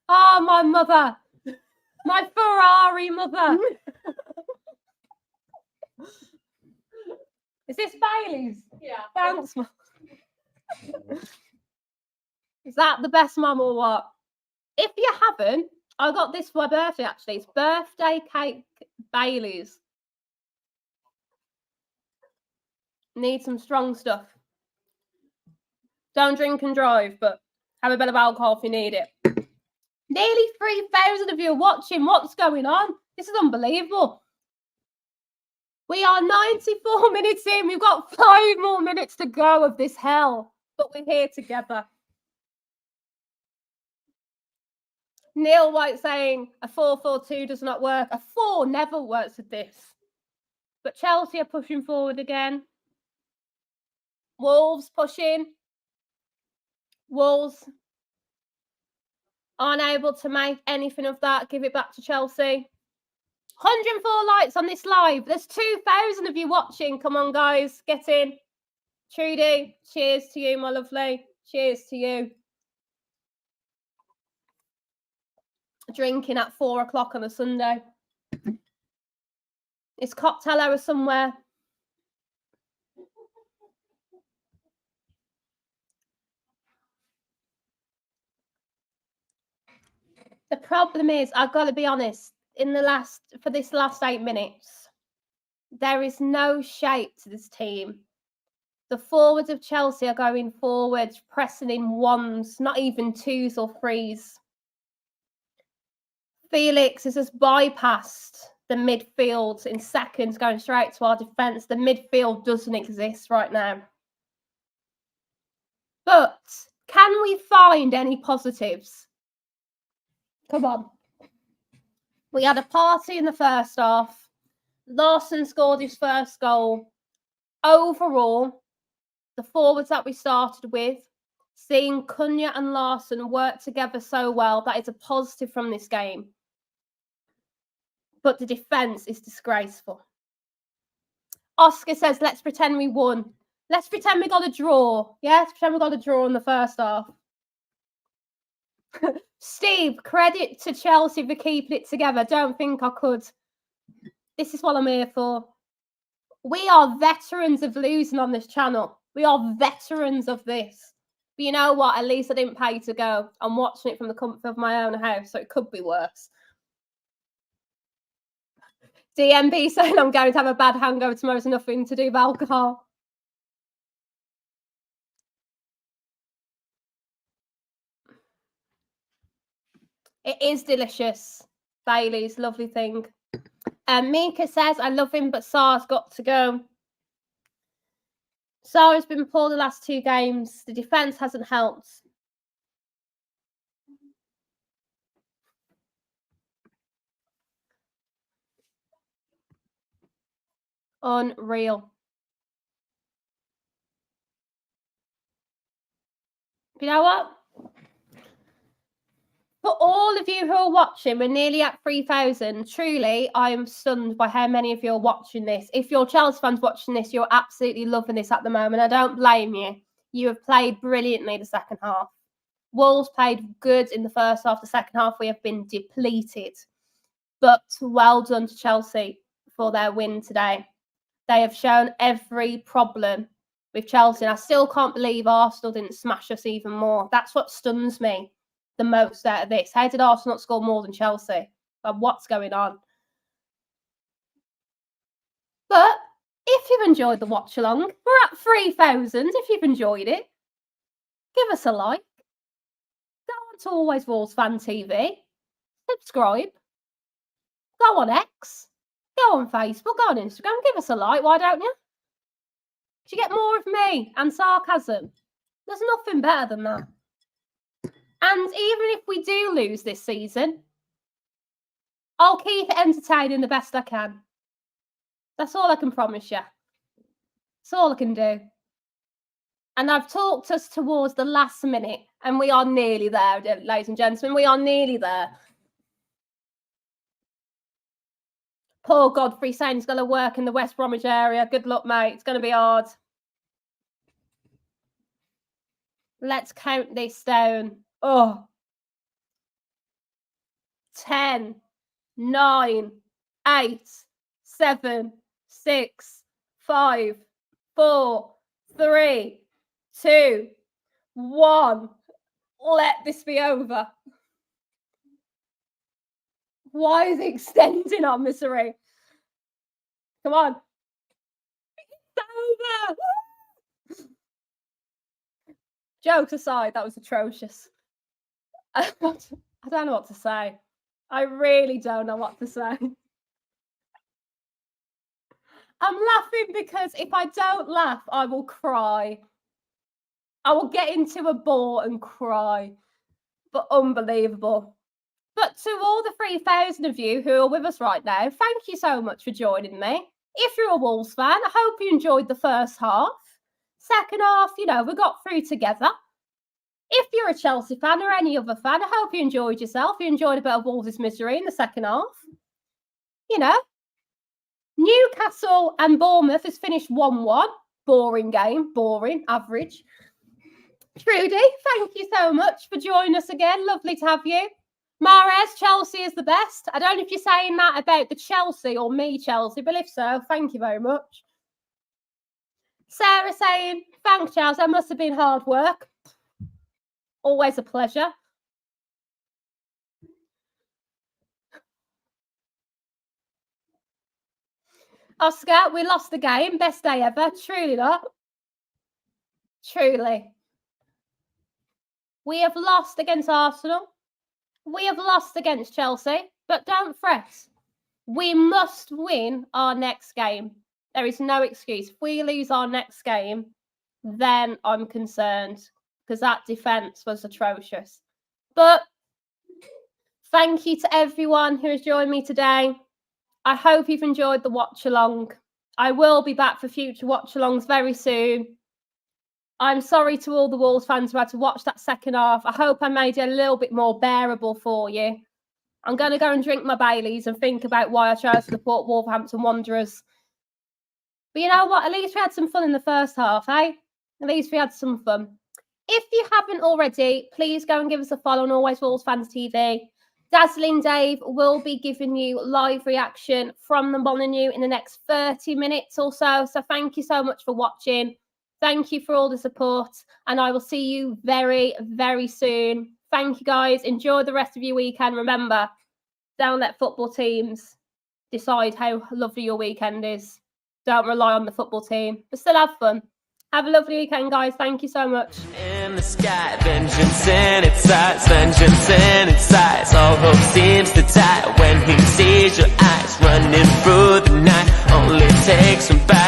Oh, my mother. My Ferrari mother. Is this Bailey's? Yeah. Thanks, Mum. Is that the best mum or what? If you haven't, I got this for my birthday, actually. It's birthday cake Bailey's. Need some strong stuff. Don't drink and drive, but have a bit of alcohol if you need it. Nearly 3,000 of you are watching. What's going on? This is unbelievable. We are 94 minutes in. We've got 5 more minutes to go of this hell, but we're here together. Neil White saying a 4-4-2 does not work. A 4 never works with this. But Chelsea are pushing forward again. Wolves pushing. Wolves aren't able to make anything of that. Give it back to Chelsea. 104 likes on this live. There's 2,000 of you watching. Come on, guys. Get in. Trudy, cheers to you, my lovely. Cheers to you. Drinking at 4 o'clock on a Sunday. It's cocktail hour somewhere. The problem is, I've got to be honest, for this last 8 minutes, there is no shape to this team. The forwards of Chelsea are going forward, pressing in 1s, not even 2s or 3s. Felix has just bypassed the midfield in seconds, going straight to our defence. The midfield doesn't exist right now. But can we find any positives? Come on. We had a party in the first half. Larson scored his first goal. Overall, the forwards that we started with, seeing Cunha and Larson work together so well, that is a positive from this game. But the defence is disgraceful. Oscar says, let's pretend we won. Let's pretend we got a draw. Yeah, let's pretend we got a draw in the first half. Steve, credit to Chelsea for keeping it together. Don't think I could. This is what I'm here for. We are veterans of losing on this channel. We are veterans of this. But you know what? At least I didn't pay to go. I'm watching it from the comfort of my own house, so it could be worse. DMB saying I'm going to have a bad hangover tomorrow. It's nothing to do with alcohol. It is delicious. Bailey's, lovely thing. Mika says, I love him, but Sar's got to go. Sar's been poor the last 2 games. The defence hasn't helped. Unreal. You know what? For all of you who are watching, we're nearly at 3,000. Truly, I am stunned by how many of you are watching this. If you're Chelsea fans watching this, you're absolutely loving this at the moment. I don't blame you. You have played brilliantly the second half. Wolves played good in the first half. The second half, we have been depleted. But well done to Chelsea for their win today. They have shown every problem with Chelsea. And I still can't believe Arsenal didn't smash us even more. That's what stuns me the most out of this. How did Arsenal not score more than Chelsea? Like, what's going on? But if you've enjoyed the watch along, we're at 3,000. If you've enjoyed it, give us a like. Go on to Always Wolves Fan TV. Subscribe. Go on X. Go on Facebook. Go on Instagram. Give us a like. Why don't you? Do you get more of me and sarcasm? There's nothing better than that. And even if we do lose this season, I'll keep it entertaining the best I can. That's all I can promise you. That's all I can do. And I've talked us towards the last minute, and we are nearly there, ladies and gentlemen. We are nearly there. Poor Godfrey saying he's going to work in the West Bromwich area. Good luck, mate. It's going to be hard. Let's count this down. Oh. 10, 9, 8, 7, 6, 5, 4, 3, 2, 1. Let this be over. Why is it extending our misery? Come on. It's over. Jokes aside, that was atrocious. I don't know what to say. I really don't know what to say. I'm laughing because if I don't laugh, I will cry. I will get into a ball and cry. But unbelievable. But to all the 3,000 of you who are with us right now, thank you so much for joining me. If you're a Wolves fan, I hope you enjoyed the first half. Second half, you know, we got through together. If you're a Chelsea fan or any other fan, I hope you enjoyed yourself. You enjoyed a bit of Wolves' misery in the second half. You know, Newcastle and Bournemouth has finished 1-1. Boring game, boring, average. Trudy, thank you so much for joining us again. Lovely to have you. Mahrez, Chelsea is the best. I don't know if you're saying that about the Chelsea or me, Chelsea, but if so, thank you very much. Sarah saying, thanks, Chelsea. That must have been hard work. Always a pleasure. Oscar, we lost the game. Best day ever. Truly not. Truly. We have lost against Arsenal. We have lost against Chelsea. But don't fret. We must win our next game. There is no excuse. If we lose our next game, then I'm concerned. Because that defence was atrocious. But thank you to everyone who has joined me today. I hope you've enjoyed the watch-along. I will be back for future watch-alongs very soon. I'm sorry to all the Wolves fans who had to watch that second half. I hope I made it a little bit more bearable for you. I'm going to go and drink my Baileys and think about why I chose to support Wolverhampton Wanderers. But you know what? At least we had some fun in the first half, eh? At least we had some fun. If you haven't already, please go and give us a follow on Always Wolves Fans TV. Dazzling Dave will be giving you live reaction from the Molineux in the next 30 minutes or so. So thank you so much for watching. Thank you for all the support. And I will see you very, very soon. Thank you, guys. Enjoy the rest of your weekend. Remember, don't let football teams decide how lovely your weekend is. Don't rely on the football team, but still have fun. Have a lovely weekend, guys. Thank you so much. In the sky, vengeance in its eyes, vengeance in its eyes. All hope seems to die when he sees your eyes running through the night. Only takes him back.